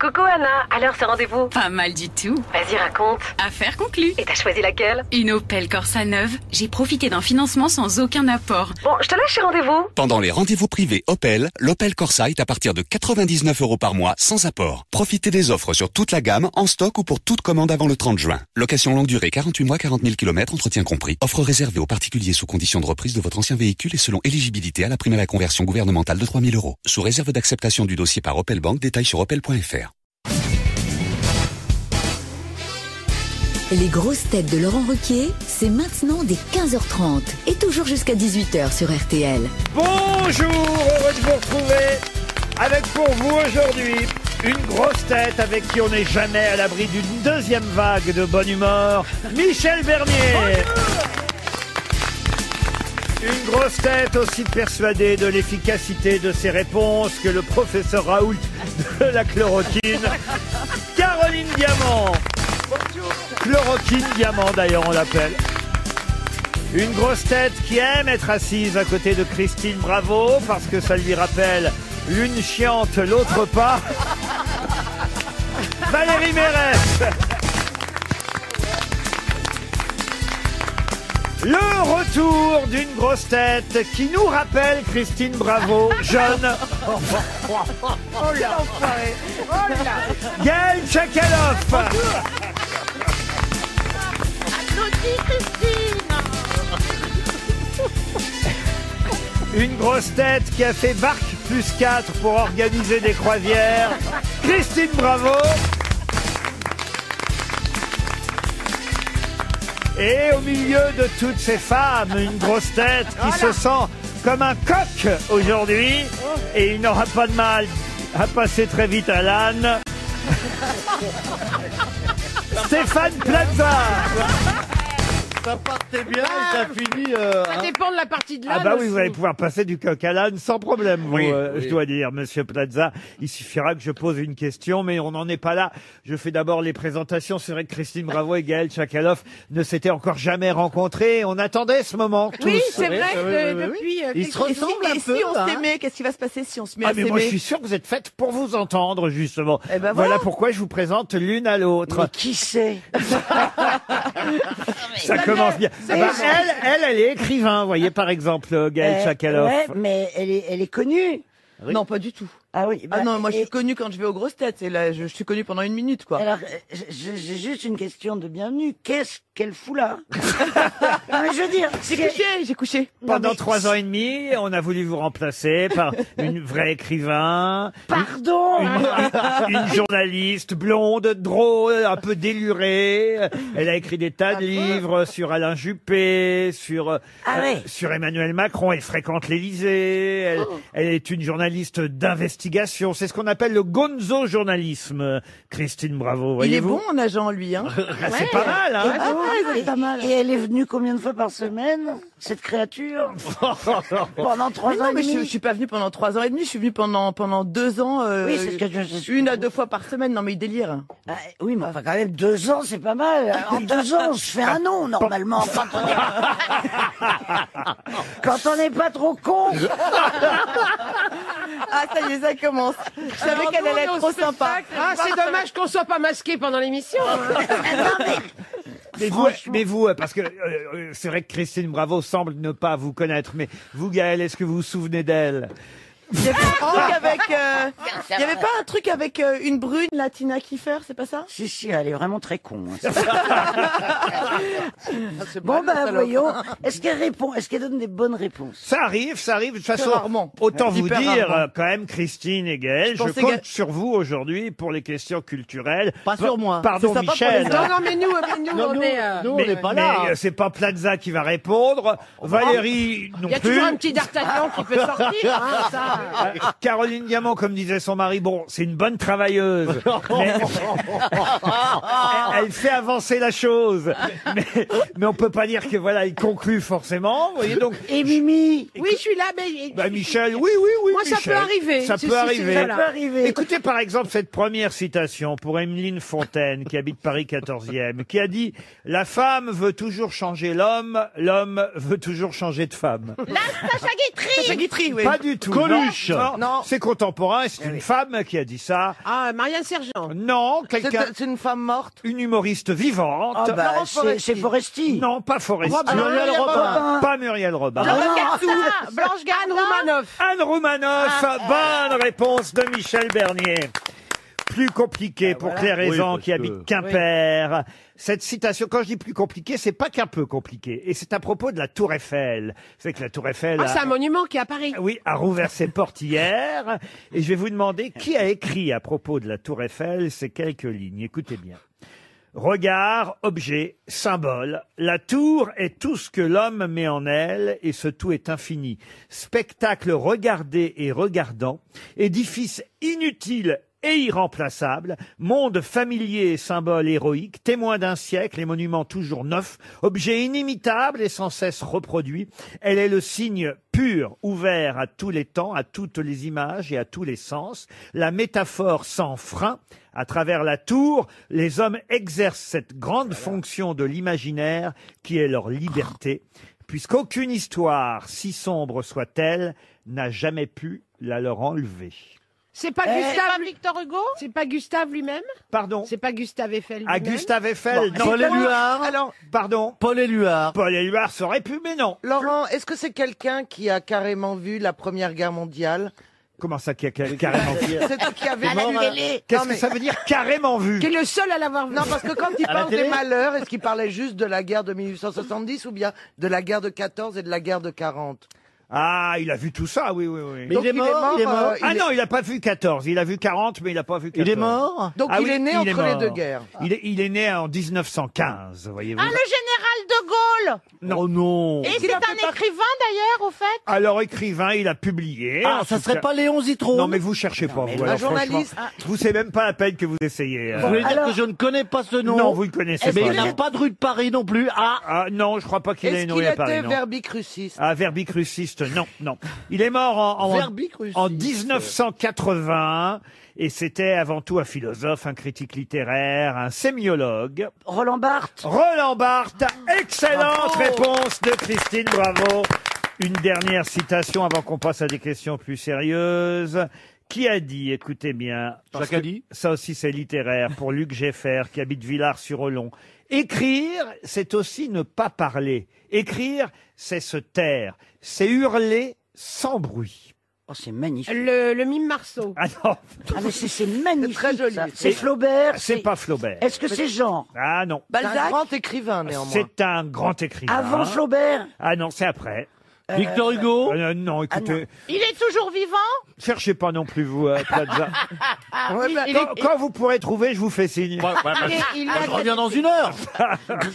Coucou Anna, alors ce rendez-vous? Pas mal du tout. Vas-y raconte. Affaire conclue. Et t'as choisi laquelle? Une Opel Corsa neuve. J'ai profité d'un financement sans aucun apport. Bon, je te lâche chez rendez-vous. Pendant les rendez-vous privés Opel, l'Opel Corsa est à partir de 99 € par mois sans apport. Profitez des offres sur toute la gamme, en stock ou pour toute commande avant le 30 juin. Location longue durée, 48 mois, 40 000 km, entretien compris. Offre réservée aux particuliers sous condition de reprise de votre ancien véhicule et selon éligibilité à la prime à la conversion gouvernementale de 3 000 €. Sous réserve d'acceptation du dossier par Opel Bank, détails sur opel.fr. Les grosses têtes de Laurent Ruquier, c'est maintenant dès 15h30 et toujours jusqu'à 18h sur RTL. Bonjour, heureux de vous retrouver avec pour vous aujourd'hui une grosse tête avec qui on n'est jamais à l'abri d'une deuxième vague de bonne humeur, Michel Bernier. Une grosse tête aussi persuadée de l'efficacité de ses réponses que le professeur Raoult de la chloroquine, Caroline Diamant. Chloroquine Diamant d'ailleurs on l'appelle. Une grosse tête qui aime être assise à côté de Christine Bravo parce que ça lui rappelle l'une chiante, l'autre pas. Valérie Mérès. Le retour d'une grosse tête qui nous rappelle Christine Bravo, jeune. Oh là, Gaël Tchakaloff. Une grosse tête qui a fait Barque +4 pour organiser des croisières, Christine Bravo. Et au milieu de toutes ces femmes, une grosse tête qui se sent comme un coq aujourd'hui. Et il n'aura pas de mal à passer très vite à l'âne. Stéphane Plaza. Ça partait bien et ça finit... Ça dépend de la partie de l'âne. Ah bah oui, vous allez pouvoir passer du coq à l'âne sans problème, vous, Oui. je dois dire, Monsieur Plaza. Il suffira que je pose une question, mais on n'en est pas là. Je fais d'abord les présentations. C'est vrai que Christine Bravo et Gaël Tchakaloff ne s'étaient encore jamais rencontrés. On attendait ce moment, tous. Oui, c'est Oui, vrai oui, que oui, oui. depuis... Ils se ressemblent un et peu, si on hein. s'aimait, qu'est-ce qui va se passer si on se met Ah à mais moi je s'aimer? suis sûr que vous êtes faite pour vous entendre justement. Eh ben voilà voilà. pourquoi je vous présente l'une à l'autre. Qui c'est? Ça commence bien. Ah bah, elle est écrivain, vous voyez par exemple Gaël Tchakaloff. Ouais, mais elle est connue. Oui. Non, pas du tout. Ah oui. Ah non, moi je et- suis connue quand je vais aux grosses têtes. Et là, je suis connue pendant une minute, quoi. Alors, j'ai juste une question de bienvenue. Qu'est-ce qu'elle fout là? Non, mais je veux dire, J'ai couché. Pendant mais 3 ans et demi, on a voulu vous remplacer par une vraie écrivain. pardon. Une journaliste blonde, drôle, un peu délurée. Elle a écrit des tas de livres sur Alain Juppé, sur sur Emmanuel Macron. Elle fréquente l'Élysée. Elle est une journaliste d'investigation. C'est ce qu'on appelle le gonzo-journalisme, Christine Bravo. Il est Voyez-vous. bon en agent, lui, hein. Ah, c'est pas mal, hein. Ah, c'est pas mal. Et elle est venue combien de fois par semaine, cette créature? Pendant 3 Mais ans non, et mais je demi. suis pas venue pendant 3 ans et demi. Je suis venue pendant 2 ans. Oui, c'est ce que je... 1 à 2 fois par semaine. Non, mais il délire. Ah, oui, mais enfin, quand même, 2 ans, c'est pas mal. En 2 ans, on se fait un nom, normalement, quand on n'est pas trop con. Ah, ça y est, ça commence. Je savais qu'elle allait être trop sympa. Ah, c'est dommage qu'on soit pas masqué pendant l'émission. Mais vous, parce que c'est vrai que Christine Bravo semble ne pas vous connaître, mais vous, Gaël, est-ce que vous vous souvenez d'elle? Il y avait pas un truc avec une brune, la Tina Kiefer, c'est pas ça? Si, elle est vraiment très con. Bon, bah, voyons. Est-ce qu'elle répond? Est-ce qu'elle donne des bonnes réponses? Ça arrive. De toute façon, rarement. autant vous Hyper dire, rarement. quand même, Christine et Gaël, je pensais compte sur vous aujourd'hui pour les questions culturelles. Pas sur moi. Pardon, C'est sympa pour Michel. les Non, non, mais nous, on est... Nous, on n'est pas là. Mais c'est pas Plaza qui va répondre. Valérie non Il y a plus. toujours un petit d'Artagnan qui peut sortir, hein, ça. Caroline Diamant, comme disait son mari, bon, c'est une bonne travailleuse. mais elle fait avancer la chose. Mais on peut pas dire que voilà, il conclut forcément. Vous voyez donc. Et Mimi? Oui, je suis là, mais... Bah, Michel, oui. Moi, ça Michel. peut arriver. Ça Si, peut si, arriver. ça peut arriver. Écoutez par exemple cette première citation pour Emeline Fontaine, qui habite Paris 14e, qui a dit « La femme veut toujours changer l'homme, l'homme veut toujours changer de femme. » Sacha Guitry. Sacha Guitry, oui. Pas du tout. Coluche. Coluche. Non, c'est contemporain, c'est une femme qui a dit ça. Ah, Marianne Sergent. Non, quelqu'un, C'est une femme morte. une humoriste vivante. Ah bah, Laurent c'est Foresti. Non, pas Foresti. Muriel Robin. Pas Muriel Robin. Blanche Gardin. Anne Romanoff. Anne Romanoff, bonne réponse de Michel Bernier. Plus compliqué pour Claire Raison Oui, qui parce que- habite Quimper. Cette citation, quand je dis plus compliqué, c'est pas qu'un peu compliqué. Et c'est à propos de la Tour Eiffel. Vous savez que la Tour Eiffel Ah, c'est un monument qui est à Paris. oui, a rouvert ses portes hier. Et je vais vous demander qui a écrit à propos de la Tour Eiffel ces quelques lignes. Écoutez bien. Regard, objet, symbole. La tour est tout ce que l'homme met en elle, et ce tout est infini. Spectacle regardé et regardant, édifice inutile et irremplaçable, monde familier et symbole héroïque, témoin d'un siècle et monument toujours neuf, objet inimitable et sans cesse reproduit. Elle est le signe pur, ouvert à tous les temps, à toutes les images et à tous les sens. La métaphore sans frein. À travers la tour, les hommes exercent cette grande fonction de l'imaginaire qui est leur liberté, puisqu'aucune histoire, si sombre soit-elle, n'a jamais pu la leur enlever. C'est pas Gustave Victor Hugo. C'est pas Gustave lui-même. Pardon. C'est pas Gustave Eiffel À lui-même. Gustave Eiffel, non. Paul Éluard. Alors, Pardon. Paul Éluard. Paul Éluard aurait pu, mais non. Laurent, est-ce que c'est quelqu'un qui a carrément vu la Première Guerre mondiale? Comment ça, qui a carrément vu? C'est qui a vu À la mort, télé. Qu'est-ce Non, mais- que ça veut dire carrément vu? Qui est le seul à l'avoir vu. Non, parce que quand il À la parle des télé malheurs, est-ce qu'il parlait juste de la guerre de 1870 ou bien de la guerre de 14 et de la guerre de 40? Ah, il a vu tout ça, oui, oui, oui. Mais Donc, il est mort, il est mort. Ah non, il n'a pas vu 14. Il a vu 40, mais il n'a pas vu 14. Il est mort. Donc Ah il oui, est né il est entre les mort. deux guerres. Il est né en 1915, voyez-vous. Ah, le général de Gaulle. Non. Oh non. Et c'est un écrivain d'ailleurs, au fait. Alors, écrivain, il a publié. Ah, en ça tout serait cas. pas Léon Zitrone? Non, mais vous cherchez pas, vous. un alors, journaliste. franchement, vous c'est même pas la peine que vous essayez. Vous voulez dire Alors- que je ne connais pas ce nom? Non, vous le connaissez Mais pas. il n'a non. pas de rue de Paris non plus. Ah. Ah, non, je crois pas qu'il ait Est-ce une qu'il rue à Paris, était non. verbicruciste? Ah, verbicruciste, non, non. Il est mort Verbicruciste. en 1980, et c'était avant tout un philosophe, un critique littéraire, un sémiologue. Roland Barthes. Roland Barthes, excellente réponse de Christine, bravo. Une dernière citation avant qu'on passe à des questions plus sérieuses. Qui a dit, écoutez bien, parce Jacques a que dit. ça aussi c'est littéraire, pour Luc Geffert qui habite Villars-sur-Olon. Écrire, c'est aussi ne pas parler. Écrire, c'est se taire. C'est hurler sans bruit. Oh, c'est magnifique. Le mime Marceau. Ah non, Ah, mais c'est magnifique. très joli. ça. C'est Flaubert. c'est pas Flaubert. Est-ce que c'est Jean? Ah non, C'est un Balzac? grand écrivain néanmoins. c'est un grand écrivain. Avant Flaubert? Ah non, c'est après. Victor Hugo. Non, écoutez, Il est toujours vivant. cherchez pas non plus vous, Plaza. Ouais, bah, Quand vous pourrez trouver, je vous fais signe. Il Je est reviens dans une heure.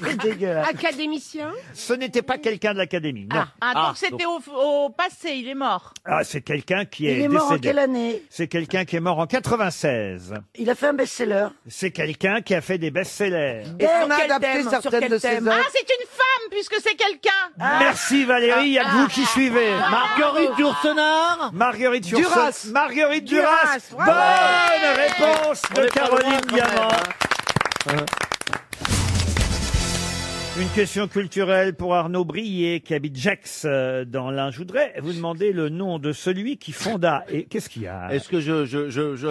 C'est dégueulasse. académicien. Ce n'était pas quelqu'un de l'académie, non. Donc c'était au passé, il est mort. Ah, c'est quelqu'un qui Il est est mort en décédé. quelle année? C'est quelqu'un qui est mort en 96. Il a fait un best-seller. C'est quelqu'un qui a fait des best-sellers. Est-ce qu'on a quel adapté thème? Sur certaines quel de ses thème? Ah, œuvres? c'est une femme, puisque c'est quelqu'un. Merci Valérie, il y a que vous qui suivez. Marguerite Yourcenar. Marguerite Duras. Yourcenar. Marguerite Duras. Duras, bravo. Bonne réponse On de est pas Caroline loin, quand Diamant. même, Une question culturelle pour Arnaud Brier qui habite Gex dans l'Ain. Je voudrais vous demander le nom de celui qui fonda. Et qu'est-ce qu'il y a? Est-ce que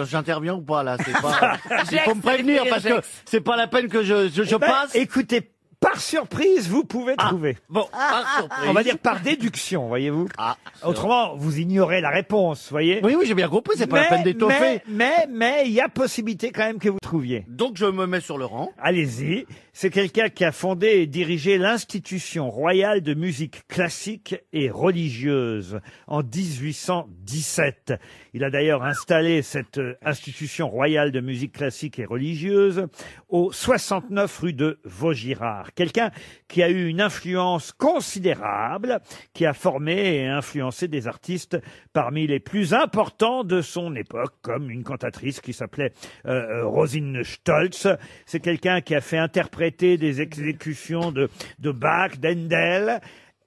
j'interviens ou pas là? C'est pas. Il faut me prévenir parce que c'est pas la peine que je Ben, passe. écoutez, par surprise, vous pouvez trouver. Bon, par surprise. On va dire par déduction, voyez-vous. Ah, Autrement, vous ignorez la réponse, voyez. oui, j'ai bien compris. C'est pas la peine d'étoffer. Mais il y a possibilité quand même que vous trouviez. Donc je me mets sur le rang. Allez-y. C'est quelqu'un qui a fondé et dirigé l'Institution royale de musique classique et religieuse en 1817. Il a d'ailleurs installé cette institution royale de musique classique et religieuse au 69 rue de Vaugirard. Quelqu'un qui a eu une influence considérable, qui a formé et influencé des artistes parmi les plus importants de son époque, comme une cantatrice qui s'appelait Rosine Stolz. C'est quelqu'un qui a fait interpréter des exécutions de Bach, d'Handel.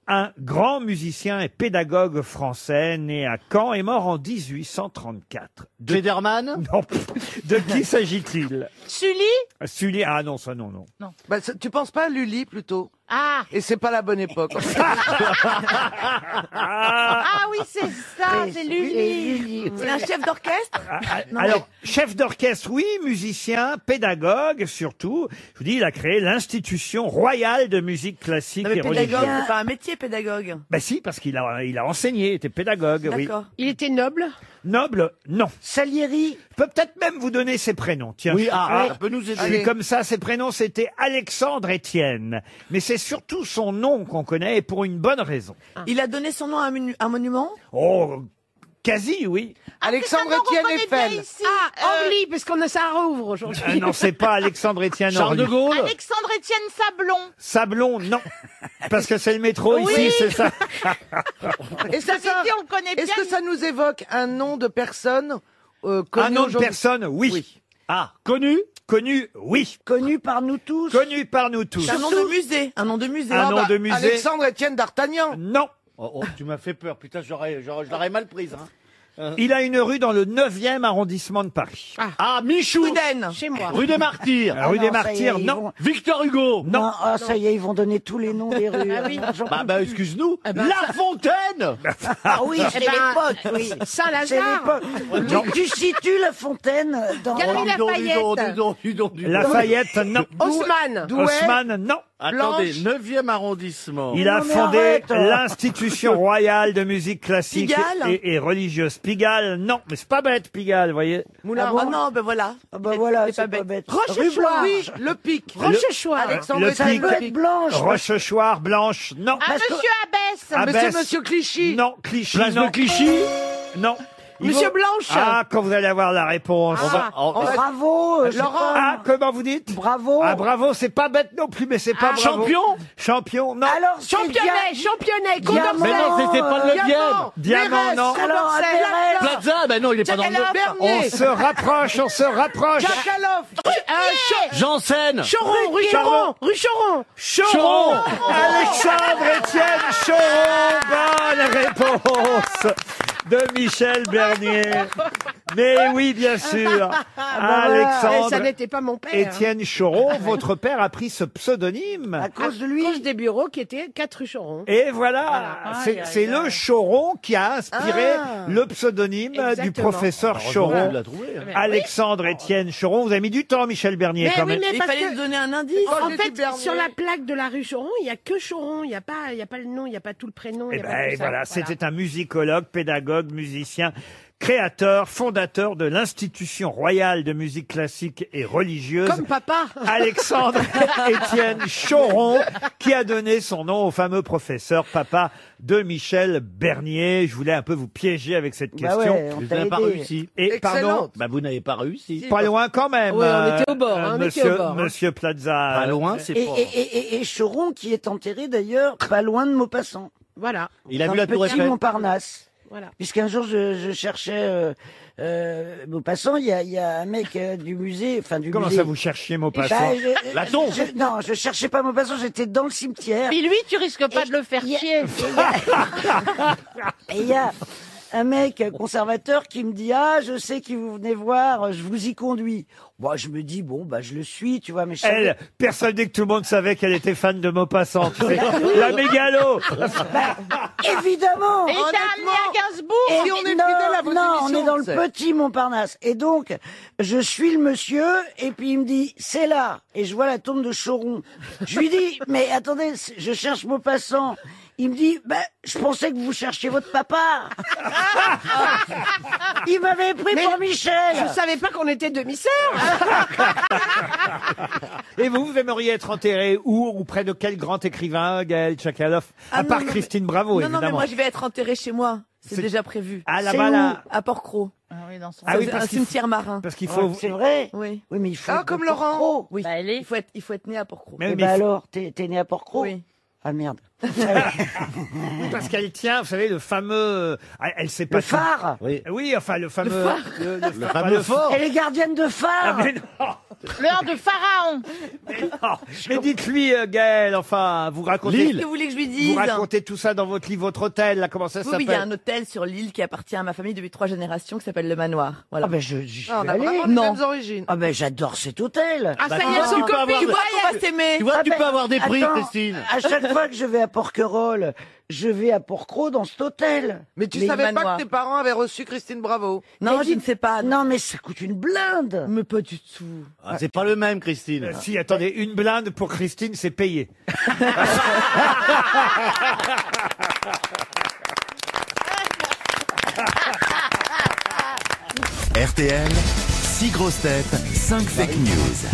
Un grand musicien et pédagogue français, né à Caen et mort en 1834. Lederman. Non, de qui s'agit-il? Sully. Ah non, ça non. Bah, tu penses pas à Lully plutôt? Ah. Et c'est pas la bonne époque. Ah oui, c'est ça, c'est Lully. C'est un chef d'orchestre? Alors, chef d'orchestre, oui, musicien, pédagogue, surtout. Je vous dis, il a créé l'Institution royale de musique classique et religieuse. Pédagogue, c'est pas un métier, pédagogue. Ben si, parce qu'il a enseigné, il était pédagogue, oui. D'accord. Il était noble. Noble, non. Salieri. Je peux peut-être même vous donner ses prénoms, tiens. Oui, ça peut nous aider. Vu comme ça, ses prénoms, c'était Alexandre Étienne. Mais c'est surtout son nom qu'on connaît, et pour une bonne raison. Il a donné son nom à un monument? Oh, quasi, oui. Alexandre Étienne Eiffel. Orly, parce qu'on a ça rouvre aujourd'hui. Non, c'est pas Alexandre Étienne Charles de Orly. Gaulle. Alexandre Étienne Sablon. Sablon, non. Parce que c'est le métro Oui. ici, c'est ça. Est-ce Ça que ça, veut dire, on le connaît bien. est-ce que ça nous évoque un nom de personne Un connu nom de aujourd'hui? personne, oui. Ah, connu. Connu, oui. Connu par nous tous. Connu par nous tous. Un nom de musée. Un nom de musée. Un nom de musée. Alexandre Étienne d'Artagnan. Non. Oh, tu m'as fait peur. Putain, je l'aurais mal prise. Hein. Il a une rue dans le 9e arrondissement de Paris. Ah, Michou. Ouden. Chez moi. Rue des Martyrs. La rue des non, ça y Martyrs, est, ils non. vont- Victor Hugo. Non. Non, ah, ça y est, ils vont donner tous les noms des rues. Bah, excuse-nous. La Fontaine. Ah oui, c'est ben, l'époque, oui. C'est Saint-Lazare. l'époque. Tu situes la fontaine dans... Galerie Lafayette. Lafayette, non. Haussmann. Haussmann, non. Attendez, 9e arrondissement. Il a Non, mais fondé arrête. l'Institution royale de musique classique Pigalle. et religieuse. Pigalle, non. Mais c'est pas bête, Pigalle, vous voyez. Moulin. Ah bon non, ben voilà. Ah bah voilà, C'est c'est pas pas bête. bête. Rochechouart. Oui, le pic. Rochechouart. Alexandre Le Étienne pic. Ça peut être blanche. Rochechouart, Blanche, non. Ah, monsieur Abbesse. Abbesse, Monsieur Clichy. non. Clichy, Place non. de Clichy. Non. Il Monsieur faut- Blanche. Ah, quand vous allez avoir la réponse. Bravo. Laurent. Ah, comment vous dites? Bravo. Ah, bravo, c'est pas bête non plus, mais c'est pas bravo. Champion. Champion, non. Alors, c'est Championnet. Diamant. Mais non, c'était pas le 9e. Diamant, non. Alors, Perret. Plaza. Ben non, il est pas dans le 9e. On se rapproche, on se rapproche. Jacaloff. Janssen. Choron. Rue Choron. Rue Choron. Choron. Alexandre Étienne Choron. Bonne réponse de Michel Bernier. Mais oui, bien sûr. Et Alexandre ça n'était pas mon père. Étienne Choron, votre père a pris ce pseudonyme. À cause de À lui. cause des bureaux qui étaient 4 rue Choron. Et voilà, c'est le Choron qui a inspiré le pseudonyme du Exactement. professeur Heureusement, Choron. tu l'as trouvé. Hein. Alexandre Étienne Choron. Vous avez mis du temps, Michel Bernier, Mais quand oui, même. mais Il parce fallait que- nous donner un indice. En fait, sur la plaque de la rue Choron, il n'y a que Choron. Il n'y a pas le nom, il n'y a pas tout le prénom. il Eh y a pas ben tout ça. voilà, c'était un musicologue, pédagogue, musicien, créateur, fondateur de l'Institution royale de musique classique et religieuse. Comme papa. Alexandre Étienne Choron, qui a donné son nom au fameux professeur papa de Michel Bernier. Je voulais un peu vous piéger avec cette Bah question. ouais, on Vous t'a n'avez pas aidé. réussi. Et pardon, Excellente. Bah, vous n'avez pas réussi. pas loin quand même. Oui, on était au bord, hein, on était monsieur, au bord, hein. Monsieur Plaza. Pas loin, c'est Et, fort. et Choron qui est enterré d'ailleurs pas loin de Maupassant. Voilà. Il a dans vu la le tour petit Eiffel. Montparnasse. Voilà. Puisqu'un jour je cherchais Maupassant, il y a un mec du musée, enfin du Comment musée. ça vous cherchiez Maupassant? Bah, La tombe. Non, je cherchais pas Maupassant, j'étais dans le cimetière. Puis lui, tu risques pas de le faire chier. Et il y a un mec conservateur qui me dit ah je sais qui vous venez voir, je vous y conduis. Bon, je me dis bon bah je le suis, tu vois, mais je savais- Elle, persuadée que tout le monde savait qu'elle était fan de Maupassant. Tu sais. La mégalo. évidemment. Et il t'a amené à Gainsbourg. Et Si on est non, fidèle à vos non, on émissions, est dans le c'est- petit Montparnasse. Et donc, je suis le monsieur, et puis il me dit, c'est là. Et je vois la tombe de Choron. Je lui dis, mais attendez, je cherche Maupassant. Il me dit, ben, je pensais que vous cherchiez votre papa. Il m'avait pris Mais pour Michel. Je savais pas qu'on était demi-sœurs. Et vous aimeriez être enterré où ou près de quel grand écrivain, Gaël Tchakaloff? Ah À non, part non, Christine Bravo, Non, évidemment. non, mais moi je vais être enterré chez moi. C'est C'est- déjà prévu. Ah, C'est là-bas, où là. À Port-Cros. Ah oui, dans son... Ah oui, un parce qu'il cimetière marin. Parce qu'il faut. C'est vrai. Oui. Oui, mais il faut. Ah, être comme de Laurent. Port-Cros. Oui. Bah, allez. Il faut être né à Port-Cros. Mais Eh oui, ben mais alors, t'es né à Port-Cros? Oui. Ah merde. parce qu'elle tient, vous savez, le fameux. Elle sait pas. Le phare. Oui. Oui, enfin le fameux. Le Le fameux fort. Elle est gardienne de phare. Ah, mais non. L'heure de Pharaon. Mais dites-lui, Gaël, enfin, vous racontez... Qu'est-ce que vous voulez que je lui dise? Vous racontez tout ça dans votre livre, votre hôtel, là, comment ça Oui, s'appelle? il y a un hôtel sur l'île qui appartient à ma famille depuis 3 générations qui s'appelle le Manoir. Voilà. Ah ben j'y suis on a allé. vraiment les mêmes origines. Ah ben j'adore cet hôtel. Ah, ça y est, tu elles sont peux avoir- copines. Tu vois qu'on va s'aimer. Tu vois, Ah tu ben, peux avoir des prix, attends, Christine. À chaque fois que je vais à Porquerolles, je vais à Porquerolles dans cet hôtel. Mais tu Mais savais pas Manoir. que tes parents avaient reçu Christine Bravo? Non, Mais je ne sais pas. Non mais ça coûte une blinde. Mais pas du tout. Ah, c'est pas le même, Christine. Si, attendez, une blinde pour Christine, c'est payé. RTL, 6 grosses têtes, 5 fake news.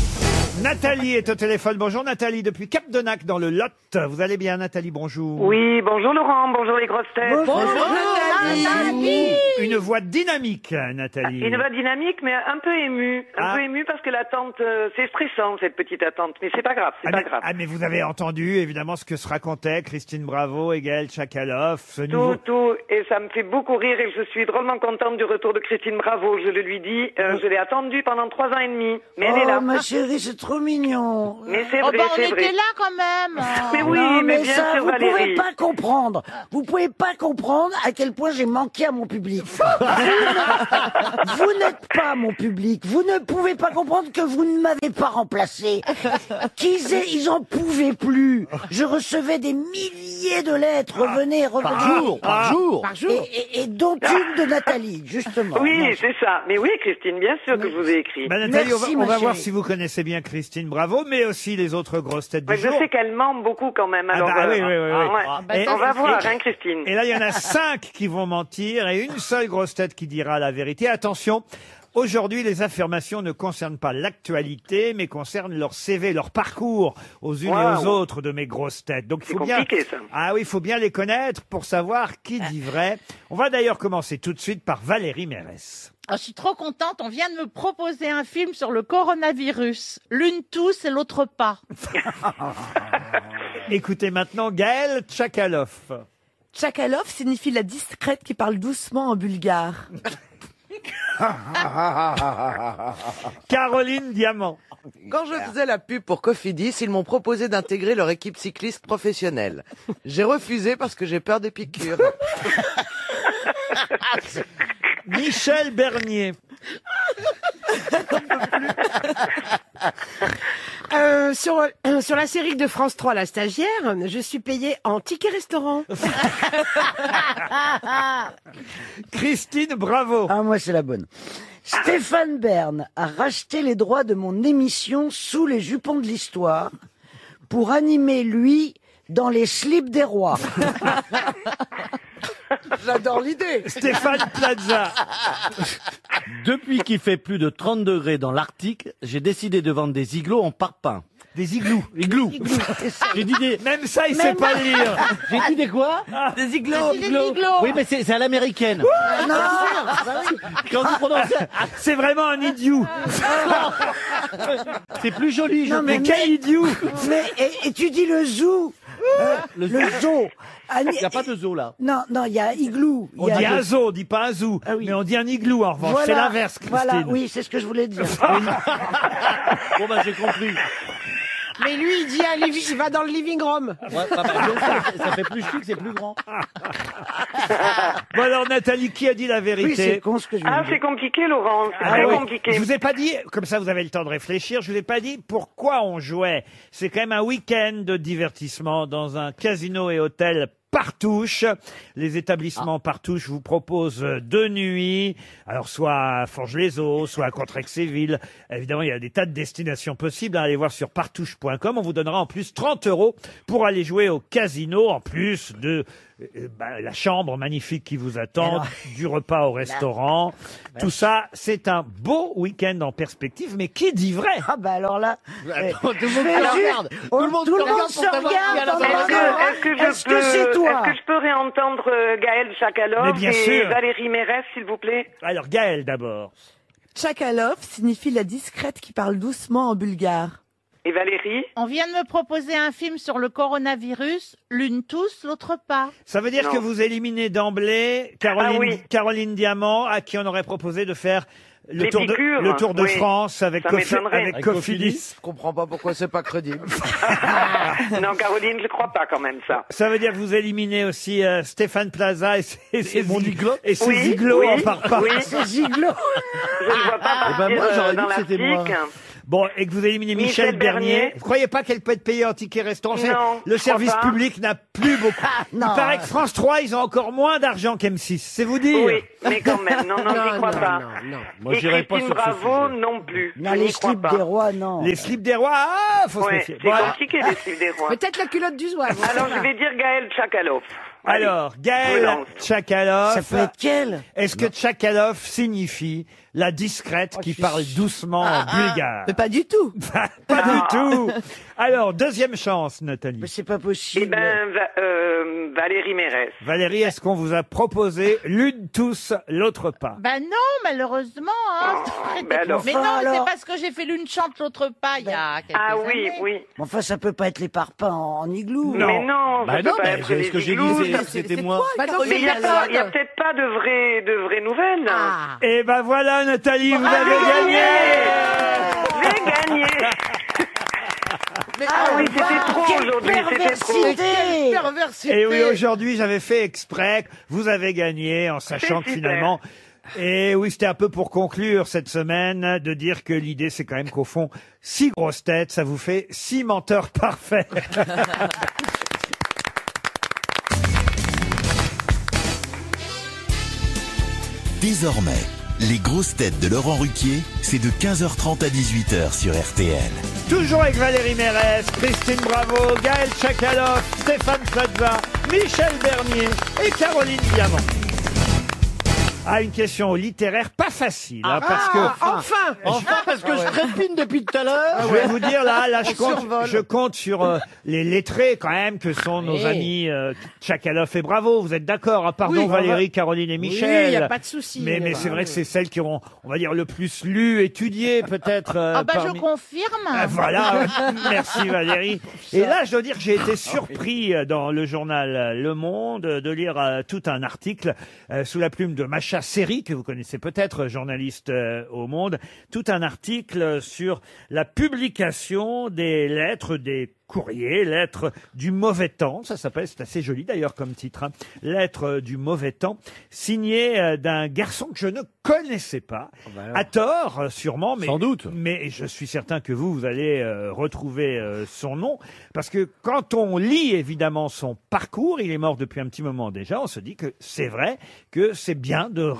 Nathalie est au téléphone. Bonjour Nathalie, depuis Cap-de-Nac dans le Lot. Vous allez bien Nathalie, bonjour. Oui, bonjour Laurent, bonjour les grosses têtes. Bonjour Nathalie. Une voix dynamique, Nathalie. Une voix dynamique, mais un peu émue. Ah. Un peu émue parce que l'attente, c'est stressant, cette petite attente. Mais c'est pas grave, c'est pas grave. mais vous avez entendu évidemment ce que se racontait Christine Bravo et Gaël Tchakaloff. Ce nouveau... Tout, et ça me fait beaucoup rire et je suis drôlement contente du retour de Christine Bravo, je le lui dis. Je l'ai attendue pendant 3 ans et demi, mais elle est là. Oh ma chérie, c'est trop mignon. Mais c'est Oh vrai, bah on c'est était vrai. là quand même. Mais oui, Non, mais bien ça, sûr vous pouvez Valérie. pas comprendre. Vous pouvez pas comprendre à quel point j'ai manqué à mon public. Vous n'êtes pas mon public. Vous ne pouvez pas comprendre que vous ne m'avez pas remplacé. Ils en pouvaient plus. Je recevais des milliers de lettres. Revenez. Par jour. Par jour. Et dont une de Nathalie, justement. Oui, Non, c'est ça. Mais oui, Christine, bien sûr que je vous ai écrit. Bah, Nathalie, Merci, on ma va voir chérie. si vous connaissez bien Christine Bravo, mais aussi les autres grosses têtes du Ouais, je jour. sais qu'elle ment beaucoup quand même. Alors, bah oui, oui, oui, oui. ouais. bah, Et- ça, On va c'est voir, fait. hein, Christine. Et là, il y en a 5 qui vont mentir et une seule grosse tête qui dira la vérité. Attention, aujourd'hui, les affirmations ne concernent pas l'actualité, mais concernent leur CV, leur parcours aux unes et aux Waouh. autres de mes grosses têtes. Donc, il C'est faut bien, compliqué, ça. ah oui, il faut bien les connaître pour savoir qui dit vrai. On va d'ailleurs commencer tout de suite par Valérie Mérès. Ah, je suis trop contente, on vient de me proposer un film sur le coronavirus. L'une tousse et l'autre pas. Écoutez maintenant Gaël Tchakaloff. Tchakalov signifie la discrète qui parle doucement en bulgare. Caroline Diamant. Quand je faisais la pub pour Cofidis, ils m'ont proposé d'intégrer leur équipe cycliste professionnelle. J'ai refusé parce que j'ai peur des piqûres. Michel Bernier. Sur la série de France 3, La Stagiaire, je suis payée en ticket restaurant. Christine Bravo. Ah, moi, c'est la bonne. Stéphane Bern a racheté les droits de mon émission Sous les jupons de l'histoire pour animer, lui, dans les slips des rois. J'adore l'idée. Stéphane Plaza. Depuis qu'il fait plus de 30 degrés dans l'Arctique, j'ai décidé de vendre des igloos en parpaing. Des igloos. Igloos. J'ai dit des... Même ça, il sait pas lire. J'ai dit des quoi? Des igloos. Des igloos. Oui, mais c'est à l'américaine. Quand vous prononcez... C'est vraiment un idiot. C'est plus joli, je Non, Mais mais- quel idiot. Mais, et tu dis le zoo. Le zoo. Il n'y a pas de zoo, là. Non, il y a igloo. Il On y a dit le- un zoo, on dit pas un zoo. Ah oui. Mais on dit un igloo en revanche. Voilà, C'est l'inverse, Christine. Voilà, oui, c'est ce que je voulais dire. Bon, bah, j'ai compris. Mais lui, il dit il va dans le living room. Ouais, bah, bien sûr, ça fait plus chic, c'est plus grand. Bon alors Nathalie, qui a dit la Oui, c'est vérité? con ce que je Ah, voulais c'est dire. compliqué, Laurent. C'est Ah très oui. compliqué. Je vous ai pas dit, comme ça vous avez le temps de réfléchir, je vous ai pas dit pourquoi on jouait. C'est quand même un week-end de divertissement dans un casino et hôtel Partouche. Les établissements Partouche vous proposent 2 nuits, alors soit à Forges-les-Eaux, soit à Contrexéville. Évidemment, il y a des tas de destinations possibles. Allez voir sur partouche.com. On vous donnera en plus 30 € pour aller jouer au casino, en plus de la chambre magnifique qui vous attend, Alors, du repas au restaurant. Tout ça, c'est un beau week-end en perspective. Mais qui dit vrai? Ah bah alors là, Attends, tout le monde je vais se juste- regarde. Tout le monde tout le se monde regarde se pour savoir qui a la regarde. bonne Est-ce réponse. que Est-ce que c'est toi? Est-ce que je peux réentendre Gaël Mais Tchakaloff bien et sûr. Valérie Mérès, s'il vous plaît? Alors Gaël d'abord. Tchakalov signifie la discrète qui parle doucement en bulgare. Et Valérie? On vient de me proposer un film sur le coronavirus. L'une tousse, l'autre pas. Ça veut dire Non. que vous éliminez d'emblée Caroline, Ah oui. Caroline Diamant, à qui on aurait proposé de faire Le Tour de oui. France avec Ça m'étonnerait. avec Cofidis. Je comprends pas pourquoi c'est pas crédible. Non, Caroline, je crois pas quand même ça. Ça veut dire que vous éliminez aussi Stéphane Plaza et ses igloos Oui, igloos oui, en parpaing. oui. Ces igloos. Je ne vois pas partir moi, j'aurais dans dit que c'était moi. l'article. Bon, et que vous éliminez Michel Michel Bernier. Bernier. Vous croyez pas qu'elle peut être payée en ticket restaurant? Non, Le je service crois pas. public n'a plus beaucoup. Il non. paraît que France 3, ils ont encore moins d'argent qu'M6. C'est vous dire. Oui, mais quand même, non, j'y crois pas. Moi, Et j'irai pas Christine sur ce Bravo sujet. non plus. Non, Je les n'y crois slips pas. des rois, non. Les slips des rois, se Ouais, méfier. c'est Bon, compliqué les slips des rois. Peut-être la culotte du zouave. Alors je vais dire Gaël Tchakaloff. Allez, alors, Gaël prudence. Tchakaloff. Ça peut être quel? Est-ce que Tchakaloff signifie la discrète qui parle doucement en bulgare? Mais pas du tout. Pas du tout. Alors, deuxième chance, Nathalie. Mais c'est pas Eh possible. ben, Valérie Mérès. Valérie, est-ce qu'on vous a proposé l'une tous, l'autre pas? Ben non, malheureusement. Hein. Ben alors. Mais non, Enfin, mais alors. c'est parce que j'ai fait l'une chante, l'autre pas il y a quelques Ah oui, années. oui. Mais enfin, ça peut pas être les parpaings en igloo. Non. Mais non, ça Bah peut non, pas mais être c'est les ce que j'ai igloos, dit, ça- c'était moi. Bah non, Mais il n'y a, c'est y a peut-être pas de vraies nouvelles. Ah. Et ben voilà, Nathalie, vous avez gagné. J'ai gagné. Ah oui, c'était trop aujourd'hui, c'était trop. Perversité. Perversité. Et oui, aujourd'hui, j'avais fait exprès. que Vous avez gagné en sachant que C'est super. finalement. Et oui, c'était un peu pour conclure cette semaine de dire que l'idée, c'est quand même qu'au fond, 6 grosses têtes, ça vous fait 6 menteurs parfaits. Désormais, les grosses têtes de Laurent Ruquier, c'est de 15h30 à 18h sur RTL. Toujours avec Valérie Mérès, Christine Bravo, Gaël Tchakaloff, Stéphane Plaza, Michel Bernier et Caroline Diamant. Ah, une question littéraire pas facile, hein, parce que Enfin, parce que je trépine depuis tout à l'heure. je vais vous dire là, survole. je compte sur les lettrés quand même que sont nos amis Tchakaloff et Bravo. Vous êtes d'accord? Ah, pardon, Oui, Valérie, Caroline et Oui, Michel. il n'y a pas de souci. Mais c'est vrai que c'est celles qui auront, on va dire, le plus lu, étudié peut-être. Ah bah parmi- je confirme. Ah, voilà, merci Valérie. Et là, je dois dire que j'ai été surpris dans le journal Le Monde de lire tout un article sous la plume de Macha Seri, que vous connaissez peut-être, journaliste au Monde, tout un article sur la publication des lettres, des courrier, lettre du mauvais temps, ça s'appelle, c'est assez joli d'ailleurs comme titre, hein. Lettre du mauvais temps, signée d'un garçon que je ne connaissais pas, à tort sûrement, mais Sans doute. mais je suis certain que vous allez retrouver son nom, parce que quand on lit évidemment son parcours, il est mort depuis un petit moment déjà, on se dit que c'est vrai que c'est bien de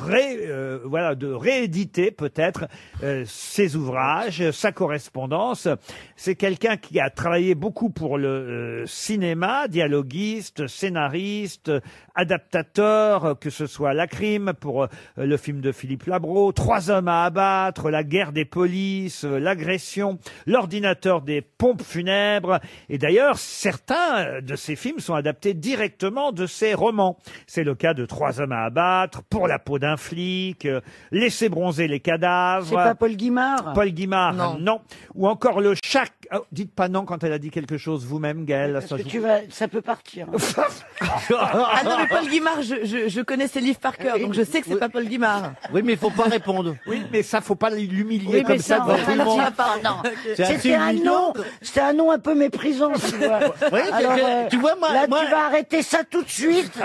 de rééditer peut-être ses ouvrages, sa correspondance. C'est quelqu'un qui a travaillé beaucoup pour le cinéma, dialoguiste, scénariste, adaptateur, que ce soit La Crime pour le film de Philippe Labro, 3 hommes à abattre, La guerre des polices, L'agression, L'ordinateur des pompes funèbres. Et d'ailleurs, certains de ces films sont adaptés directement de ses romans. C'est le cas de 3 hommes à abattre, Pour la peau d'un flic, Laisser bronzer les cadavres. C'est pas Paul Guimard? Paul Guimard, non. Ou encore le chat. Oh, dites pas non quand elle a dit quelque chose vous-même, Gaëlle. Parce que ça peut partir. Ah non, mais Paul Guimard, je connais ses livres par cœur, donc je sais que c'est pas Paul Guimard. Oui, mais il faut pas répondre. Oui, mais ça, faut pas l'humilier Oui, comme mais ça. ça, devant on tout le va monde. dire, pardon. C'est assez C'était un humiliant. nom, c'était un nom un peu méprisant, tu vois. Oui, Alors, tu vois, moi, là, tu vas arrêter ça tout de suite.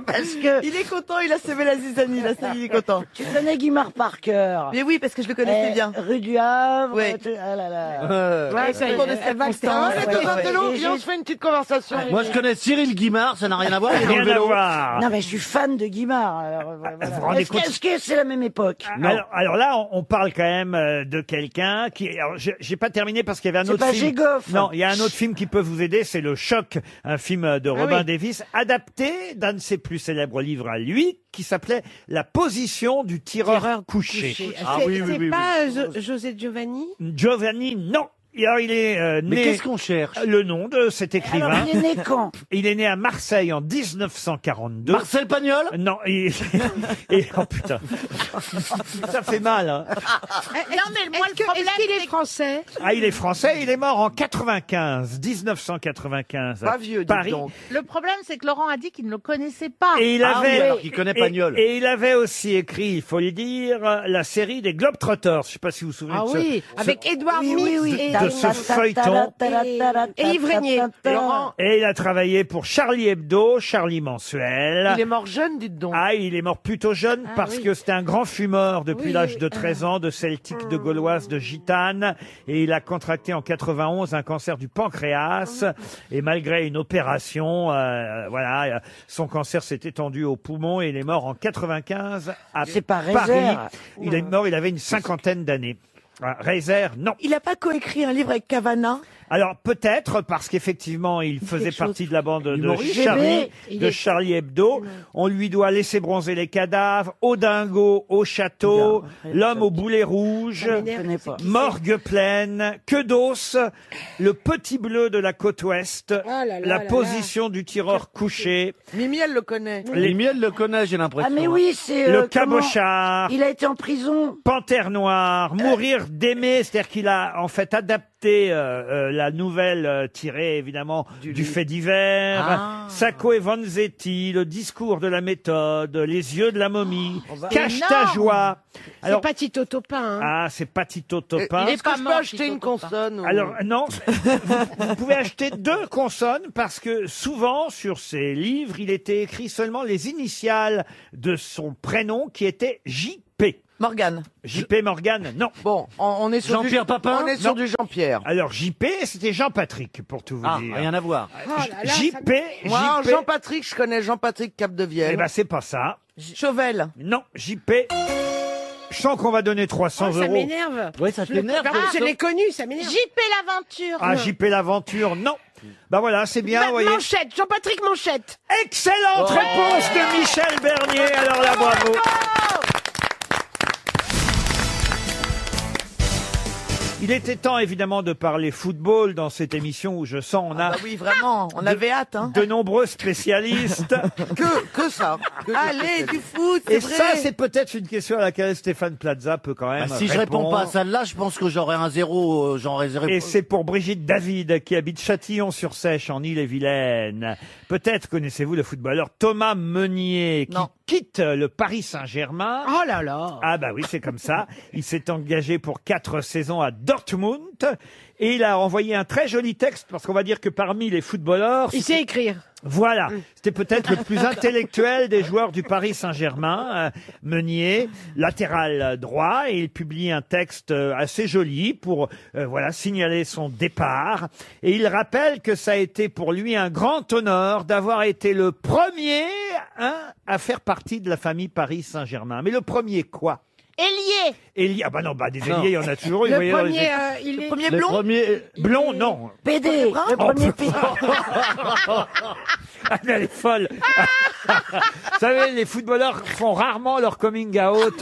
Parce que Il est content, il a semé la zizanie, là, ça, il est content. tu connais Guimard par cœur. Mais oui, parce que je le connaissais bien. Rue du Havre. Ouais. Ah là là. Ouais, C'est le cours de circonstance. Allez, Ouais, devant ouais. de l'eau, Et viens, on j'ai- se fait une petite conversation. Moi, je connais Cyril Guimard, ça n'a rien à voir. il est dans le Rien à vélo. voir. Non, mais je suis fan de Guimard. Alors, voilà. vous rendez Est-ce compte- est-ce que c'est la même époque? Alors là, on parle quand même de quelqu'un qui. Alors, j'ai pas terminé parce qu'il y avait un C'est autre pas film. Gégoff. Non, il y a un autre film qui peut vous aider, c'est Le Choc, un film de Robin Davis, adapté d'un de ses plus célèbres livres à lui, qui s'appelait La position du tireur couché. Ah C'est oui, oui, c'est oui, pas José Giovanni? Giovanni, non. Alors, il est Mais né... qu'est-ce qu'on cherche? Le nom de cet écrivain. Alors, il est né quand? Il est né à Marseille en 1942. Marcel Pagnol? Non, oh putain. Ça fait mal, hein. Non, mais moi, le problème, Est-ce qu'il est français? Ah, il est français, il est mort en 1995. Pas vieux, dis Paris. donc. le problème, c'est que Laurent a dit qu'il ne le connaissait pas. Et il Ah avait, oui, alors qu'il connaît Pagnol. Et il avait aussi écrit, il faut le dire, la série des Globetrotters. Je sais pas si vous vous souvenez Ah de ce, oui, avec Édouard Oui, Mix oui, oui. de ce feuilleton. et Yves Régnier. Laurent, Et il a travaillé pour Charlie Hebdo, Charlie Mensuel. Il est mort jeune, dites donc. Ah, il est mort plutôt jeune parce oui. que c'était un grand fumeur depuis Oui, l'âge de 13 ans, de celtique, de gauloise, de gitane. Et il a contracté en 91 un cancer du pancréas. Et malgré une opération, voilà, son cancer s'est étendu aux poumons et il est mort en 95 à C'est pas Paris. Rézère. Il est mort, il avait une cinquantaine d'années. Ah, Rézère, non. Il n'a pas coécrit un livre avec Cavana? Alors peut-être parce qu'effectivement il faisait partie de la bande de Humoriste. Charlie, Il de est- Charlie Hebdo. On lui doit Laisser bronzer les cadavres, Au dingo, au château, L'homme au boulet rouge, Je connais pas. Morgue pleine, Que d'os, Le petit bleu de la côte ouest, La position du tireur couché, Mimi, elle le connaît. Les- Miel le connaît, j'ai Ah, l'impression. mais oui, c'est. Le comment cabochard, Il a été en prison. Panthère noire, Mourir d'aimer, c'est-à-dire qu'il a en fait adapté la nouvelle tirée évidemment du fait divers, Ah. Sacco et Vanzetti, Le discours de la méthode, Les yeux de la momie, C'est Cache ta énorme. joie. c'est Alors, pas Tito Topin. Hein. ah, c'est pas Tito Topin. Est-ce que pas je peux mort, acheter Tito une Topin. consonne ou- Alors non, vous pouvez acheter 2 consonnes parce que souvent sur ces livres, il était écrit seulement les initiales de son prénom qui était JP. Morgane. JP Morgan, non. Bon, on est sur Jean-Pierre du... Papin On est sur Non. du Jean-Pierre. Alors JP, c'était Jean-Patrick pour tout vous Ah, dire. rien à voir. JP, Moi, JP, Jean-Patrick, je connais Jean-Patrick Capdevielle. eh ben c'est pas ça. Chauvel. Non, JP. Je sens qu'on va donner 300 Oh, ça euros. m'énerve. Ouais, ça t'énerve. Par contre, je l'ai connu, ça m'énerve. JP l'aventure. Ah, JP l'aventure, non. Bah voilà, c'est bien, vous voyez. Manchette, Jean-Patrick Manchette. Excellente réponse de Michel Bernier. Alors là, bravo. Il était temps évidemment de parler football dans cette émission où je sens on a Ah oui, vraiment, on avait hâte. Hein. de nombreux spécialistes. Que ça. Que des Allez, spécialistes. du foot, Et c'est ça, vrai. c'est peut-être une question à laquelle Stéphane Plaza peut quand même Bah, si je réponds répondre. pas à celle-là, je pense que j'aurai un 0, j'en réserve. Et c'est pour Brigitte David, qui habite Châtillon-sur-Sèche, en Ille-et-Vilaine. Peut-être connaissez-vous le footballeur Thomas Meunier, qui Non. quitte le Paris Saint-Germain. Oh là là. Ah bah oui, c'est comme ça. Il s'est engagé pour 4 saisons à Dortmund. Et il a envoyé un très joli texte, parce qu'on va dire que parmi les footballeurs... Il sait écrire. Voilà, c'était peut-être le plus intellectuel des joueurs du Paris Saint-Germain, Meunier, latéral droit, et il publie un texte assez joli pour voilà signaler son départ. Et il rappelle que ça a été pour lui un grand honneur d'avoir été le premier à faire partie de la famille Paris Saint-Germain. Mais le premier quoi? Ailier. Ah bah non, bah des Non. ailiers, il y en a toujours. Le vous voyez, dans les premier, il Le est... premier Le blond. premier. Blond, non. PD. Le premier PD. Ah, elle est folle. Vous savez, les footballeurs font rarement leur coming out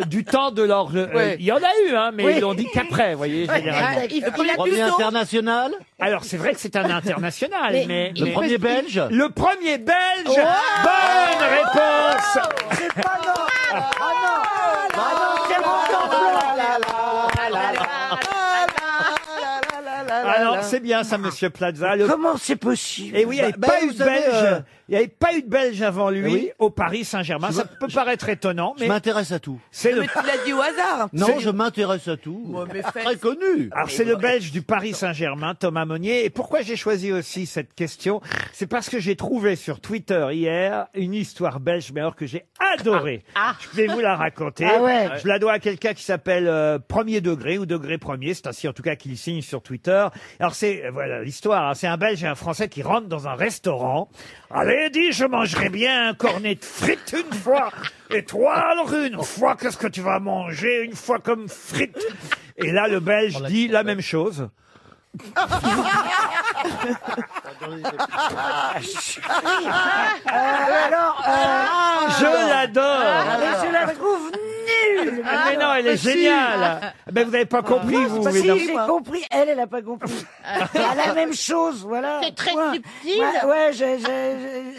du temps de leur... Ouais. Il y en a eu, hein, mais Oui. ils l'ont dit qu'après, vous voyez, généralement. Il a Premier plus international. Alors, c'est vrai que c'est un international, mais... Le premier belge. Le premier belge. Bonne réponse. C'est pas non. Ah non. Ah non, c'est mon Alors, c'est bien ça, monsieur Plaza. Le... Comment c'est possible? Et oui, il n'y avait Bah, pas vous eu de savez, belge. Il n'y avait pas eu de belge avant lui Oui. au Paris Saint-Germain. Ça peut paraître étonnant, Je mais m'intéresse à tout. c'est le... Mais tu l'as dit au hasard. Non, C'est- je m'intéresse à tout. mais faites- Très connu. Alors c'est le Belge du Paris Saint-Germain, Thomas Meunier. Et pourquoi j'ai choisi aussi cette question? C'est parce que j'ai trouvé sur Twitter hier une histoire belge, mais alors que j'ai adorée. Je vais vous la raconter. Ah ouais. Je la dois à quelqu'un qui s'appelle Premier Degré ou Degré Premier. C'est ainsi en tout cas qu'il signe sur Twitter. Alors c'est voilà l'histoire. Hein. C'est un Belge et un Français qui rentrent dans un restaurant. Allez, dis, je mangerai bien un cornet de frites une fois. Et toi, alors une fois, qu'est-ce que tu vas manger une fois comme frites? Et là, le Belge dit la même chose. Alors, Je l'adore. je la trouve nulle. mais non, elle est géniale. Mais vous n'avez pas compris, vous. Si, évidemment. j'ai compris. Elle a pas compris. À la même chose, voilà. C'est très Point. subtil. Ouais,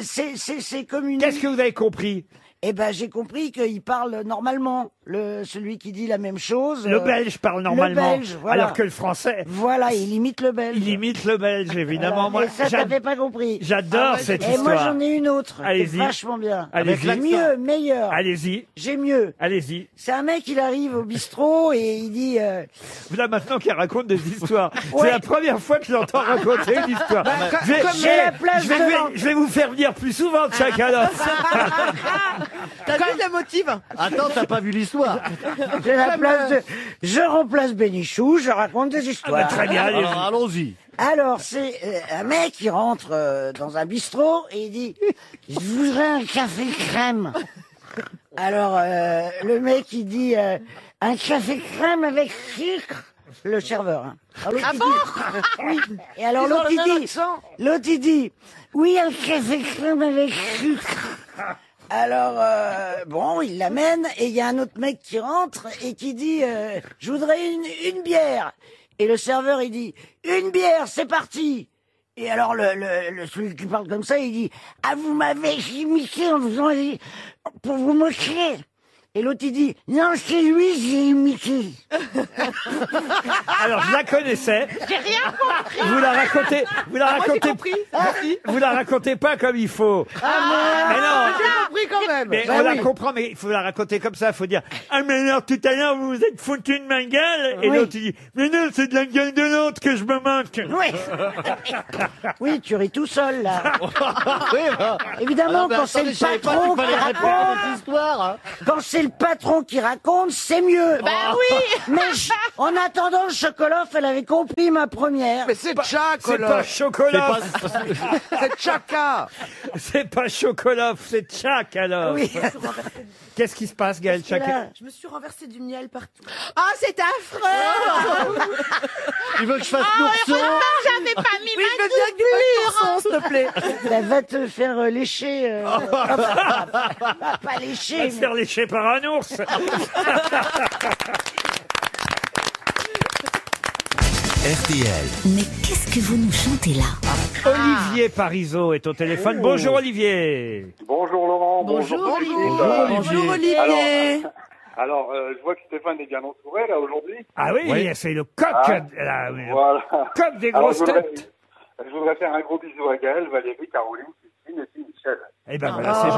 c'est comme une... Qu'est-ce que vous avez compris? Eh ben, j'ai compris qu'il parle normalement. Celui qui dit la même chose. Le belge parle normalement. Le belge, voilà. Alors que le français. Voilà, il imite le belge. Il imite le belge, évidemment. Voilà. Moi, Et ça, t'avais pas compris. J'adore cette Et histoire. moi, j'en ai une autre. Allez-y. Vachement bien. Allez-y. Mieux, meilleur. Allez-y. J'ai mieux. Allez-y. C'est un mec, il arrive au bistrot et il dit... Là, maintenant qu'il raconte des histoires. Ouais. C'est la première fois que je l'entends raconter une histoire. Je vais vous faire venir plus souvent de Tchakaloff. T'as vu la motive? Attends, t'as pas vu l'histoire? J'ai la place de... Je remplace Bénichou, je raconte des histoires. Très bien, allez-y. Alors, allons-y. Alors, c'est un mec qui rentre dans un bistrot et il dit « Je voudrais un café crème ». Alors, le mec, il dit « Un café crème avec sucre ». Le serveur. Hein. Alors, Ah il bon dit, oui. Et alors, l'autre, il dit « Oui, un café crème avec sucre ». Alors, bon, il l'amène et il y a un autre mec qui rentre et qui dit je voudrais une bière. Et le serveur, il dit une bière, c'est parti. Et alors, celui qui parle comme ça, il dit ah, vous m'avez imité en faisant pour vous moquer. Et l'autre, il dit non, c'est lui, j'ai imité. Alors, je la connaissais. J'ai rien compris. Vous la racontez, vous la racontez pas comme il faut. Mais non. J'ai compris quand même. Mais on la comprend, mais il faut la raconter comme ça. Il faut dire ah mais alors tout à l'heure vous vous êtes foutu de ma gueule et Oui. l'autre il dit mais non c'est de la gueule de l'autre que je me moque. Oui. Oui, tu ris tout seul là. Oui, bah. Évidemment, Alors, quand c'est le patron qui raconte, l'histoire. quand c'est le patron qui raconte, c'est mieux. Bah oui. Mais en attendant, le Chocoloff, elle avait compris ma première. Mais c'est C'est pas Tchakoloff. Chocolat. C'est Tchaka. C'est pas Chocoloff, c'est Tchak alors. Oui. Qu'est-ce qui se passe, Gaël Tchak? Je me suis renversé du miel partout. Ah, c'est affreux. Tu veux que je fasse Oh, l'ourson? heureusement que j'avais pas mis Oui, je ma veux bien que tu fasses s'il te plaît. Elle va te faire lécher. Pas Va lécher. se faire lécher par un ours. RTL. Mais qu'est-ce que vous nous chantez là? Olivier Parisot est au téléphone. Bonjour Olivier. Bonjour Laurent. Bonjour Olivier. Bonjour, Bonjour Olivier. Alors, je vois que Stéphane est bien entouré là aujourd'hui. Ah oui, Oui. c'est le coq, Ah, là, oui, le Voilà. coq des Alors, grosses têtes. je voudrais faire un gros bisou à Gaël, Valérie, Caroline, Christine et puis Michel. Eh ben voilà, c'est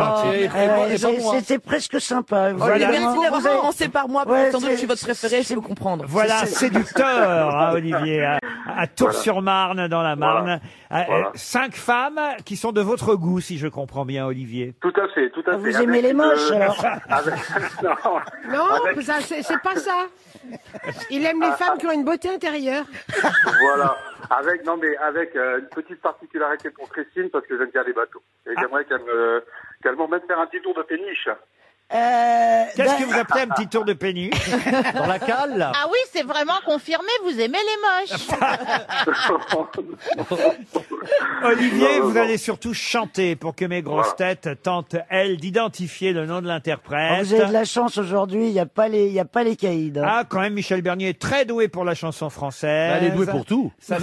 gentil. C'était presque sympa. Voilà. Merci d'avoir Vous avez- commencé par moi, parce Ouais, que sans doute c'est- je suis votre préféré, je peux comprendre. Voilà, séducteur, hein, Olivier, à Tours-sur-Marne, dans la Marne. Voilà. 5 femmes qui sont de votre goût, si je comprends bien, Olivier. Tout à fait, tout à fait. Vous aimez les moches, alors Avec... Non, Non, avec- ça, c'est pas ça. Il aime les femmes qui ont une beauté intérieure. Voilà. Avec, non mais avec une petite particularité pour Christine, parce que j'aime bien les bateaux. Et j'aimerais qu'elle m'emmène faire un petit tour de péniche. Qu'est-ce que vous appelez un petit tour de péniche? Dans la cale, là. Ah oui, c'est vraiment confirmé, vous aimez les moches. Olivier, Non, vous non. allez surtout chanter pour que mes grosses têtes tentent, elles, d'identifier le nom de l'interprète. Vous avez de la chance aujourd'hui, il n'y a pas les caïds. Hein. Ah, quand même, Michel Bernier est très doué pour la chanson française. Elle est douée pour tout. Ça,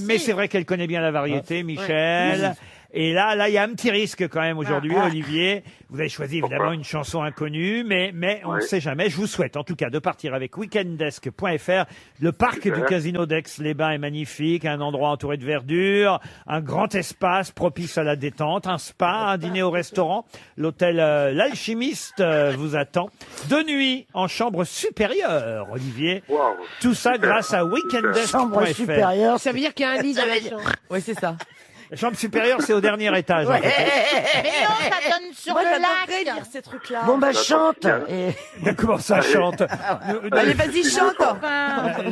mais c'est vrai qu'elle connaît bien la variété, Michel. Et là, il y a un petit risque quand même aujourd'hui, Olivier. Vous avez choisi évidemment une chanson inconnue, mais on ne sait jamais. Je vous souhaite en tout cas de partir avec weekendesk.fr. Le parc du casino d'Aix-les-Bains est magnifique, un endroit entouré de verdure, un grand espace propice à la détente, un spa, un dîner au restaurant. L'hôtel L'Alchimiste vous attend. 2 nuits en chambre supérieure, Olivier. Wow. Tout ça grâce à Chambre weekendesk.fr. supérieure. Ça veut dire qu'il y a un lit dans la chambre. Oui, c'est ça. La chambre supérieure, c'est au dernier étage. En fait. Mais non, ça donne sur Moi, le j'adorerais lac. dire ces trucs-là. Bon, bah, chante. Et... Mais comment ça chante? Allez, vas-y, chante.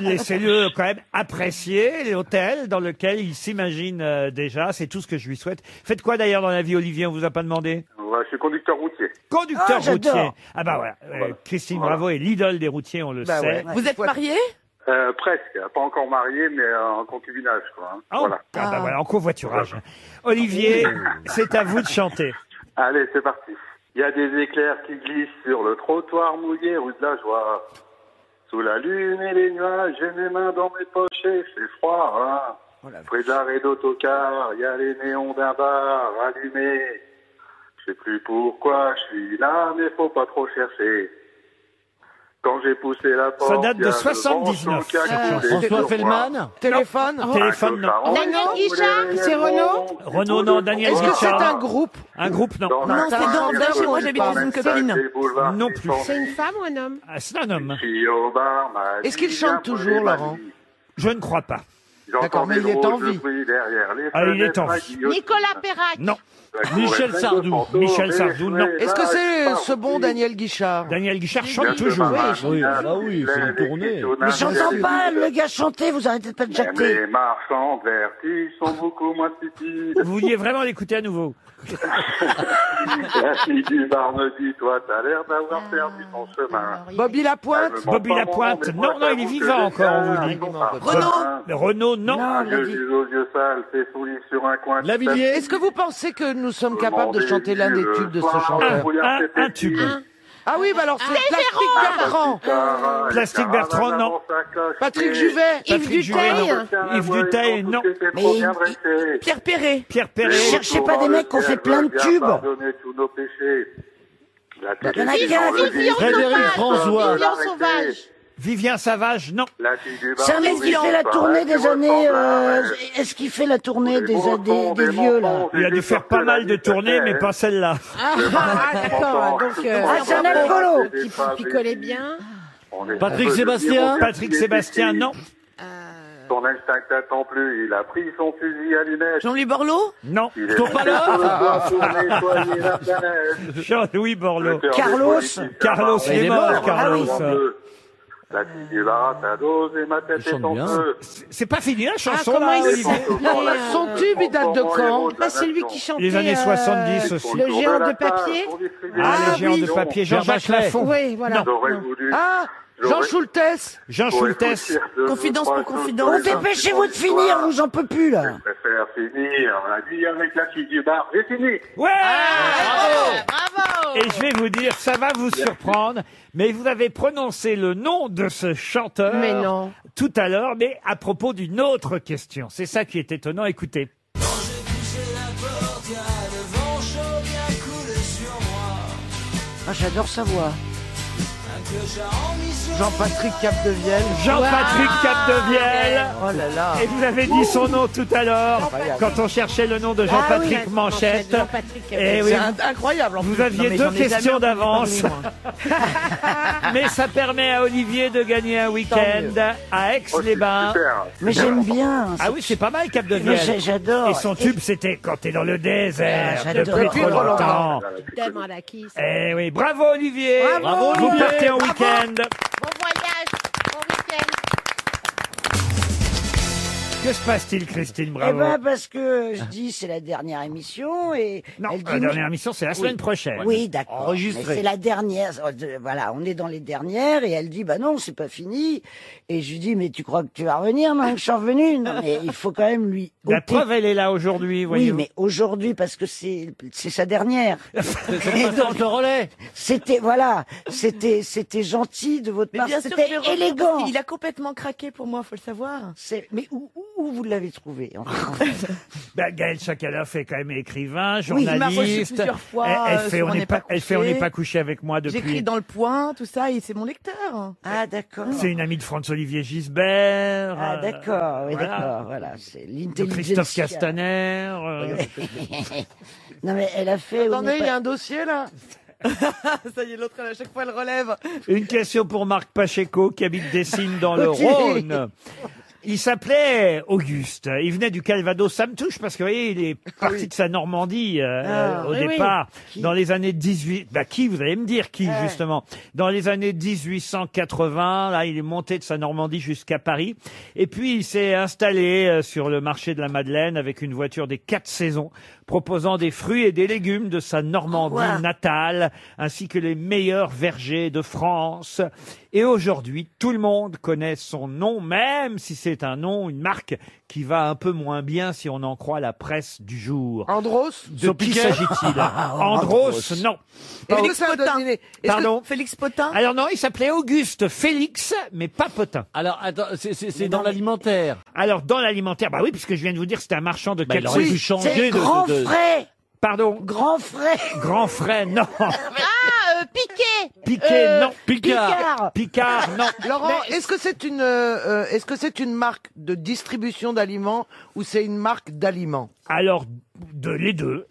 Laissez-le quand même apprécier l'hôtel dans lequel il s'imagine déjà. C'est tout ce que je lui souhaite. Faites quoi d'ailleurs dans la vie, Olivier? On vous a pas demandé? Ouais, je suis conducteur routier. Conducteur Ah, j'adore. routier. Ah bah voilà. Christine Bravo est l'idole des routiers, on le Bah sait. ouais. Vous êtes marié? Presque. Pas encore marié, mais en concubinage, quoi. Hein. Oh, Voilà. ah bah voilà, en covoiturage. Olivier, c'est à vous de chanter. Allez, c'est parti. Il y a des éclairs qui glissent sur le trottoir mouillé, rue de la Joie. Sous la lune et les nuages, j'ai mes mains dans mes poches et il fait froid. Hein. Près d'arrêt d'autocar, il y a les néons d'un bar allumés. Je sais plus pourquoi je suis là, mais faut pas trop chercher. Quand j'ai poussé la porte, Ça date il y a de le 79. vent qui a coulé François sur moi. Fellman. Téléphone. Téléphone, non. Daniel Guichard, c'est Renaud. Renaud, non. Daniel Est-ce que c'est Guichard. un groupe? Un groupe, non. Dans Non, un c'est car, dans- il y a chez moi, le j'habite avec une mec copine. des boulevards Non qui plus. sont- C'est une femme ou un homme? Ah, c'est un homme. Fille au bar m'a Est-ce qu'il dit, chante viens toujours, brûler ma Laurent vie. Je ne crois pas. J'entends D'accord, mais des il est en drôles de vie. bruits derrière les Ah, il est en fenêtres vie. à guillotine. Nicolas Perrac. Non. La cour Michel est pleine de Sardou. fantômes Michel et Sardou, non. les Est-ce que c'est vaches ce bon parties. Daniel Guichard? Daniel Guichard Bien chante que toujours. ma Oui, machine ah oui, c'est une tournée. Mais j'entends pas le gars chanter, vous arrêtez pas de Même jacter. les marchands de vertige sont beaucoup moins stupides. Vous vouliez vraiment l'écouter à nouveau? La fille du bar me dit, toi, t'as l'air d'avoir perdu ton chemin. Bobby Lapointe. Elle me ment Bobby pas mon Lapointe. nom, mais Non, moi, non, il est j'avoue vivant que encore, on vous j'ai dit. un Renaud. Renaud, non. Un vieux juge aux yeux sales s'est fouillé sur un coin de Lavilliers. Est-ce que vous pensez que nous sommes capables de chanter l'un des tubes de ce chanteur? Un tube. Ah oui, bah alors c'est Plastique Bertrand. Plastique Bertrand, non. Patrick Juvet. Yves Patrick Juvet, Duteil. non. Yves Duteil, non. Mais Pierre Perret. Pierre Perret. Cherchez pas des mecs qui ont fait plein de tubes. Pardonner tous nos péchés. La Il y en a qu'un. Vivian Frédéric Sauvage. François. Vivian Sauvage. Vivien Savage, non. La fille du bar C'est un mec qui fait la tournée des années. Est-ce qu'il fait la tournée des vieux là? Il a dû faire pas mal de tournées, mais pas celle-là. D'accord, donc Ah, c'est un alcoolo. qui picolait bien. Patrick Sébastien. Patrick Sébastien, non. Son instinct n'attend plus, il a pris son fusil à lunettes. Jean-Louis Borloo? Non. Il est monté sur le toit pour nettoyer la planète. Jean-Louis Borloo. Carlos. Carlos, il est mort, Carlos. La fille du bar, ta dose et ma tête est en feu. C'est pas fini la chanson, comment là, il Olivier? s'appelle Son tube, il date de quand? Ah, c'est lui qui chantait. Les années 70 aussi. Le géant de papier. Ah, les géants oui. de papier. Jean-Jacques Bachelet. Lafont. Oui, voilà. J'aurais Non. voulu. Ah, Jean Schultes. Jean Schultes. Confidence pour confidence. Oh, dépêchez-vous de finir, vous j'en peux plus là. Je préfère finir la vie avec la fille du bar. J'ai fini. Ouais! Bravo. Et je vais vous dire, ça va vous surprendre, mais vous avez prononcé le nom de ce chanteur Mais non. tout à l'heure, mais à propos d'une autre question. C'est ça qui est étonnant. Écoutez. Ah, j'adore sa voix. Jean-Patrick Capdevielle. Jean-Patrick Capdevielle. Oh là là. Et vous avez dit son nom tout à l'heure, quand on cherchait le nom de Jean-Patrick Ah oui, Manchette. Jean-Patrick. Eh oui, C'est incroyable en vous plus. aviez Non, mais deux j'en ai jamais questions entendu d'avance. parler, moi. Mais ça permet à Olivier de gagner un week-end à Aix-les-Bains. Super. Mais j'aime bien. Ah oui, c'est pas mal Mais Capdevielle. j'adore. Et son tube, c'était quand t'es dans le désert, Ah, j'adore. depuis trop longtemps. Tellement la kiss. Eh oui, bravo Olivier. Bravo, Vous Olivier. partez en week-end. Bon voyage. Bon week-end. Que se passe-t-il, Christine Eh Bravo? ben parce que je dis c'est la dernière émission et Non, elle dit la dernière émission, c'est la semaine prochaine. Oui, d'accord. Enregistré. Mais c'est la dernière. Voilà, on est dans les dernières et elle dit bah non, c'est pas fini. Et je lui dis mais tu crois que tu vas revenir maintenant que je suis revenu? Non, mais il faut quand même lui. La ôter- preuve, elle est là aujourd'hui, Oui, voyez-vous. mais aujourd'hui parce que c'est sa dernière. C'est le relais. C'était c'était gentil de votre Mais part. bien sûr, C'était je vais revenir élégant. parce qu'il a complètement craqué pour moi, faut le savoir. Mais où vous l'avez trouvé en fait Ben, Gaël Chakaloff est quand même écrivain, Oui, il m'a reçu journaliste. plusieurs fois, Elle fait sur on n'est pas, elle fait on n'est pas couché avec moi J'écris depuis. dans Le Point, tout ça, et c'est mon lecteur. Ah d'accord. C'est une amie de Franz-Olivier Gisbert. Ah d'accord, oui voilà. d'accord, voilà, c'est De l'intelligence. Christophe Castaner. Non mais elle a fait. Attendez, il y a un dossier là. Ça y est, l'autre, à chaque fois, elle relève. Une question pour Marc Pacheco qui habite Dessines dans le Ok. Rhône. Il s'appelait Auguste. Il venait du Calvados. Ça me touche parce que, vous voyez, il est parti de sa Normandie au oui, oui. départ. Qui Dans les années 18... Bah, qui, vous allez me dire qui, Ouais. justement. Dans les années 1880, là, il est monté de sa Normandie jusqu'à Paris. Et puis, il s'est installé sur le marché de la Madeleine avec une voiture des 4 saisons, proposant des fruits et des légumes de sa Normandie Wow. natale, ainsi que les meilleurs vergers de France. Et aujourd'hui, tout le monde connaît son nom, même si c'est est un nom, une marque qui va un peu moins bien si on en croit la presse du jour. Andros? De qui s'agit-il? Andros, non. Félix Potin. Pardon? Félix Potin? Alors non, il s'appelait Auguste Félix, mais pas Potin. Alors, attends, c'est dans l'alimentaire. Alors, dans l'alimentaire, bah oui, puisque je viens de vous dire que c'était un marchand de Bah, il quatre aurait sous. dû changer C'est grand frais. Pardon? Grand frais. Grand frais, non. Piqué. Piqué, non. Picard. Picard, non. Laurent, est-ce que c'est une marque de distribution d'aliments ou c'est une marque d'aliments? Alors, les deux.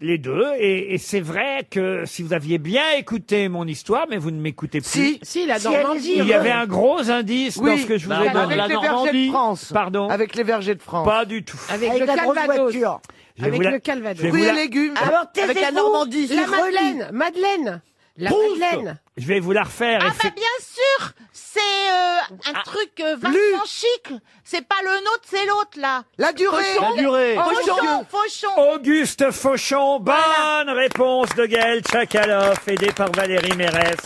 Et c'est vrai que si vous aviez bien écouté mon histoire, mais vous ne m'écoutez plus. Si, la Si, Normandie. allez-y, Il y avait un gros indice dans ce que je vous ai bah, donné. Avec les vergers de France. Pardon. Avec les vergers de France. Pas du tout. Avec Avec le la grosse Calvados. voiture. Je vais Avec vous la- le Calvados. je vais vous Fruits et la- légumes. Alors, Avec la taisez-vous. Normandie. La Madeleine. Madeleine. La Proust. Madeleine. Je vais vous la refaire. Ah et bah c'est- bien sûr, c'est un truc vachement chic. C'est pas le nôtre, c'est l'autre là. La durée. La durée. Fauchon. Auguste Fauchon, bonne réponse de Gaël Tchakaloff, aidé par Valérie Mérès.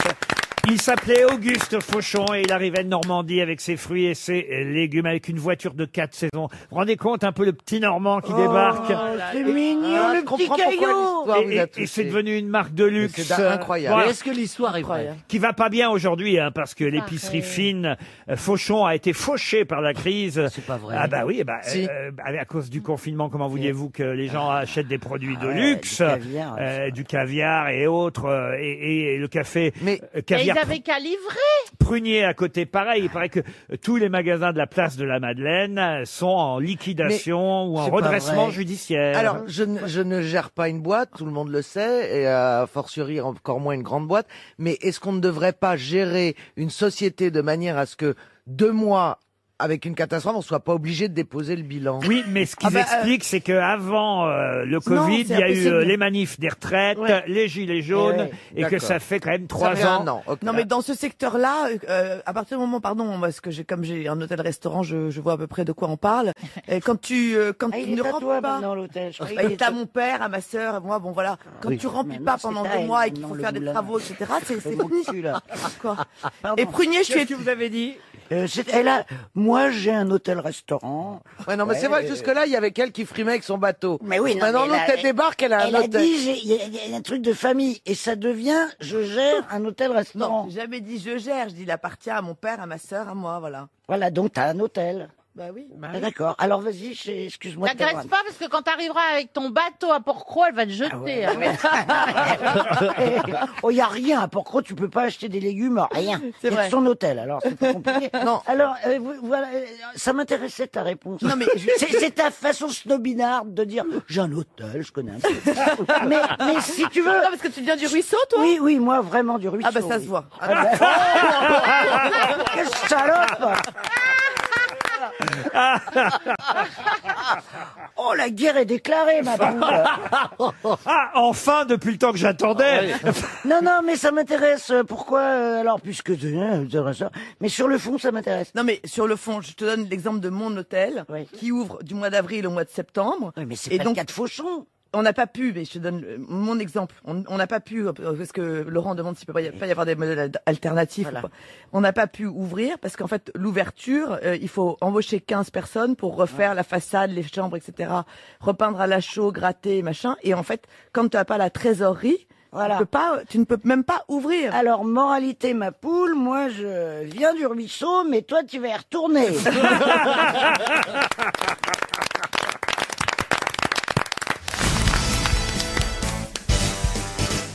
Il s'appelait Auguste Fauchon et il arrivait de Normandie avec ses fruits et ses légumes, avec une voiture de 4 saisons. Vous vous rendez compte un peu le petit Normand qui débarque? C'est mignon, le je petit comprends pourquoi caillot. l'histoire vous a Et touché. c'est devenu une marque de luxe. c'est incroyable. Voilà. Mais est-ce que l'histoire est vraie? Qui va pas bien aujourd'hui, hein, parce que l'épicerie fine, Fauchon a été fauché par la crise. C'est pas vrai. Ah bah oui, bah, Si. à cause du confinement, comment vouliez-vous que les gens achètent des produits de luxe, du caviar et autres, et le café Mais Et ils caviar avaient qu'à livrer. Prunier à côté, pareil. Il paraît que tous les magasins de la place de la Madeleine sont en liquidation ou en c'est pas redressement vrai. judiciaire. Alors, je ne gère pas une boîte, tout le monde le sait, et a fortiori encore moins une grande boîte, mais est-ce qu'on ne devrait pas gérer une société de manière à ce que 2 mois avec une catastrophe, on soit pas obligé de déposer le bilan? Oui, mais ce qu'ils expliquent, c'est qu'avant le Covid, il y a eu les manifs des retraites, les gilets jaunes, et que D'accord. ça fait quand même Ça 3 fait ans. 1 an. ok. Non mais dans ce secteur-là, à partir du moment, pardon, parce que comme j'ai un hôtel-restaurant, je vois à peu près de quoi on parle. Et quand tu Il ne est à rentres toi pas, maintenant l'hôtel. Je croyais bah, qu'il il est était à mon père, à ma sœur, à moi, bon voilà. Quand tu remplis pas pendant 2 mois et qu'il faut faire des travaux, etc., c'est fini. Quoi. Et Prunier, je Qu'est-ce suis. que vous avez dit? Moi, j'ai un hôtel-restaurant. Ouais, non, mais c'est vrai que jusque-là, il y avait qu'elle qui frimait avec son bateau. Mais oui, non, Maintenant, mais l'autre, elle débarque, elle a un Elle a hôtel. dit, il y a un truc de famille. Et ça devient, je gère un hôtel-restaurant. Non, j'ai jamais dit je gère, je dis il appartient à mon père, à ma sœur, à moi, voilà. Voilà, donc t'as un hôtel. Bah oui. Ah, d'accord. Alors vas-y, excuse-moi. de T'agresse t'avoir- pas parce que quand t'arriveras avec ton bateau à Port-Cros, elle va te jeter. Oh, il y a rien à Port-Cros, tu peux pas acheter des légumes, rien. C'est Il y a vrai. que son hôtel, alors c'est pas compliqué. Non. Alors, voilà, ça m'intéressait ta réponse. Non, mais c'est ta façon snobinarde de dire j'ai un hôtel, je connais un peu. mais si tu veux. Non, parce que tu viens du ruisseau, toi? Oui, moi vraiment du ruisseau. Ah bah ça oui. se voit. Ah bah- Quelle salope! Oh, la guerre est déclarée, ma poule. Ah, enfin, depuis le temps que j'attendais. Non, mais ça m'intéresse. Pourquoi alors, puisque ça, mais sur le fond, ça m'intéresse. Non mais sur le fond, je te donne l'exemple de mon hôtel qui ouvre du mois d'avril au mois de septembre. Oui, mais c'est Et pas donc, le cas de Fauchon. On n'a pas pu, mais je te donne mon exemple. On n'a pas pu, parce que Laurent demande s'il peut pas y avoir des modèles alternatifs. Voilà. Ou pas. On n'a pas pu ouvrir parce qu'en fait, l'ouverture, il faut embaucher 15 personnes pour refaire la façade, les chambres, etc. Repeindre à la chaux, gratter, machin. Et en fait, quand tu n'as pas la trésorerie, Voilà. tu ne peux même pas ouvrir. Alors, moralité, ma poule, moi, je viens du ruisseau, mais toi, tu vas y retourner.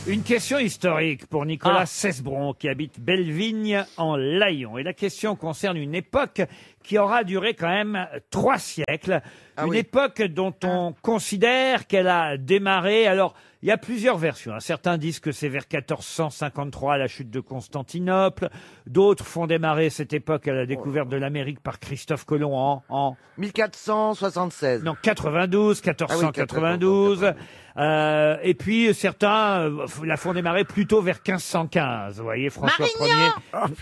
Une question historique pour Nicolas Cesbron qui habite Bellevigne en Layon. Et la question concerne une époque qui aura duré quand même 3 siècles. Une époque dont on considère qu'elle a démarré. Alors, il y a plusieurs versions. Certains disent que c'est vers 1453, la chute de Constantinople. D'autres font démarrer cette époque à la découverte de l'Amérique par Christophe Colomb en 1476. Non, 92, 1492. Et puis certains la font démarrer plutôt vers 1515. Vous voyez, François Marignan.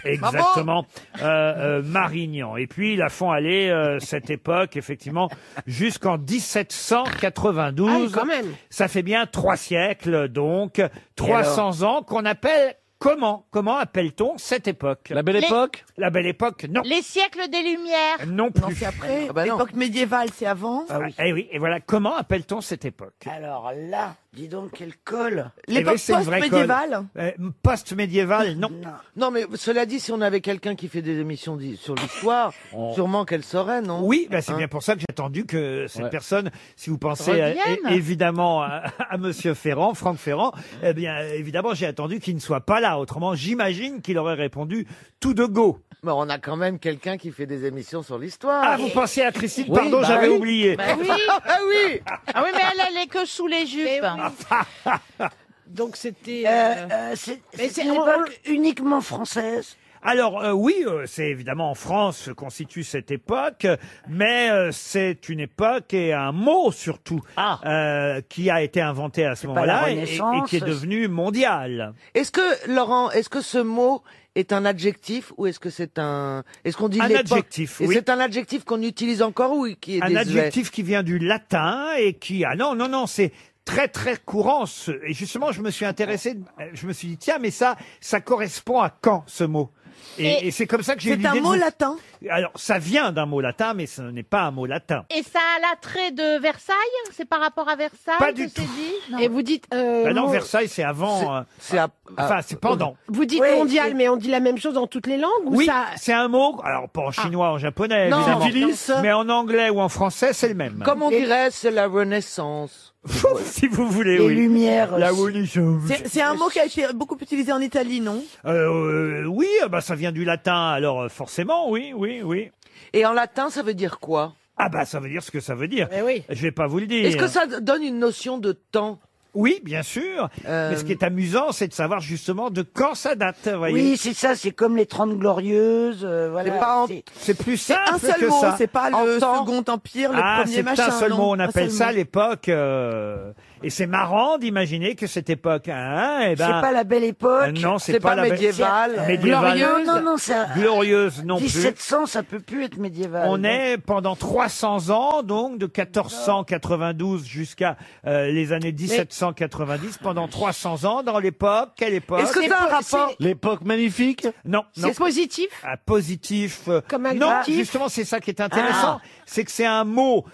Ier. Exactement. Marignan. Et puis la font aller cette époque, effectivement, jusqu'en 1792. Ah, quand même. Ça fait bien 3 siècles, donc 300 ans qu'on appelle comment appelle-t-on cette époque? La Belle Époque? La Belle Époque, non. Les siècles des Lumières. Non plus. Non, c'est après. Ah bah non. L'époque médiévale, c'est avant. Eh oui, et voilà, comment appelle-t-on cette époque? Alors là, dis donc quel colle. L'époque oui, c'est une vraie post-médiévale. Post-médiévale, non. Non, mais cela dit, si on avait quelqu'un qui fait des émissions sur l'histoire, sûrement qu'elle saurait, non? Oui, bah c'est Hein? bien pour ça que j'ai attendu que cette Ouais. personne, si vous pensez évidemment à Monsieur Ferrand, Franck Ferrand, eh bien évidemment j'ai attendu qu'il ne soit pas là. Autrement, j'imagine qu'il aurait répondu tout de go. Mais on a quand même quelqu'un qui fait des émissions sur l'histoire. Ah, vous pensiez à Christine? Oui, Pardon, bah j'avais oui. oublié. Bah oui. Ah oui. Ah oui, mais elle est que sous les jupes. Donc c'était. C'est une époque uniquement française. Alors oui, c'est évidemment en France se constitue cette époque, mais c'est une époque et un mot surtout qui a été inventé à ce pas la moment-là et Renaissance. qui est devenu mondial. Est-ce que, Laurent, est-ce que ce mot est un adjectif ou est-ce que c'est est-ce qu'on dit Un l'époque? adjectif, Et oui. c'est un adjectif qu'on utilise encore ou qui est Un désuet? adjectif qui vient du latin et qui non, c'est très très courant. Et justement, je me suis intéressé, je me suis dit tiens, mais ça correspond à quand ce mot? Et c'est comme ça que j'ai eu l'idée. C'est un mot latin. Alors, ça vient d'un mot latin, mais ce n'est pas un mot latin. Et ça a l'attrait de Versailles? C'est par rapport à Versailles Pas que du c'est tout. dit? Non. Et vous dites. Bah non, Versailles, c'est avant. Enfin, c'est pendant. Vous dites Oui, mondial, mais on dit la même chose dans toutes les langues ou Oui, ça... c'est un mot. Alors, pas en chinois, en japonais, Non, évidemment. syphilis. Mais en anglais ou en français, c'est le même. Comme on dirait, c'est la Renaissance. Si vous voulez, Les oui. Lumières. La Renaissance. C'est un mot qui a été beaucoup utilisé en Italie, non? Oui, bah ça vient du latin, alors forcément, oui. Et en latin, ça veut dire quoi? Ah bah ça veut dire ce que ça veut dire. Eh oui. Je vais pas vous le dire. Est-ce que ça donne une notion de temps? Oui, bien sûr. Mais ce qui est amusant, c'est de savoir justement de quand ça date. Vous voyez. Oui, c'est ça, c'est comme les 30 glorieuses. Voilà. C'est pas en- C'est plus C'est simple un seul que mot, ça. c'est pas En le temps. Second Empire, le Ah, premier c'est machin. un seul non, mot. On un appelle seul ça mot. l'époque. Et c'est marrant d'imaginer que cette époque, eh ben, C'est pas la belle époque. non, c'est C'est pas la belle- médiéval. Médiéval. Non, ça. Glorieuse non plus. 1700, ça peut plus être médiéval. On est pendant 300 ans, donc de 1492 jusqu'à les années 1790, pendant 300 ans dans l'époque. Quelle époque? Est-ce que ça a un rapport? L'époque magnifique? Non, non. C'est positif? Ah, positif. Comme non, adjectif? justement, c'est ça qui est intéressant. C'est que c'est un mot,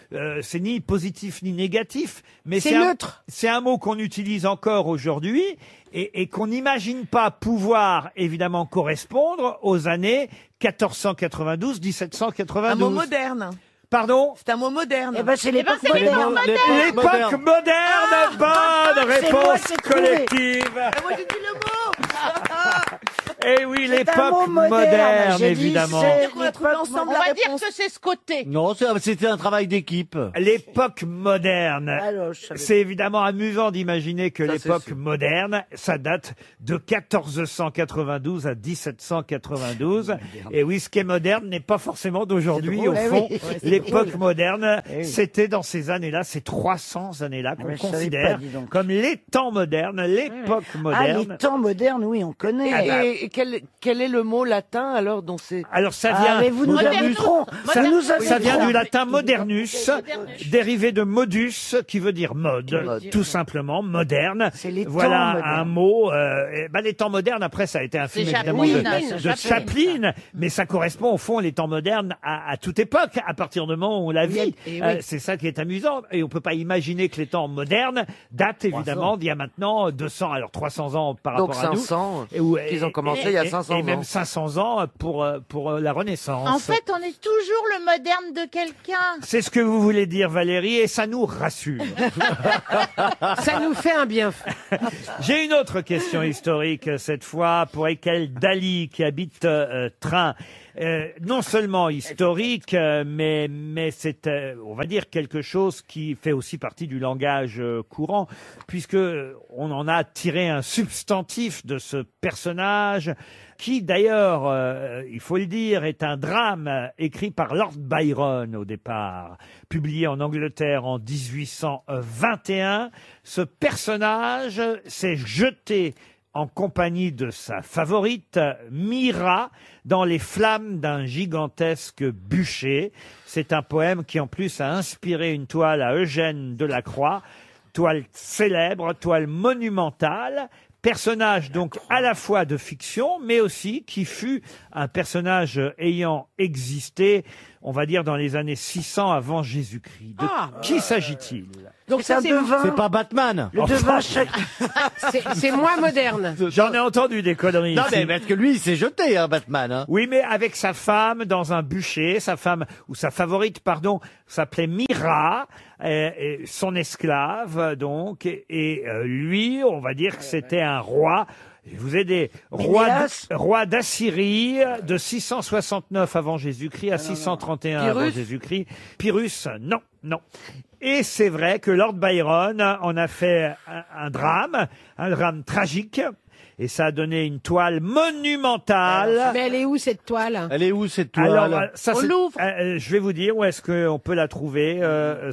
c'est ni positif ni négatif, mais C'est neutre. C'est un mot qu'on utilise encore aujourd'hui et qu'on n'imagine pas pouvoir, évidemment, correspondre aux années 1492, 1792. Un mot moderne. Pardon? C'est un mot moderne. Eh ben, c'est l'époque c'est l'époque moderne. moderne. L'époque moderne. Bonne c'est moi réponse qui ai trouvé. collective. Ah, moi j'ai dit le mot. Eh oui, C'est un l'époque mot moderne. moderne, J'ai dit, évidemment. c'est On a trouvé l'époque ensemble On la va dire réponse. que c'est ce côté. Non, c'était un travail d'équipe. L'époque moderne. Alors, je savais C'est évidemment amusant d'imaginer que Ça, c'est l'époque sûr. moderne, ça date de 1492 à 1792. Et oui, ce qui est moderne n'est pas forcément d'aujourd'hui. Au drôle. Eh fond, oui. C'est l'époque drôle. moderne, Eh oui. c'était dans ces années-là, ces 300 années-là qu'on mais je savais considère pas, dis donc. comme les temps modernes, l'époque Ah, moderne. les temps modernes, oui, on connaît. Et quel est le mot latin alors dont c'est... Alors ça Ah, vient, mais vous nous avez trop. ça, Vous nous avez ça vient trop. du latin modernus, dérivé de modus, qui veut dire mode, tout simplement, moderne. C'est les temps Voilà modernes. un mot. Les temps modernes, après, ça a été un film évidemment de Chaplin, mais ça correspond au fond, les temps modernes, à toute époque, à partir du moment où on la vit. C'est ça qui est amusant. Et on peut pas imaginer que les temps modernes datent évidemment d'il y a maintenant 200, alors 300 ans par Donc rapport à nous. 500, Et où- qu'ils ont commencé il y a 500 et même ans. 500 ans pour la Renaissance. En fait, on est toujours le moderne de quelqu'un. C'est ce que vous voulez dire, Valérie, et ça nous rassure. Ça nous fait un bienfait. J'ai une autre question historique, cette fois, pour Ekel Dali, qui habite Train. Non seulement historique, mais c'est, on va dire, quelque chose qui fait aussi partie du langage courant, puisque on en a tiré un substantif de ce personnage, qui d'ailleurs, il faut le dire, est un drame écrit par Lord Byron au départ, publié en Angleterre en 1821. Ce personnage s'est jeté en compagnie de sa favorite, Mira, dans les flammes d'un gigantesque bûcher. C'est un poème qui en plus a inspiré une toile à Eugène Delacroix, toile célèbre, toile monumentale, Personnage donc à la fois de fiction, mais aussi qui fut un personnage ayant existé, on va dire dans les années 600 avant Jésus-Christ. De qui s'agit-il? Donc ça, c'est C'est pas Batman. Le devin chaque... c'est moins moderne. J'en ai entendu des conneries. Non, ici. mais parce que lui, il s'est jeté, hein, Batman. Hein. Oui, mais avec sa femme dans un bûcher, sa femme, ou sa favorite, pardon, s'appelait Mira, et son esclave, donc, et lui, on va dire que c'était un roi. Je vais vous aider. Roi d'Assyrie de 669 avant Jésus-Christ à 631 avant Jésus-Christ. Pyrrhus, non, non. Et c'est vrai que Lord Byron en a fait un drame tragique. Et ça a donné une toile monumentale. Mais elle est où cette toile? Elle est où cette toile? Alors, ça, Au Louvre. je vais vous dire où est-ce qu'on peut la trouver.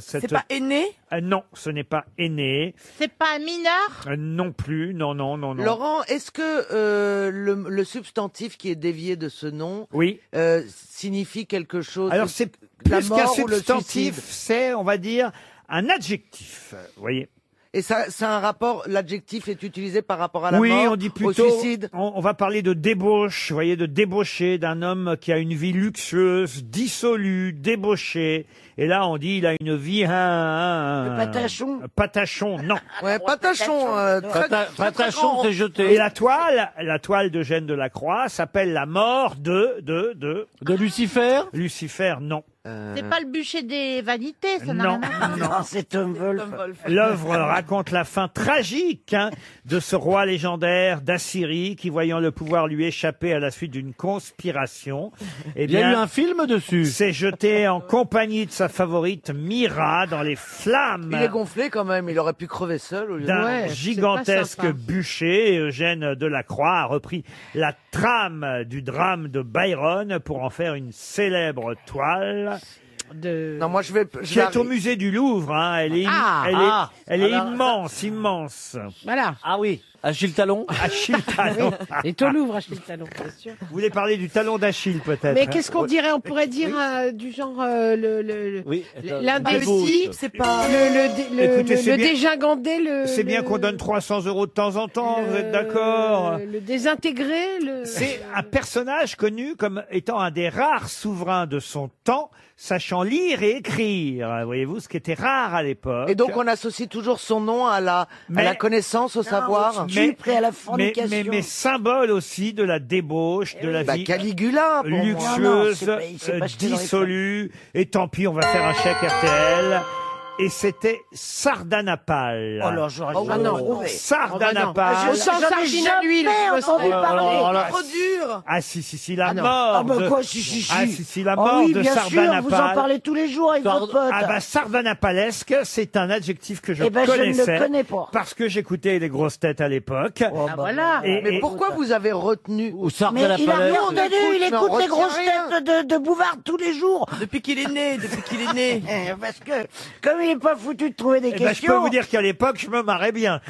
C'est pas Aîné? Non, ce n'est pas Aîné. C'est pas un mineur? Non plus, non. Laurent, est-ce que le substantif qui est dévié de ce nom Oui. Signifie quelque chose? Alors c'est la plus qu'un mort ou le substantif, suicide? c'est, on va dire, un adjectif. Vous voyez. Et ça, c'est un rapport, l'adjectif est utilisé par rapport à la Oui, mort, on dit au plutôt, suicide. on va parler de débauche, vous voyez, de débauché, d'un homme qui a une vie luxueuse, dissolue, débauché. Et là, on dit, il a une vie, Le patachon. Patachon, non. Ouais, patachon, Patachon s'est jeté. Et la toile d'Eugène Delacroix s'appelle La mort de Lucifer? Lucifer, non. C'est pas le bûcher des vanités, ça n'a Non, rien à voir. Non, c'est Tom Wolfe. L'œuvre raconte la fin tragique de ce roi légendaire d'Assyrie qui, voyant le pouvoir lui échapper à la suite d'une conspiration, Il y a eu un film dessus. s'est jeté en compagnie de sa favorite Mira dans les flammes Il est gonflé quand même, il aurait pu crever seul au lieu d'un Ouais, c'est gigantesque pas sympa. bûcher. Et Eugène Delacroix a repris la trame du drame de Byron pour en faire une célèbre toile. Non, moi je vais Qui est au musée du Louvre, hein. Elle est, elle est immense. Voilà. Ah oui, Achille Talon. Achille Talon. Et au Louvre, Achille Talon, bien sûr. Vous voulez parler du talon d'Achille, peut-être? Mais qu'est-ce qu'on dirait? On pourrait dire du genre l'indécis, c'est pas... Écoutez, c'est le bien- dégingandé, C'est bien qu'on donne 300 € de temps en temps, vous êtes d'accord? le désintégré, C'est un personnage connu comme étant un des rares souverains de son temps, sachant lire et écrire. Voyez-vous, ce qui était rare à l'époque. Et donc on associe toujours son nom à la connaissance, au savoir. Prêt à la fornication. mais symbole aussi de la débauche, de la vie Caligula, pour moi. luxueuse, Non, il s'est pas jeté dans les dissolue. Et tant pis, on va faire un chèque RTL. Et c'était Sardanapale. Oh là, j'aurais Ah non. trouvé. Sardanapale. Je sens sardine à l'huile. entendu parler. Trop dur. Ah si, la Ah non. mort. Ah bah de... quoi, si. Ah si, la Oh mort oui, de bien sûr, Sardanapale. vous en parlez tous les jours avec votre pote. Ah bah sardanapalesque, c'est un adjectif que je Eh ben, je ne connaissais. le connais pas. Parce que j'écoutais les grosses têtes à l'époque. Oh, bah, Voilà. Mais pourquoi vous avez retenu Ou Mais il a Sardanapale. rien entendu, il Écoute, écoute n'en les grosses retiens têtes de Bouvard tous les jours. Depuis qu'il est né, Parce que, comme il est pas foutu de trouver des Eh ben, je questions. peux vous dire qu'à l'époque, je me marrais bien.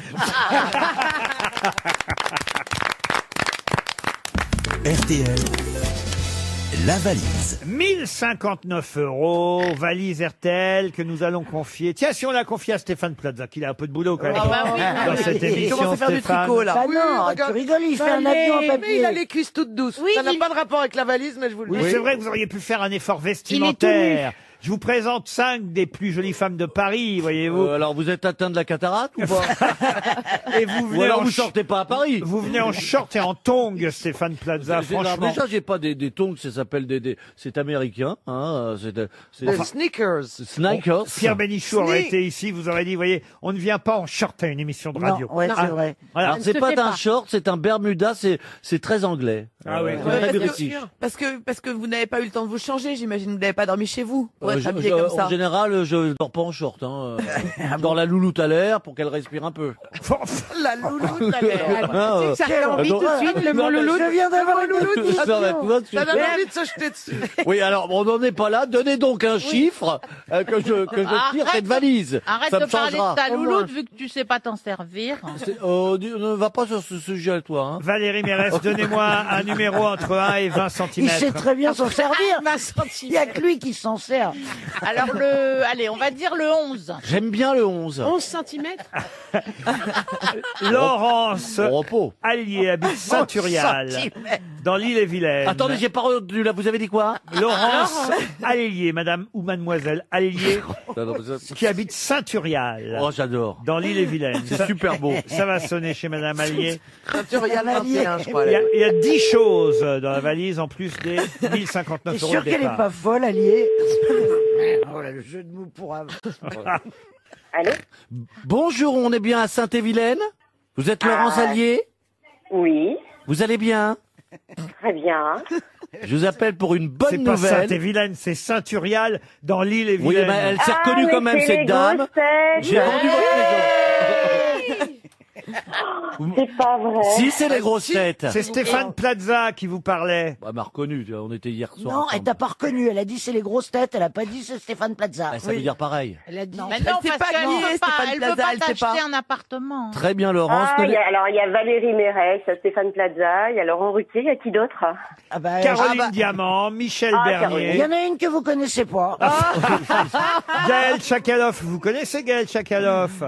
RTL, la valise. 1059 €, valise RTL que nous allons confier. Tiens, si on la confie à Stéphane Plaza, qu'il a un peu de boulot quand même dans cette Il émission, commence à faire du Stéphane. tricot, là. Bah Oui, non, regarde. tu rigoles, il fait un Mais avion en mais papier. il a les cuisses toutes douces. Oui, Ça n'a il- pas de rapport avec la valise, mais je vous le dis. Oui, c'est vrai que vous auriez pu faire un effort vestimentaire. Je vous présente 5 des plus jolies femmes de Paris, voyez-vous. Alors vous êtes atteint de la cataracte ou pas? Et vous Ou venez alors en vous sh- sortez pas à Paris? Vous venez en short et en tongs, Stéphane Plaza, Alors, franchement. déjà, j'ai pas des tongs, ça s'appelle c'est américain, hein, c'est Les sneakers. Sneakers. Pierre Bénichou aurait été ici, vous aurez dit, voyez, on ne vient pas en short à une émission de radio. Non, ouais, c'est vrai. Voilà. Alors, c'est pas un short, c'est un bermuda, c'est très anglais. Ah oui. C'est très Ouais, british. parce que vous n'avez pas eu le temps de vous changer, j'imagine. Vous n'avez pas dormi chez vous pour être Je- habillé je- comme ça. En général, je dors pas en short. Hein. Je dors la louloute à l'air pour qu'elle respire un peu. La louloute à l'air. Ah, Tu sais que ça fait envie tout de suite, le mot louloute. Je viens d'avoir une Non, mais tu vois ce que Ça je donne veux envie de se jeter dessus. Oui, alors on n'en est pas là. Donnez donc un chiffre que je tire cette valise. Arrête Ça de me parler changera. de ta louloute vu que tu sais pas t'en servir. Ne va pas sur ce sujet, toi. Hein. Valérie Mérès, donnez-moi un numéro entre 1 et 20 cm. Il sait très bien s'en servir. 20 Il y a que lui qui s'en sert. Alors, allez, on va dire le 11. J'aime bien le 11. 11 centimètres. Laurence Au repos. Allier habite Saint-Turial, dans l'île-et-Vilaine. Attendez, j'ai pas entendu là, vous avez dit quoi? Laurence Allier, madame ou mademoiselle Allier, qui habite Saint-Turial, Oh, j'adore. dans l'île-et-Vilaine. C'est super beau. Ça va sonner chez madame Allier. Saint-Urial 21, je crois. Il y a 10 choses dans la valise, en plus des 1059 T'es euros sûr de qu'elle est départ. pas folle, Allier? Oh là, le jeu de mots pour un... Allô? Bonjour, on est bien à Saint-et-Vilaine? Vous êtes Laurence Allier? Oui, Vous allez bien? très bien. Je vous appelle pour une bonne C'est pas nouvelle. Saint-et-Vilaine, c'est Saint-Turial, dans l'île-et-Vilaine. Oui, mais elle s'est reconnue mais quand même, c'est cette les dame. grosses têtes. J'ai vendu votre C'est pas vrai. Si, c'est les grosses têtes. C'est Stéphane Plaza qui vous parlait. Bah, elle m'a reconnu, on était hier soir. Non, elle ensemble. t'a pas reconnu. Elle a dit c'est les grosses têtes. Elle a pas dit c'est Stéphane Plaza. Bah, ça veut dire pareil. Elle a dit. Mais non, sait parce pas qu'elle qui est veut pas, Stéphane elle veut Plaza, pas elle sait t'acheter pas. un appartement. Très bien, Laurence. Ah, alors il y a Valérie Mérès, il y a Stéphane Plaza, il y a Laurent Ruquier, il y a qui d'autre? Ah bah, Caroline Diamant, Michel Ah, Bernier, il y en a une que vous connaissez pas. Gaël Chakaloff. Vous connaissez Gaël Chakaloff?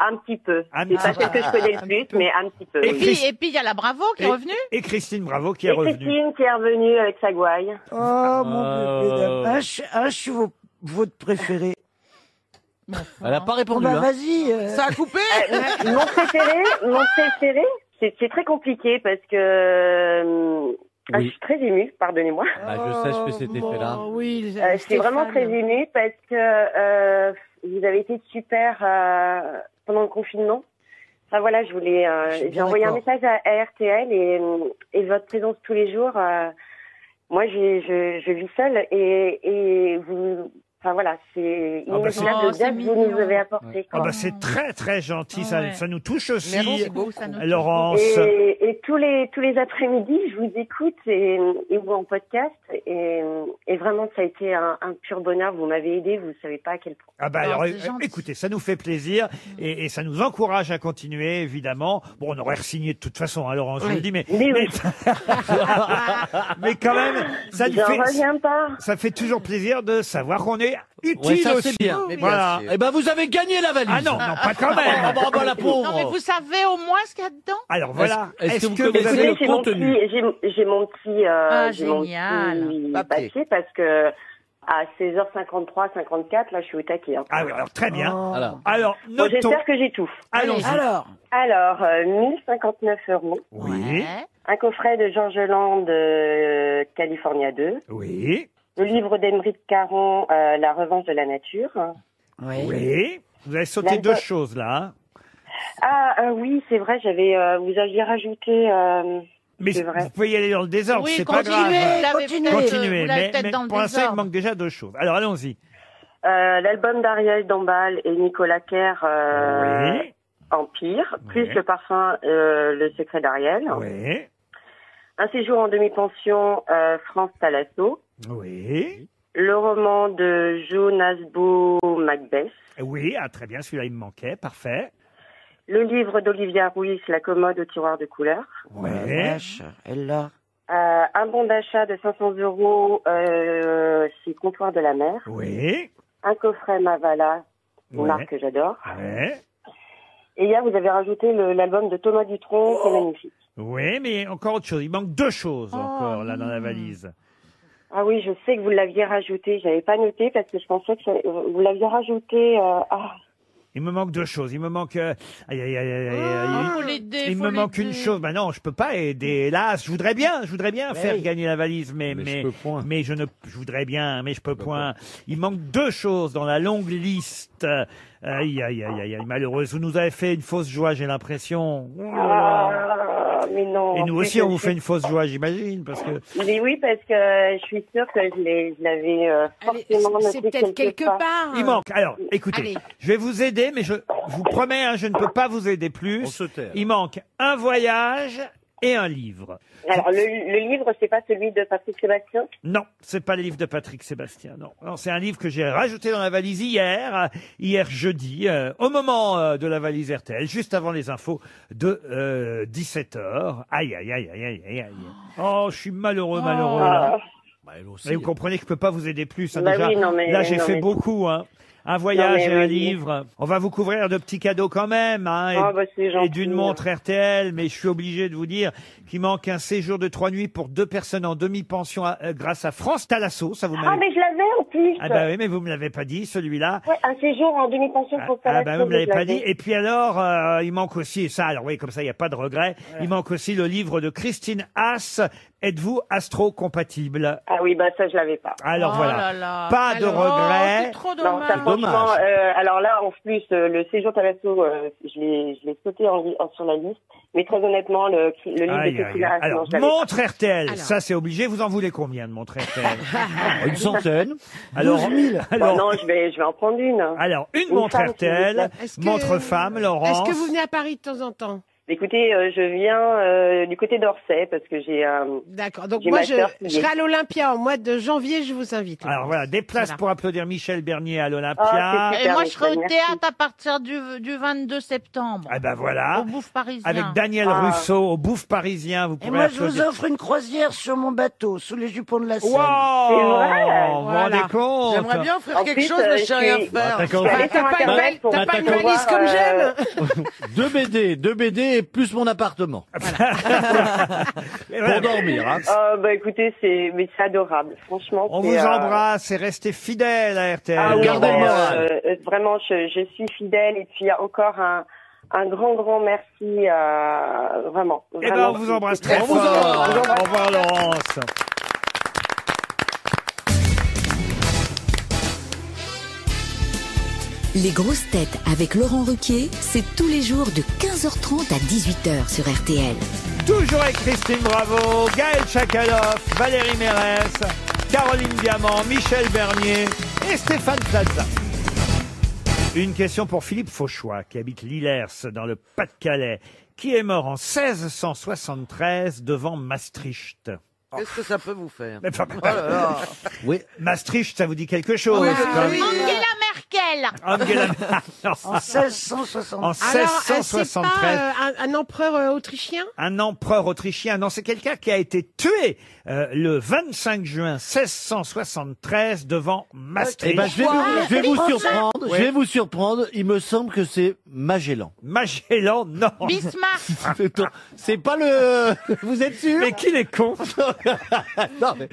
Un petit peu. C'est pas celle que je connais le plus, mais un petit peu. Et oui. puis il y a la Bravo qui est revenue. Et Christine Bravo qui est Et revenue. Christine qui est revenue avec sa gouaille. Oh mon bébé d'âme. Je suis votre préféré. Elle a pas Bon répondu. bah hein. vas-y. Ça a coupé? Mon préféré, c'est très compliqué parce que je Oui. suis très émue, pardonnez-moi. Bah, je sais, je fais cet effet-là. Oh, oui, Je suis vraiment très émue parce que vous avez été super pendant le confinement. Enfin voilà, Je suis j'ai bien envoyé un d'accord. message à RTL et votre présence tous les jours. Moi, je vis seule et vous. Enfin voilà, c'est Ah bah, inimaginable c'est- le bien Oh, que c'est vous nous mignon. avez apporté. Ah bah c'est très très gentil, Ah ça, ouais. ça nous touche aussi, Merci beaucoup. Ça nous Laurence. Et tous les après-midi, je vous écoute et vous en podcast et vraiment ça a été un pur bonheur. Vous m'avez aidé, vous savez pas à quel point. Ah bah Oh, alors, c'est gentil. écoutez, ça nous fait plaisir et ça nous encourage à continuer, évidemment. Bon, on aurait signé de toute façon, hein, Laurence, je vous le dis, mais Oui. mais quand même, ça nous J'en fait, reviens pas. ça fait toujours plaisir de savoir qu'on est utile Ouais, ça, aussi. c'est bien. Mais bien Voilà. sûr. Eh ben, vous avez gagné la valise. Ah non, non, pas quand Ah, même. bah, bah, la Non, mais pauvre. vous savez au moins ce qu'il y a dedans. Alors voilà. Est-ce que vous vous connaissez avez le J'ai mon contenu. petit, j'ai mon petit, j'ai mon génial. petit Papier. papier parce que à 16h53, 54, là, je suis au taquet. Hein. Ah oui, alors très bien. Voilà. Alors, Bon, notons. j'espère que j'ai tout. Allons-y. Alors, 1059 euros. Oui, Ouais. Un coffret de Georges Land de California 2. oui, Le livre d'Émeric Caron, La revanche de la nature. oui. Vous avez sauté L'album- deux choses là. hein. Oui, c'est vrai, vous aviez rajouté... Mais c'est vrai. vous pouvez y aller dans le désordre, Oui, c'est pas grave. continuez. Vous l'avez Continuez. peut-être, Continuez, vous l'avez mais, peut-être dans le pour l'instant, il désordre. manque déjà deux choses. Alors, allons-y. L'album d'Ariel Dombal et Nicolas Kerr, Oui. Empire, plus Oui. le parfum Le secret d'Ariel. Oui, Un séjour en demi-pension, France Talasso. oui, Le roman de Jo Nasbo Macbeth. oui. Ah, très bien, celui-là, il me manquait. Parfait. Le livre d'Olivia Ruiz, La commode au tiroir de couleur. Oui. elle l'a. Un bon d'achat de 500 euros chez Comptoir de la Mer. Oui. Un coffret Mavala, une Ouais. marque que j'adore. Oui. Et hier, vous avez rajouté l'album de Thomas Dutronc, c'est magnifique. Oui, mais encore autre chose. Il manque deux choses encore là dans la valise. Ah oui, je sais que vous l'aviez rajouté. J'avais pas noté parce que je pensais que vous l'aviez rajouté. Il me manque deux choses. Il me manque. Aïe, aïe, aïe, aïe, aïe, aïe. Faut l'aider, Il faut me manque l'aider. une chose. Bah non, je peux pas aider. Hélas, je voudrais bien faire oui. gagner la valise, mais je peux point. mais je voudrais bien, mais je peux point. Il manque deux choses dans la longue liste. Aïe, aïe, aïe, aïe, aïe, malheureuse. Vous nous avez fait une fausse joie, j'ai l'impression. Oh là là. Mais non. Et nous en aussi, plus, on je vous sais- fait une fausse joie, j'imagine, parce que. Mais oui, parce que je suis sûre que je l'avais forcément C'est noté peut-être quelque part. Il manque. Alors, écoutez, Allez. je vais vous aider, mais je vous promets, hein, je ne peux pas vous aider plus. On se tait. Il manque un voyage et un livre. Alors, le livre, c'est pas celui de Patrick Sébastien? Non, c'est pas le livre de Patrick Sébastien. Non, non, c'est un livre que j'ai rajouté dans la valise hier jeudi, au moment de la valise RTL, juste avant les infos de 17h. Aïe, aïe, aïe, aïe, aïe, aïe. Oh, je suis malheureux, malheureux là. Et vous comprenez que je peux pas vous aider plus. Hein, Bah déjà. oui, non, mais- Là, j'ai non, fait mais- beaucoup. Hein. Un voyage Non, mais et un oui. livre. On va vous couvrir de petits cadeaux quand même. Hein, Ah, bah, c'est et gentil, d'une hein. montre RTL. Mais je suis obligé de vous dire qu'il manque un séjour de 3 nuits pour 2 personnes en demi-pension grâce à France Thalasso. Ça vous Ah, m'avez... mais je l'avais en plus. Ah bah oui, mais vous me l'avez pas dit, celui-là. Ouais, un séjour en demi-pension pour Ah bah vous me l'avez je pas l'avais. dit. Et puis alors, il manque aussi, et ça, alors oui, comme ça, il n'y a pas de regret, il manque aussi le livre de Christine Haas, Êtes-vous astro-compatible? Ah oui, bah ça, je l'avais pas. Alors Oh voilà, là là. pas de Alors, regret. c'est trop Non, dommage. ça, franchement, alors là, en plus, le séjour Thalasso, je l'ai sauté sur la liste. Mais très honnêtement, le livre Aïe, de aïe, Christine aïe. Haas, non, Alors, je l'avais pas. montre RTL, Alors. ça c'est obligé. Vous en voulez combien de montres RTL? Une centaine. Alors, 12 000. alors, non, je vais en prendre une. alors, une montre femme, s'il vous RTL, plaît. montre femme, Laurence. Est-ce que vous venez à Paris de temps en temps? Écoutez, je viens du côté d'Orsay parce que j'ai D'accord. Donc j'ai moi, ma je sœur qui serai est- à l'Olympia au mois de janvier. Je vous invite. Alors voilà, des places Voilà. pour applaudir Michel Bernier à l'Olympia. Ah, c'est Et moi, je serai au théâtre à partir du 22 septembre. Ah ben voilà. Au Bouffe Parisien. Avec Daniel Ah. Rousseau au Bouffe Parisien, vous Et pourrez moi, je vous applaudir. offre une croisière sur mon bateau, sous les jupons de la Seine. Wow, C'est vrai. vous vous rendez compte? J'aimerais bien offrir En quelque plus, chose, mais je sais je rien suis- faire. D'accord. Je vais aller sur Internet pour T'as pas une pour valise voir, comme j'aime? 2 BD et plus mon appartement. Mais voilà, Pour dormir, hein. bah écoutez, c'est adorable. Franchement, on c'est, vous embrasse et restez fidèles à RTL. Ah oui, Gardez le moral. vraiment, je suis fidèle et puis encore un grand merci, vraiment. Eh ben, vraiment. on vous embrasse très On fort. vous embrasse. Au revoir, Laurence. Les grosses têtes avec Laurent Ruquier, c'est tous les jours de 15h30 à 18h sur RTL. Toujours avec Christine Bravo, Gaël Chakaloff, Valérie Mérès, Caroline Diamant, Michel Bernier et Stéphane Plaza. Une question pour Philippe Fauchois, qui habite Lillers, dans le Pas-de-Calais, qui est mort en 1673 devant Maastricht. Qu'est-ce que ça peut vous faire? Mais, Oh là là. Oui. Maastricht, ça vous dit quelque chose? Oui, comme- oui. Angela Merkel. Angela- Non. En 1660. En Alors, c'est 1673. pas un empereur autrichien? Un empereur autrichien. Non, c'est quelqu'un qui a été tué le 25 juin 1673 devant Maastricht. Eh ben, je vais vous surprendre. Ouais. Je vais vous surprendre. Il me semble que c'est Magellan. Magellan, non. Bismarck. C'est pas le. Vous êtes sûr? Mais qu'il est con. non, mais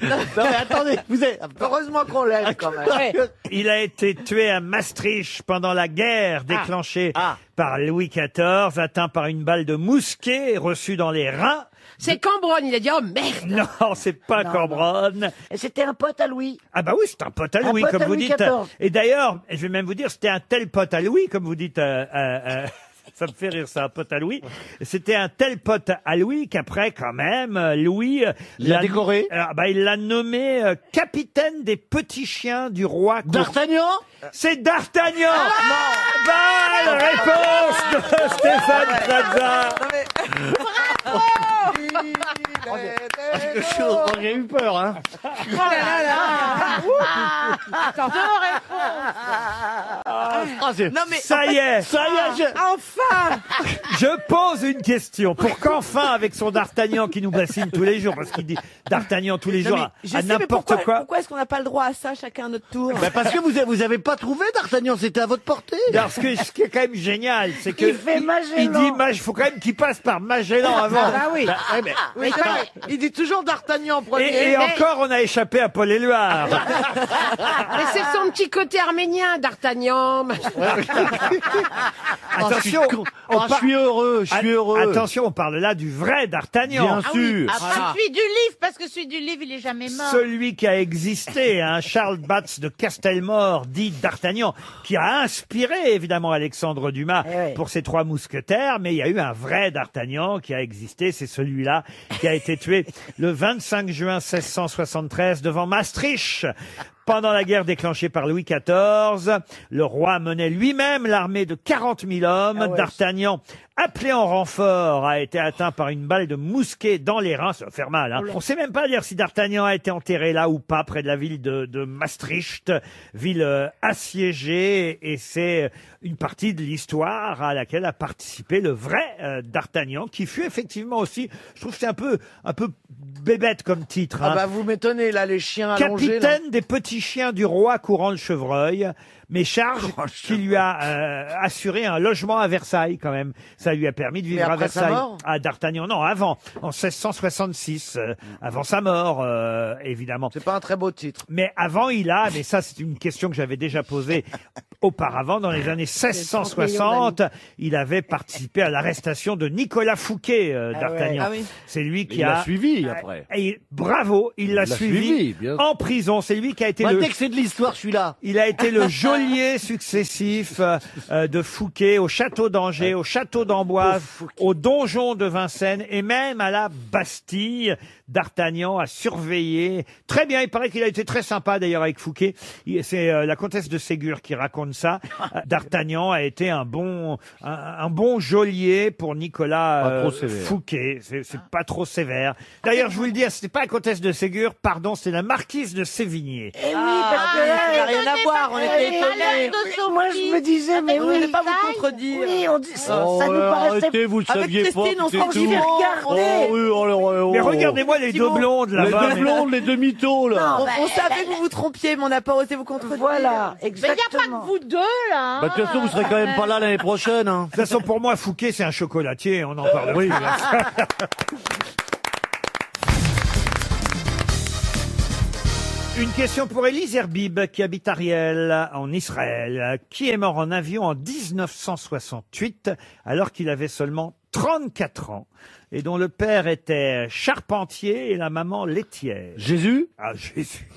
attendez, vous êtes. Heureusement qu'on l'aide quand même. Il a été tué à Maastricht pendant la guerre déclenchée par Louis XIV, atteint par une balle de mousquet reçue dans les reins. C'est Cambronne. Il a dit oh merde. Non, c'est pas Cambronne. Et c'était un pote à Louis. Ah bah oui, c'est un pote à Louis, pote comme à vous Louis dites. XIV. Et d'ailleurs, je vais même vous dire, c'était un tel pote à Louis, comme vous dites. Ça me fait rire, ça, un pote à Louis. C'était un tel pote à Louis qu'après, quand même, Louis... Il l'a décoré. Il l'a nommé capitaine des petits chiens du roi. D'Artagnan? C'est D'Artagnan. Bonne réponse de Stéphane Plaza. J'ai eu peur, hein. Oh là là là. Attends. Non mais Ça y est. Ça y est, Enfin. Je pose une question pour qu'enfin, avec son D'Artagnan qui nous bassine tous les jours, parce qu'il dit D'Artagnan tous les jours Je à sais, mais n'importe quoi. Pourquoi est-ce qu'on n'a pas le droit à ça, chacun à notre tour? Bah parce que vous avez pas trouvé D'Artagnan, c'était à votre portée. Parce que ce qui est quand même génial, c'est que Il fait Magellan. il dit il faut quand même qu'il passe par Magellan avant. Ah oui. Ouais, mais- oui, il dit toujours D'Artagnan en premier. Et encore, on a échappé à Paul Éluard. Mais c'est son petit côté arménien, D'Artagnan. Attention, je suis heureux, je suis heureux. Attention, on parle là du vrai D'Artagnan. Bien Ah oui, sûr. pas celui du livre, parce que celui du livre, il est jamais mort. Celui qui a existé, hein, Charles Batz de Castelmore, dit D'Artagnan, qui a inspiré évidemment Alexandre Dumas pour ses trois mousquetaires, mais il y a eu un vrai D'Artagnan qui a existé, c'est celui-là qui a été tué le 25 juin 1673 devant Maastricht Pendant la guerre déclenchée par Louis XIV, le roi menait lui-même l'armée de 40 000 hommes. D'Artagnan, appelé en renfort, a été atteint par une balle de mousquet dans les reins. Ça va faire mal, hein. On ne sait même pas dire si D'Artagnan a été enterré là ou pas, près de la ville de Maastricht, ville assiégée. Et c'est une partie de l'histoire à laquelle a participé le vrai D'Artagnan, qui fut effectivement aussi, je trouve que c'est un peu bébête comme titre. Ah hein. bah vous m'étonnez, là, les chiens allongés. là. Capitaine des petits chiens du roi courant le chevreuil, mais charge qui lui a assuré un logement à Versailles quand même. Ça lui a permis de vivre Mais à après sa Versailles. mort À D'Artagnan, non, avant, en 1666, avant sa mort, évidemment. C'est pas un très beau titre. Mais avant, mais ça c'est une question que j'avais déjà posée auparavant, dans les années 1660, il avait participé à l'arrestation de Nicolas Fouquet, D'Artagnan. Ah oui. C'est lui qui Il a l'a suivi après. Et bravo, il l'a suivi bien. en prison. C'est lui qui a été Moi, le... dès que c'est de l'histoire, je suis là. Il a été le geôlier successif de Fouquet au château d'Angers, au château d'Amboise, au donjon de Vincennes et même à la Bastille. D'Artagnan a surveillé. Très bien, il paraît qu'il a été très sympa d'ailleurs avec Fouquet. C'est la comtesse de Ségur qui raconte ça. D'Artagnan a été un bon geôlier pour Nicolas Fouquet. C'est pas trop sévère. D'ailleurs, je vous le dis, c'était pas la comtesse de Ségur, pardon, c'est la marquise de Sévigné. Eh oui, parce que ça n'a rien à voir, on était étonnés. Moi, je me disais, mais on oui. ne pas vous contredire. Oui, on dit, ça nous paraissait... Arrêtez, vous le Avec saviez pas. Christine, on c'est s'en tout. suivait, regardez. Oh, oui, Mais regardez-moi les deux blondes là-bas. Les deux blondes, les deux mythos, là. On savait que vous vous trompiez, mais on n'a pas osé vous contredire. Voilà, Mais il n'y a pas exactement. que vous deux, là. Bah, de toute façon, vous serez quand même pas là l'année prochaine, hein. De toute façon, pour moi, Fouquet, c'est un chocolatier. On en parle plus. Une question pour Élise Herbib, qui habite Ariel, en Israël, qui est mort en avion en 1968, alors qu'il avait seulement 34 ans, et dont le père était charpentier et la maman laitière. Jésus? Ah, Jésus.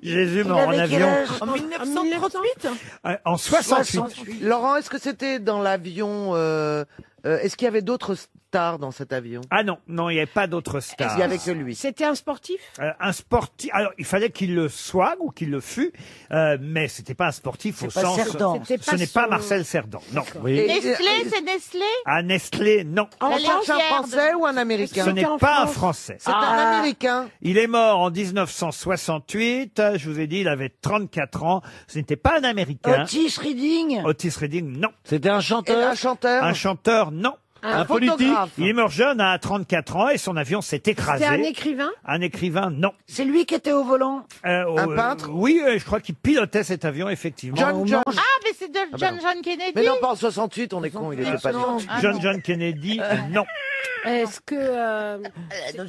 Jésus Il mort en avait quel avion âge En 1938 en 68. Laurent, est-ce que c'était dans l'avion est-ce qu'il y avait d'autres stars dans cet avion? Ah non, non, il n'y avait pas d'autres stars. Il n'y avait que lui. C'était un sportif? Un sportif. Alors, il fallait qu'il le soit ou qu'il le fût, mais c'était pas un sportif au pas sens. Cerdan. Ce n'est pas Marcel Cerdan. Non. Nestlé, c'est Nestlé? À Nestlé, non. On cherche un Français ou un Américain? Ce n'est pas un Français. C'est un Américain. Il est mort en 1968. Je vous ai dit, il avait 34 ans. Ce n'était pas un Américain. Otis Redding. Otis Redding, non. C'était un Et chanteur? un chanteur? Un chanteur, non. Un politique? photographe. Il est mort jeune à 34 ans et son avion s'est écrasé. C'était un écrivain? Un écrivain, non. C'est lui qui était au volant. Un peintre? Oui, je crois qu'il pilotait cet avion, effectivement. John. Ah, mais c'est de John Kennedy. Mais non, pas en 68, on est con, il était pas né. John Kennedy, non. Est-ce que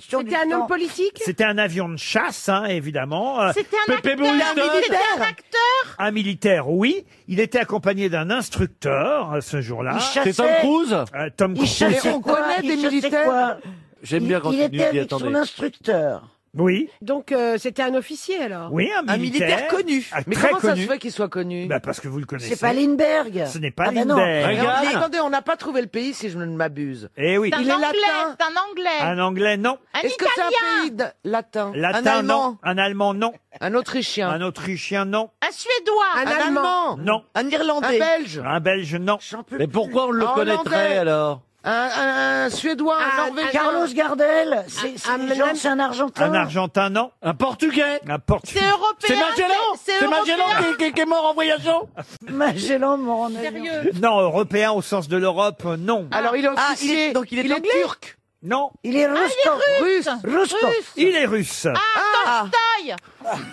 c'était un homme politique? C'était un avion de chasse, hein, évidemment. C'était un Pépé acteur. Boulton. C'était un acteur. Un militaire, oui. Il était accompagné d'un instructeur ce jour-là. C'est Tom Cruise? Tom Il Cruise. chassait on quoi? connaît Il des chassait militaires. quoi? J'aime bien quand Il tu était dis, avec attendez. son instructeur. Oui, Donc c'était un officier alors? oui, Un militaire connu. Ah, Mais très comment ça connu. se fait qu'il soit connu? Bah, parce que vous le connaissez. C'est pas Lindbergh. Ce n'est pas Ah bah non. Lindbergh. Mais Reagan? attendez, on n'a pas trouvé le pays si je ne m'abuse. Eh oui. C'est Il un est anglais. latin. C'est un anglais. Un anglais, non. Un Est-ce que c'est italien. un pays latin? Latin, Allemand? non. Un allemand, non. Un autrichien? Un autrichien, non. Un suédois. Un allemand? Non. Un Un Irlandais? belge? Un belge, non. Mais pourquoi on le Un connaîtrait Hollandais. alors? Un suédois? Un norvégien? Carlos Gardel. C'est un Argentin. Un argentin, non. Un portugais? Un portugais. C'est européen. C'est Magellan? C'est Magellan qui est mort en voyageant? Magellan mort en avion. Sérieux. Non, européen au sens de l'Europe, non. Alors il est officier. donc il est anglais? turc. Non. Il est russe. Russe. Il est russe. Tolstoï.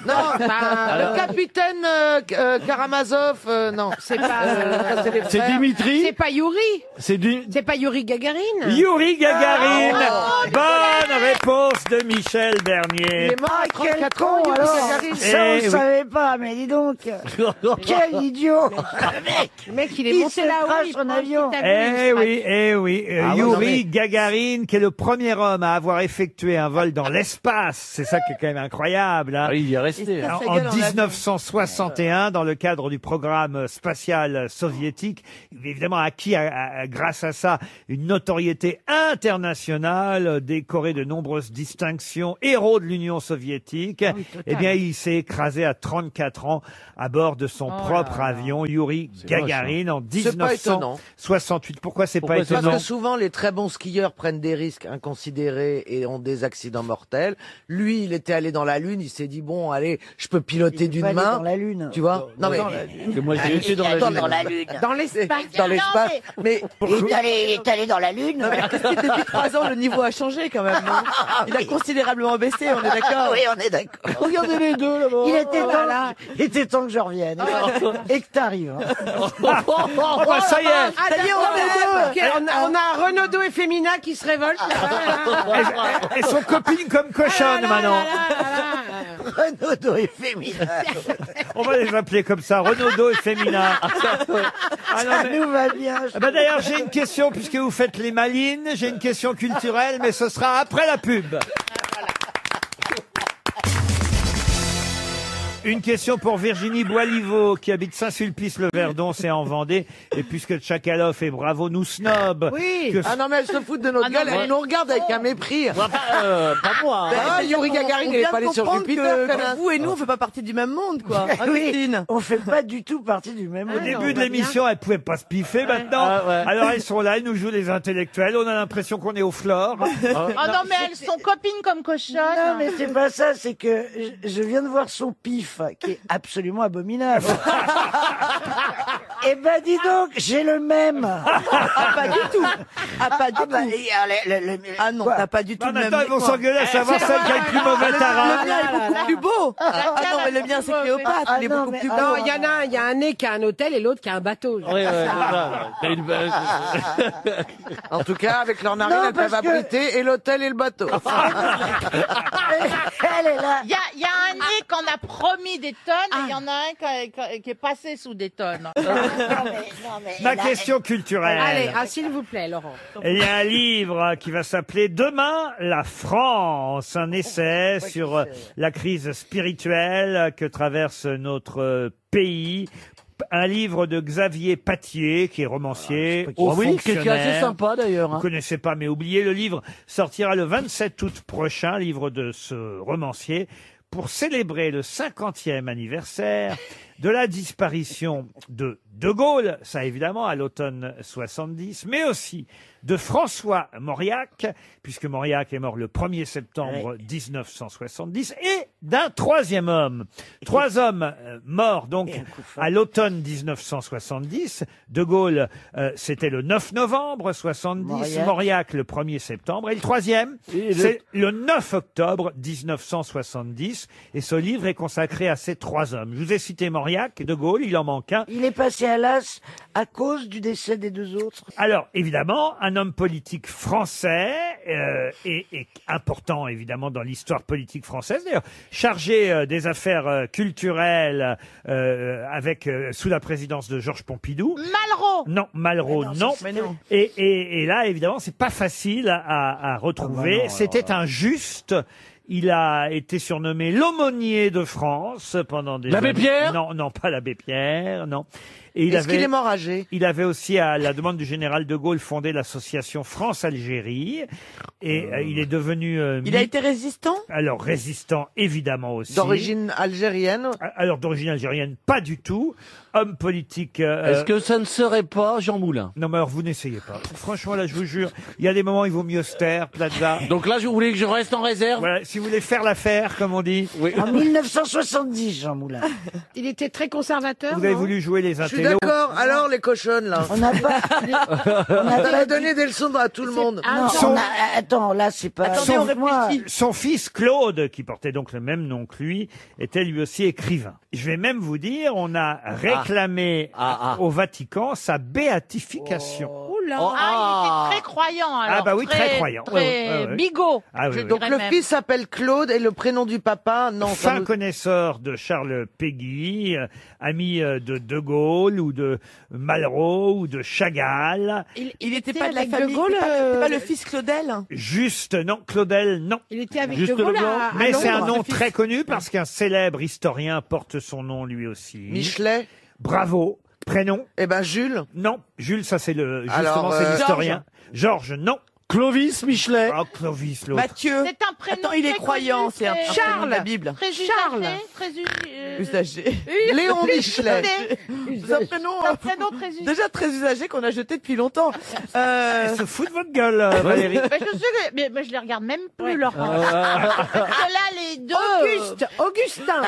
Non, le capitaine Karamazov, non. C'est pas. ça, c'est les C'est frères. Dimitri? C'est pas Yuri? C'est C'est pas Yuri Gagarine? Yuri Gagarin. Bonne réponse de Michel Il Bernier. est mort à Quel 34 con ans, Yuri alors. Gagarin. Ça on Eh ne oui. savait pas, mais dis donc. Quel idiot. Le mec, il est Il monté se là-haut. crache il en prend un avion. petit avion, il Eh se oui, eh oui. Ah oui, Yuri non, mais- Gagarin, qui est le premier homme à avoir effectué un vol dans l'espace. C'est ça qui est quand même incroyable. Hein. il y est resté. En 1961, dans le cadre du programme spatial soviétique, évidemment acquis grâce à ça une notoriété internationale, décoré de nombreuses distinctions, héros de l'Union soviétique. Eh bien, il s'est écrasé à 34 ans à bord de son propre avion, Yuri Gagarin, en C'est pas étonnant. 1968. Pourquoi c'est pas étonnant? Parce que souvent, les très bons skieurs prennent des risques inconsidérés et ont des accidents mortels. Lui, il était allé dans la Lune, il s'est dit, bon, allez, je peux piloter d'une main. Dans la Lune. Tu vois? Non, mais. Moi, j'ai été dans la Lune. Dans l'espace. Dans l'espace. Mais. Il est allé dans la Lune. Depuis 3 ans, le niveau a changé quand même. Non il a considérablement baissé, on est d'accord? Oui, on est d'accord. Regardez les deux là-bas. Il était temps que je revienne. Et que t'arrives. Oh, bah, ça y est. Ça y est, on a Renaudot et Femina qui se révoltent. Elles sont copines comme cochonnes maintenant. Renaudot et Femina. On va les appeler comme ça, Renaudot et Femina. Ça nous va bien. Bah d'ailleurs, j'ai une question, puisque vous faites les malines, j'ai une question culturelle, mais ce sera après la pub. Une question pour Virginie Boiliveau, qui habite Saint-Sulpice-le-Verdon, c'est en Vendée. Et puisque Tchakaloff et Bravo nous snob. Oui. Ah non, mais elle se fout de notre gueule, elle nous regarde avec un mépris. Pas moi. Ah, Yuri Gagarin, il est pas allé sur Jupiter. Que vous et nous, on fait pas partie du même monde, quoi. Oui, on fait pas du tout partie du même Au monde. début de l'émission, elles pouvaient pas se piffer. Maintenant, alors elles sont là, elles nous jouent les intellectuels. On a l'impression qu'on est au Flore. Oh non, mais elles sont copines comme cochonnes. Non, mais c'est pas ça, c'est que je viens de voir son pif, qui est absolument abominable. Eh ben, dis donc, j'ai le même. Ah, pas du tout. Ah, pas du tout. Ah non, t'as pas du tout le même. Maintenant, ils vont s'engueuler à savoir celle qui a le plus mauvais Le tarot. mien est beaucoup plus beau. Ah non, mais le mien, c'est Cléopâtre. Il est beaucoup plus beau. Non, il y en a un nez qui a un hôtel et l'autre qui a un bateau. En tout cas, avec leur narine, elles peuvent abriter et l'hôtel et le bateau. Elle est là. Il y a un nez qu'on a promis des tonnes et il y en a un qui est passé sous des tonnes. Ma question culturelle. Allez, s'il vous plaît, Laurent. Il y a un livre qui va s'appeler Demain, la France, un essai sur la crise spirituelle que traverse notre pays. Un livre de Xavier Patier, qui est romancier, haut fonctionnaire. qui est assez sympa d'ailleurs. Vous connaissez pas, mais oubliez, le livre sortira le 27 août prochain, livre de ce romancier, pour célébrer le 50e anniversaire de la disparition de De Gaulle, ça évidemment à l'automne 70, mais aussi de François Mauriac, puisque Mauriac est mort le 1er septembre 1970, et d'un troisième homme. 3 hommes morts donc à l'automne 1970. De Gaulle, c'était le 9 novembre 70, Mauriac le 1er septembre, et le troisième, c'est le 9 octobre 1970, et ce livre est consacré à ces 3 hommes. Je vous ai cité Mauriac, De Gaulle, il en manque un. Il est passé à l'as à cause du décès des 2 autres. Alors, évidemment, un homme politique français et important, évidemment, dans l'histoire politique française. D'ailleurs, chargé des affaires culturelles avec sous la présidence de Georges Pompidou. Malraux. Non, Malraux, non. Et là, évidemment, c'est pas facile à retrouver. C'était un juste. Il a été surnommé l'aumônier de France pendant des L'abbé années. Pierre ? Non, pas l'abbé Pierre, non. Et Est-ce qu'il est mort âgé? Il avait aussi, à la demande du général de Gaulle, fondé l'association France-Algérie. Et il est devenu... Il a été résistant? Alors, résistant, évidemment aussi. D'origine algérienne? Alors, d'origine algérienne, pas du tout. Homme politique... Est-ce que ça ne serait pas Jean Moulin? Non, mais alors, vous n'essayez pas. Franchement, là, je vous jure, il y a des moments où il vaut mieux se taire, Plaza. Donc là, vous voulez que je reste en réserve? Voilà, si vous voulez faire l'affaire, comme on dit. Oui. En 1970, Jean Moulin. Il était très conservateur. Vous avez voulu jouer les Je suis intellos. d'accord. Alors, les cochonnes, là. On n'a pas... On a donné des leçons à tout le monde. Non, attends, là, c'est pas... Attendez, on réfléchit. Son fils Claude, qui portait donc le même nom que lui, était lui aussi écrivain. Je vais même vous dire, on a réclamé au Vatican sa béatification. Oh là. Ah, il était très croyant, alors. Ah bah oui, très croyant. Très Ouais, ouais. bigot. Ah oui, oui. Donc le fils s'appelle Claude et le prénom du papa, non. ça Fin nous- connaisseur de Charles Péguy, ami de Gaulle ou de Malraux ou de Chagall. Il n'était pas de la avec De famille, Gaulle, c'était pas le fils Claudel. Juste, non, Claudel, non. Il était avec Juste De Gaulle Leblanc. à Mais c'est un Londres. nom très connu parce qu'un célèbre historien porte son nom lui aussi. Michelet. Bravo. Prénom? Eh ben Jules. Non. Jules, ça c'est le, justement, Alors, c'est l'historien. Georges, non. Clovis Michelet. Oh, Clovis, l'autre. Mathieu. C'est un prénom. Attends, il est très croyant, connu, c'est un très- prénom de la Bible. Très Charles. usagé, très Usagé. Léon Michelet. C'est un prénom, C'est un prénom très usagé. déjà très usagé qu'on a jeté depuis longtemps. Elle se fout de votre gueule, Valérie. Mais je sais que, mais je les regarde même plus, Laurent. Parce que là, les deux. Auguste, Augustin,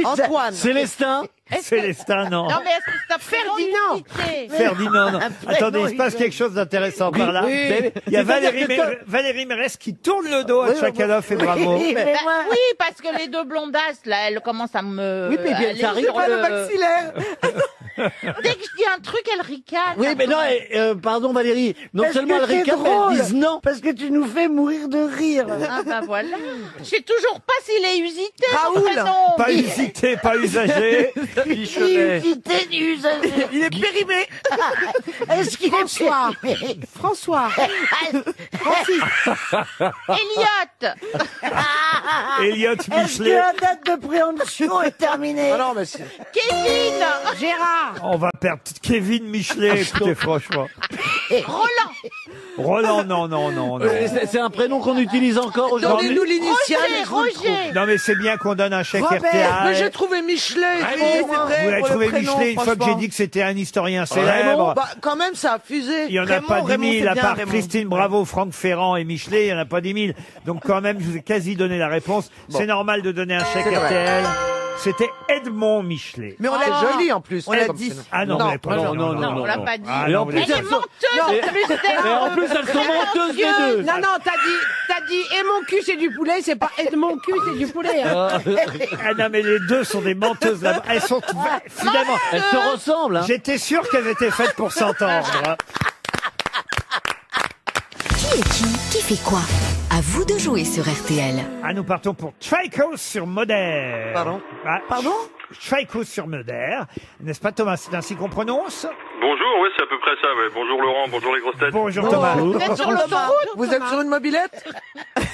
Antoine. Célestin. Célestin, non. Non, mais est-ce que c'est un prénom d'unité? Ferdinand, non. Attendez, il se passe quelque chose d'intéressant par là. oui. Il y a C'est-à-dire que Valérie Mérès qui tourne le dos à Tchakaloff et bravo. Oui, parce que les deux blondasses, là, elles commencent à me. Oui, mais bien, aller ça arrive sur Pas le le- maxillaire. Dès que je dis un truc, elle ricane. Oui, mais non, pardon Valérie, non Parce seulement que elle t'es ricane, mais drôle. elle disent non. Parce que tu nous fais mourir de rire. Ah bah voilà. Je sais toujours pas s'il est usité. Raoul. mon prénom. Pas usité, pas usagé. Michelet. Usité du usagé. Il est périmé. Est-ce qu'il François. est périmé François, Elliot. Elliot Est-ce que Michelet. la date de préemption est terminée? Ah non, mais c'est... Kevin. Gérard, On va perdre Kevin Michelet, écoutez, franchement. Roland. Roland, non, non, non, non. C'est un prénom qu'on utilise encore aujourd'hui. Donnez-nous l'initiale. Roger. et je vous le trouve. Roger. Non, mais c'est bien qu'on donne un chèque Robert, RTL. mais j'ai trouvé Michelet. Vous avez trouvé Michelet une fois que j'ai dit que c'était un historien célèbre. Bah, quand même, ça a fusé. Il n'y en a pas 10 000, c'est à bien, part Raymond. Christine Bravo, Franck Ferrand et Michelet, il n'y en a pas 10 000. Donc quand même, je vous ai quasi donné la réponse. C'est normal de donner un chèque C'est vrai. RTL. C'était Edmond Michelet. Mais on C'est l'a joli en plus. On l'a comme dit. prénom. Ah non, Non, vous l'avez pas dit. Non, on l'a pas dit. Ah Et non, en vous plus, l'avez Elle est dit. menteuse en plus. Mais en plus, elles sont menteuses les deux. non, non, t'as dit, et mon cul c'est du poulet, c'est pas et mon cul c'est du poulet. Hein. Ah non, mais les deux sont des menteuses là-bas. Elles sont, finalement, Elles se ressemblent. Hein. j'étais sûr qu'elles étaient faites pour s'entendre. hein. Qui est qui fait quoi? À vous de jouer sur RTL. Ah, nous partons pour Tchaïkos sur Moder. Pardon Pardon Tchaïkos sur Moder. N'est-ce pas, Thomas? C'est ainsi qu'on prononce? Bonjour, oui, c'est à peu près ça. Ouais. Bonjour Laurent, bonjour les grosses têtes. Bonjour, Thomas. Vous êtes sur l'autoroute? Vous êtes sur une mobilette?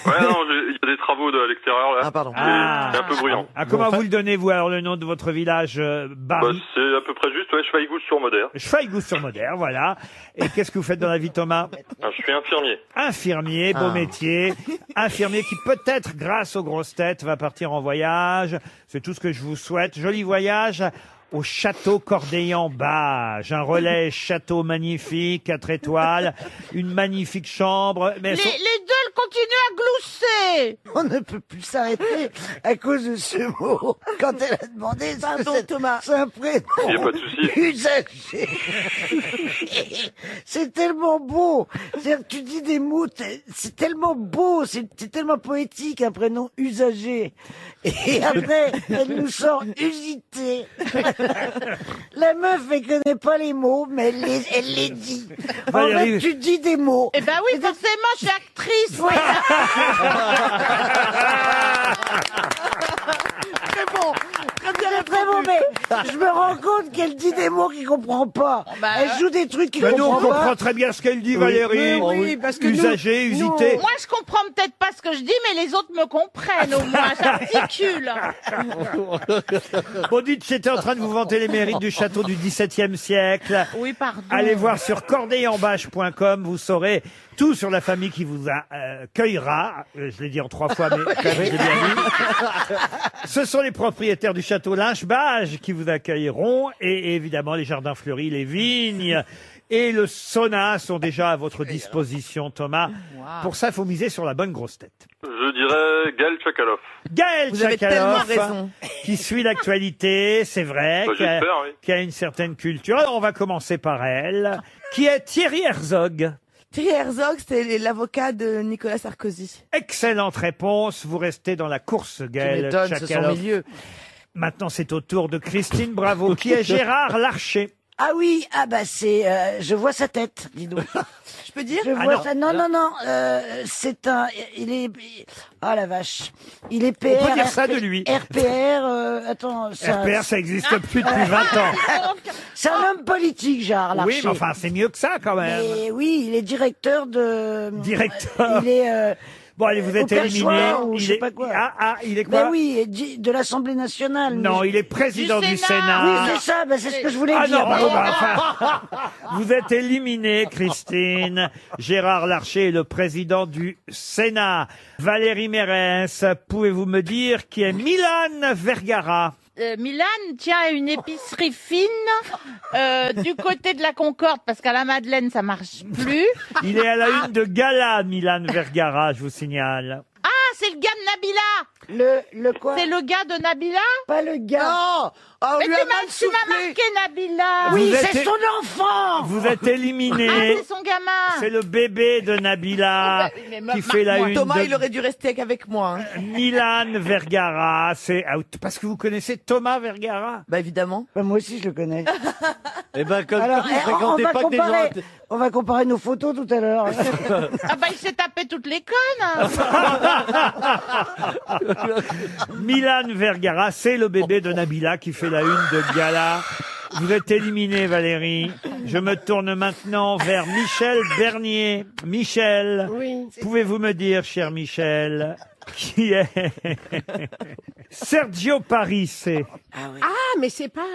Ouais, non, il y a des travaux à l'extérieur là. Ah, pardon. Ah. C'est un peu bruyant. Ah, comment vous le donnez, vous, alors, le nom de votre village, Bah, c'est à peu près juste, ouais, Schweigous sur Moder. Schweigous sur Moder, voilà. Et qu'est-ce que vous faites dans la vie, Thomas? Je suis infirmier. Infirmier, beau métier. Infirmier qui peut-être, grâce aux grosses têtes, va partir en voyage. C'est tout ce que je vous souhaite. Joli voyage au château Cordeillan-Bage. Un relais château magnifique, 4 étoiles, une magnifique chambre. Mais elles Les sont- deux, elles continuent à glousser. On ne peut plus s'arrêter à cause de ce mot. Quand elle a demandé ce que Pardon, c'est- Thomas. c'est un prénom Il y a pas de souci. usagé. C'est tellement beau. C'est-à-dire que tu dis des mots, c'est tellement beau, c'est tellement poétique, un prénom usagé. Et après, elle nous sort usité. La meuf, elle connaît pas les mots, mais elle les dit. En Valérie- fait, tu dis des mots. Eh ben oui, forcément, je suis actrice. Très bon. C'est très bon, mais je me rends compte qu'elle dit des mots qu'elle comprend pas. Bah, Elle joue des trucs qu'elle Mais nous, on comprend comprend pas. très bien ce qu'elle dit, Valérie. Oui, parce que Usagé, usité. Moi, je comprends peut-être pas ce que je dis, mais les autres me comprennent au moins. J'articule. Bon, dites, j'étais en train de vous vanter les mérites du château du XVIIe siècle. Oui, pardon. Allez voir sur cordeillenbâche.com, vous saurez tout sur la famille qui vous accueillera. Je l'ai dit en 3 fois, mais quand même, je l'ai bien dit. Ce sont les propriétaires du château Lynch-Bage qui vous accueilleront, et évidemment les jardins fleuris, les vignes et le sauna sont déjà à votre disposition, Thomas. Pour ça, il faut miser sur la bonne grosse tête. Je dirais Gaël Tchakaloff. Gaël Vous avez tellement Tchakaloff, raison. qui suit l'actualité, c'est vrai, Bah, qui a, j'espère, oui. qui a une certaine culture. Alors, on va commencer par elle, qui est Thierry Herzog. Thierry Herzog, c'était l'avocat de Nicolas Sarkozy. Excellente réponse. Vous restez dans la course, Tu Gaël m'étonnes, c'est son Tchakaloff. milieu. Maintenant, c'est au tour de Christine Bravo, qui est Gérard Larcher. Ah oui, ah bah c'est, je vois sa tête, dis donc. Je peux dire? Je vois ça. Non, c'est un, il est, oh la vache, il est PR. On peut dire ça de lui. RPR, attends. RPR, ça existe plus depuis 20 ans. C'est un homme politique, Gérard Larcher. Oui, mais enfin, c'est mieux que ça, quand même. Mais oui, il est directeur de... Directeur. Il est... Bon, allez, vous êtes au éliminé. perchoir, ou je sais est... pas quoi. Il est quoi? Ben oui, de l'Assemblée nationale. Non, mais il est président du Sénat. Oui, c'est ça, c'est ce que je voulais dire. Non, enfin, vous êtes éliminé, Christine. Gérard Larcher est le président du Sénat. Valérie Mérès, pouvez-vous me dire qui est Milan Vergara? Milan tient à une épicerie fine du côté de la Concorde parce qu'à la Madeleine ça marche plus. Il est à la une de gala, Milan Vergara, je vous signale. Ah, c'est le gars de Nabila. Le quoi? C'est le gars de Nabila? Pas le gars. Non. Oh, Mais lui a mal tu m'as soufflé. marqué Nabila. Oui, Vous êtes c'est son enfant. Vous êtes éliminé. Ah, c'est son gamin. C'est le bébé de Nabila qui fait la une Thomas, de il aurait dû rester qu'avec moi. Hein. Milan Vergara. C'est parce que vous connaissez Thomas Vergara? Bah évidemment. Bah, moi aussi, je le connais. Eh ben, comme Alors, vous fréquentez pas que des gens... on va comparer nos photos tout à l'heure. Ah bah il s'est tapé toutes les connes. Milan Vergara, c'est le bébé de Nabila qui fait la une de gala. Vous êtes éliminé, Valérie. Je me tourne maintenant vers Michel Bernier. Michel, Oui. pouvez-vous me dire, cher Michel, qui est Sergio Parisse? Ah, mais c'est pas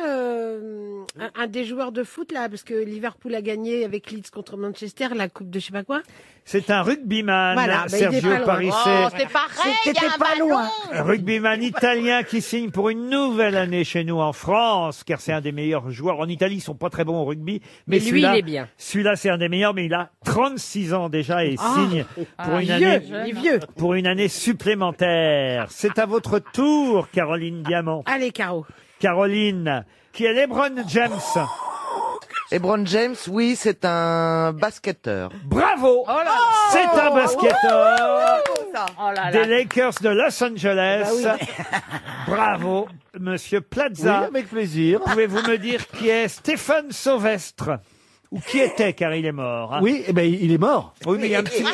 un des joueurs de foot, là, parce que Liverpool a gagné avec Leeds contre Manchester, la coupe de je sais pas quoi. C'est un rugbyman, Voilà, bah, il est Sergio pas loin. Parisse. Oh, c'est pareil, il y a un ballon. Un rugbyman italien qui signe pour une nouvelle année chez nous en France, car c'est un des meilleurs joueurs. En Italie, ils sont pas très bons au rugby, mais lui, celui-là, il est bien. Celui-là, c'est un des meilleurs, mais il a 36 ans déjà et signe pour une vieux, année, il est vieux. pour une année supplémentaire. C'est à votre tour, Caroline Diamant. Allez, Caro. Caroline, qui est LeBron James. LeBron James, oui, c'est un basketteur. Bravo! C'est un basketteur Oh là des là. Lakers de Los Angeles. Bravo, Monsieur Oui, Plaza. avec plaisir. Pouvez-vous me dire qui est Stéphane Sauvestre? Ou qui était, car il est mort. Hein. Oui, eh ben, il est mort. Oui, mais il y a un petit,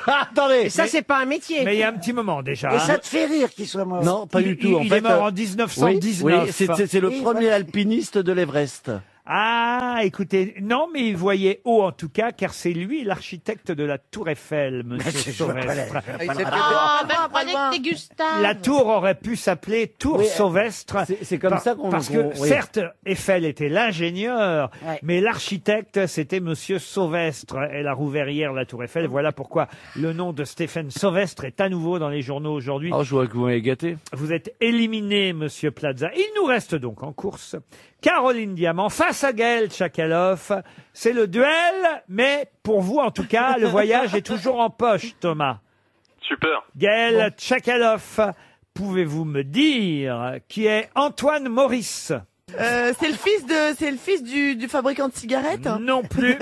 Attendez. Et ça, c'est pas un métier. mais il y a un petit moment déjà. Et hein. ça te fait rire qu'il soit mort. Non, pas du tout. En Il fait, est mort en oui, 1919. oui, c'est le Oui, premier voilà. alpiniste de l'Everest. Ah, écoutez, non, mais il voyait haut en tout cas, car c'est lui l'architecte de la Tour Eiffel, Monsieur Sauvestre. Ah, ben je prenais que t'es Gustave. La tour aurait pu s'appeler Tour Oui, Sauvestre. c'est comme ça qu'on... Parce que, oui. certes, Eiffel était l'ingénieur, Ouais. mais l'architecte, c'était Monsieur Sauvestre. Elle a rouvert hier la Tour Eiffel. Voilà pourquoi le nom de Stéphane Sauvestre est à nouveau dans les journaux aujourd'hui. Oh, je vois que vous m'avez gâté. Vous êtes éliminé, Monsieur Plaza. Il nous reste donc en course Caroline Diamant face à Gaël Tchakaloff. C'est le duel, mais pour vous, en tout cas, le voyage est toujours en poche, Thomas. Super. Gaël Tchakaloff, pouvez-vous me dire qui est Antoine Maurice? C'est le fils du fabricant de cigarettes. Non plus.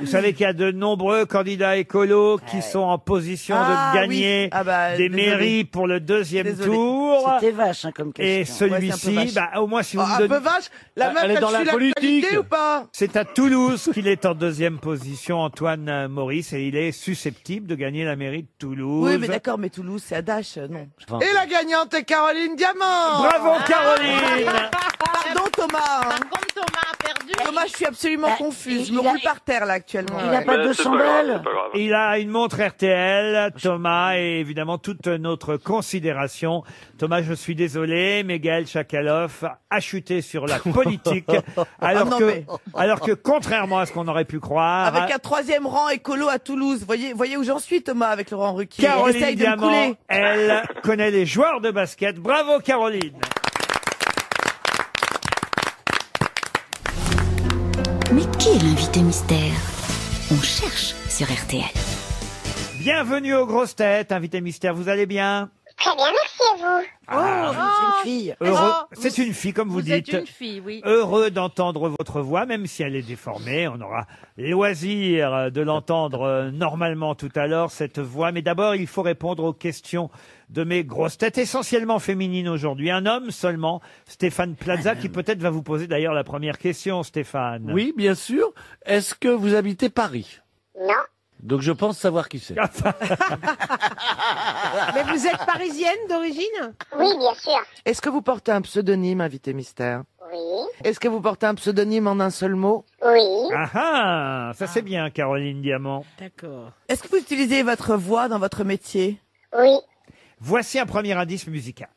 Vous savez qu'il y a de nombreux candidats écolos qui sont en position Ah, de gagner oui. Ah bah, des désolé. mairies pour le deuxième Désolé. tour. C'était vache hein, comme question. Et Ouais, c'est un peu celui-ci, vache. bah, au moins si vous Oh, me un donnez... peu vache. La meuf, Elle est dans la suit politique. l'actualité ou pas? C'est à Toulouse qu'il est en deuxième position, Antoine Maurice, et il est susceptible de gagner la mairie de Toulouse. Oui, mais d'accord, mais Toulouse, c'est à Dash, non. Et la gagnante est Caroline Diamant. Bravo Caroline. Pardon Thomas. Hein. Par contre, Thomas a perdu. Thomas, je suis absolument Bah, confuse. Je il me a- roule par terre là actuellement. Il n'a pas Mais 200 c'est pas grave, balles. c'est pas grave. Il a une montre RTL, Thomas, et évidemment toute notre considération. Thomas, je suis désolé, mais Gaël Tchakaloff a chuté sur la politique, alors, non, que, mais- alors que contrairement à ce qu'on aurait pu croire, Avec un troisième rang écolo à Toulouse. Voyez où j'en suis, Thomas, avec Laurent Ruquier. Il Caroline essaye de me Diamant, couler. elle connaît les joueurs de basket. Bravo Caroline. Mais qui est l'invité mystère? On cherche sur RTL. Bienvenue aux grosses têtes, invité mystère, vous allez bien? Très bien, merci à vous. Ah, c'est une fille. Heureux. C'est une fille, comme vous Vous êtes dites. une fille, oui. Heureux d'entendre votre voix, même si elle est déformée. On aura loisir de l'entendre normalement tout à l'heure, cette voix. Mais d'abord, il faut répondre aux questions de mes grosses têtes, essentiellement féminines aujourd'hui. Un homme seulement, Stéphane Plaza, qui peut-être va vous poser d'ailleurs la première question, Stéphane. Oui, bien sûr. Est-ce que vous habitez Paris? Non. Donc je pense savoir qui c'est. Mais vous êtes parisienne d'origine? Oui, bien sûr. Est-ce que vous portez un pseudonyme, invité mystère? Oui. Est-ce que vous portez un pseudonyme en un seul mot? Oui. Ah, ça c'est bien, Caroline Diamant. D'accord. Est-ce que vous utilisez votre voix dans votre métier? Oui. Voici un premier indice musical.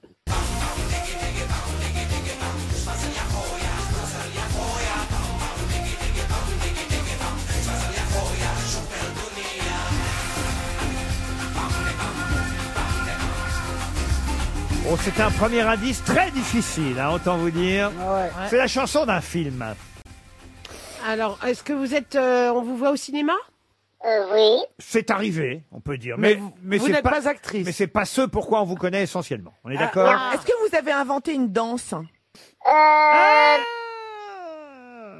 Oh, c'est un premier indice très difficile, hein, autant vous dire. C'est la chanson d'un film. Alors, est-ce que vous êtes... on vous voit au cinéma? Oui. C'est arrivé, on peut dire. Mais vous c'est n'êtes pas actrice. Mais c'est pas ce pourquoi on vous connaît essentiellement. On est d'accord? Est-ce que vous avez inventé une danse?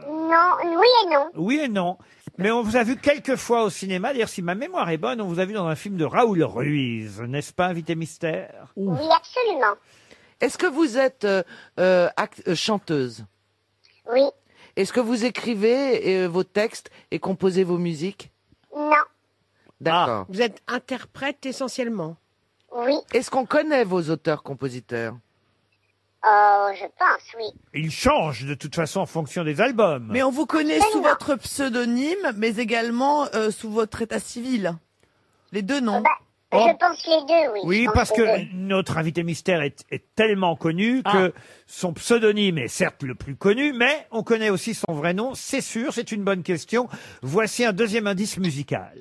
Non, oui et non. Oui et non. Mais on vous a vu quelques fois au cinéma. D'ailleurs, si ma mémoire est bonne, on vous a vu dans un film de Raoul Ruiz. N'est-ce pas, invité mystère? Oui, absolument. Est-ce que vous êtes chanteuse? Oui. Est-ce que vous écrivez vos textes et composez vos musiques? Non. D'accord. Vous êtes interprète essentiellement? Oui. Est-ce qu'on connaît vos auteurs-compositeurs? Je pense, oui. Il change de toute façon en fonction des albums. Mais on vous connaît sous votre pseudonyme, mais également sous votre état civil. Les deux, non? Je pense les deux, oui. Oui, Je pense parce les que deux. notre invité mystère est tellement connu que son pseudonyme est certes le plus connu, mais on connaît aussi son vrai nom, c'est sûr, c'est une bonne question. Voici un deuxième indice musical.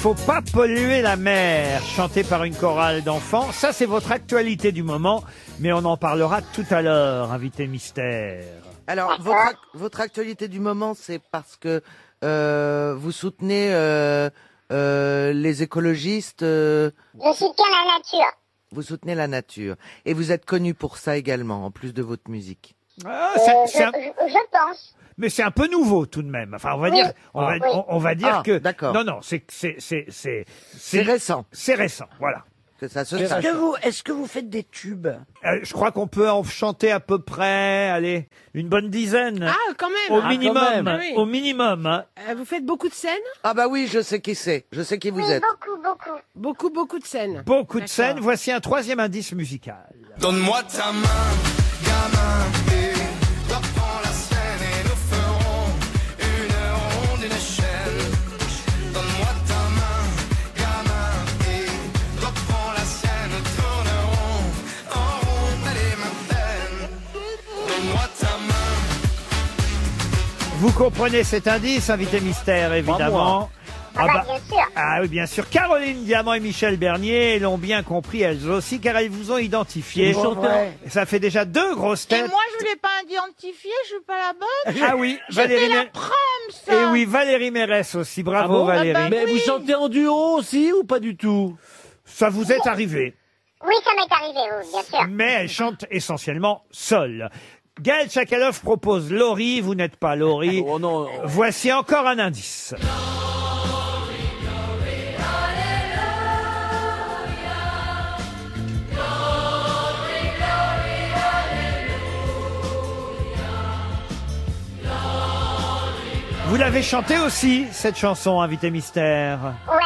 Faut pas polluer la mer, chanté par une chorale d'enfants. Ça, c'est votre actualité du moment, mais on en parlera tout à l'heure, invité mystère. Alors, votre actualité du moment, c'est parce que vous soutenez les écologistes. Je soutiens la nature. Vous soutenez la nature. Et vous êtes connu pour ça également, en plus de votre musique. Ah, Je pense. Mais c'est un peu nouveau tout de même. Enfin, on va dire, on va dire que. D'accord. Non, c'est récent. C'est récent, voilà. Que ça se Est-ce que vous faites des tubes? Je crois qu'on peut en chanter à peu près, allez, une bonne dizaine. Ah, quand même. Au minimum. Quand même. Ah oui. Au minimum. Hein. Vous faites beaucoup de scènes? Ah bah oui, je sais qui c'est. Je sais qui vous êtes. Beaucoup de scènes. Beaucoup de scènes. Voici un troisième indice musical. Donne-moi ta main, gamin, et reprends la scène et nous ferons une ronde, une chaîne. Donne-moi ta main, gamin, et reprends la scène, tournerons en rond, allez ma peine. Donne-moi ta main. Vous comprenez cet indice, invité mystère, évidemment. Bien sûr. Ah oui, bien sûr. Caroline Diamant et Michel Bernier l'ont bien compris, elles aussi, car elles vous ont identifié. Ça fait déjà 2 grosses Et têtes. moi, je voulais pas identifier, je suis pas la bonne. Ah oui, Valérie Valérie la Mé- prome, ça. Et oui, Valérie Mérès aussi. Bravo, Ah bon Valérie. Mais vous chantez en duo aussi ou pas du tout? Ça vous est arrivé. Oui, ça m'est arrivé, oui, bien sûr. Mais elle chante essentiellement seule. Gaël Tchakaloff propose Laurie, vous n'êtes pas Laurie. Oh non. Voici encore un indice. Vous l'avez chanté aussi, cette chanson, invité mystère. Ouais,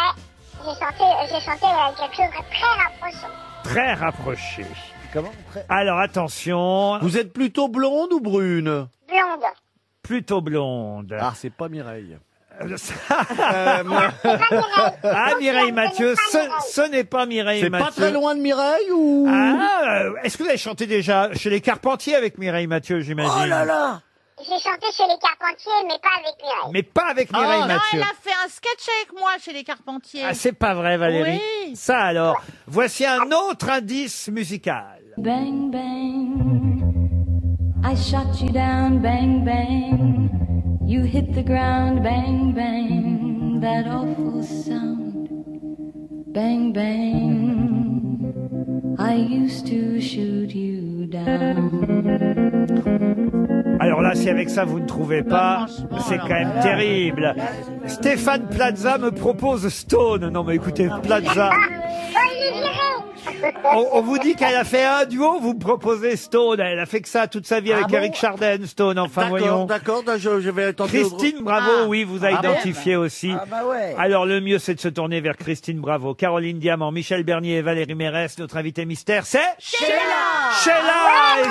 j'ai chanté quelque chose de très rapprochant. Très rapproché. Comment? Alors attention. Vous êtes plutôt blonde ou brune? Blonde. Plutôt blonde. Ah, c'est pas Mireille. Ah, Mireille Mathieu, ce n'est pas Mireille C'est Mathieu. pas très loin de Mireille ou? Ah, est-ce que vous avez chanté déjà chez les Carpentiers avec Mireille Mathieu, j'imagine? Oh là là! J'ai chanté chez les Carpentiers, mais pas avec Mireille. Mais pas avec Mireille Non, Mathieu. elle a fait un sketch avec moi chez les Carpentiers. Ah, c'est pas vrai, Valérie. Oui. Ça alors. Voici un autre indice musical. Bang, bang. I shot you down, bang, bang. You hit the ground, bang, bang. That awful sound. bang bang, I used to shoot you down. Alors là, si avec ça vous ne trouvez pas, c'est quand même terrible. Stéphane Plaza me propose Stone. Non mais écoutez, Plaza. On vous dit qu'elle a fait un duo, vous me proposez Stone. Elle a fait que ça toute sa vie avec Eric Chardin, Stone. Enfin, voyons. D'accord, je vais tenter. Christine Bravo, oui, vous a identifié aussi. Ah bah ouais. Alors le mieux, c'est de se tourner vers Christine Bravo, Caroline Diamant, Michel Bernier et Valérie Mérès. Notre invité mystère, c'est Sheila,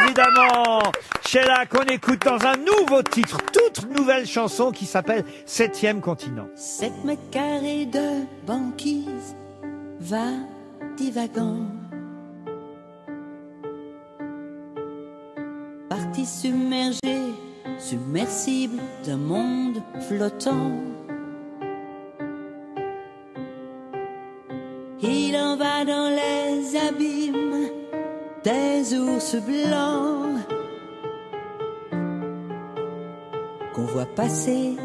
évidemment. Sheila, qu'on écoute dans un nouveau titre, toute nouvelle chanson qui s'appelle 7e continent. 7 mètres carrés de banquise, va divagant. Parti submergé, submersible d'un monde flottant. Il en va dans les abîmes des ours blancs qu'on voit passer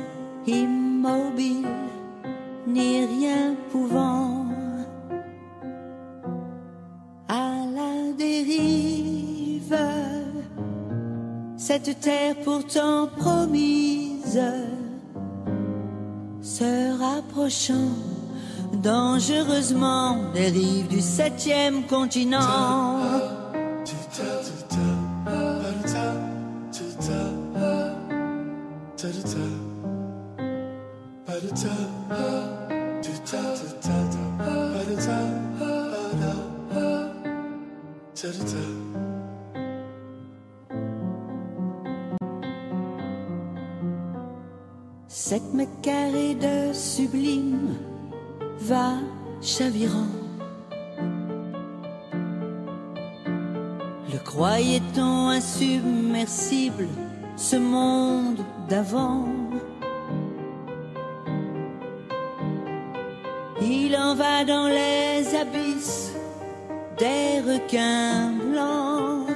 immobile, ni rien pouvant. À la dérive, cette terre pourtant promise, se rapprochant dangereusement des rives du 7e continent. Sept mètres carrés de sublime va chavirant. Le croyait-on insubmersible, ce monde d'avant? Il en va dans les abysses des requins blancs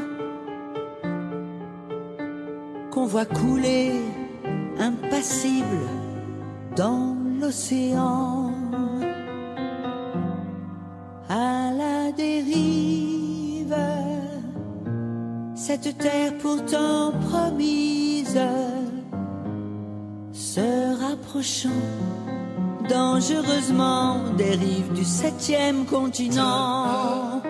qu'on voit couler impassible dans l'océan. À la dérive, cette terre pourtant promise, se rapprochant dangereusement des rives du 7e continent.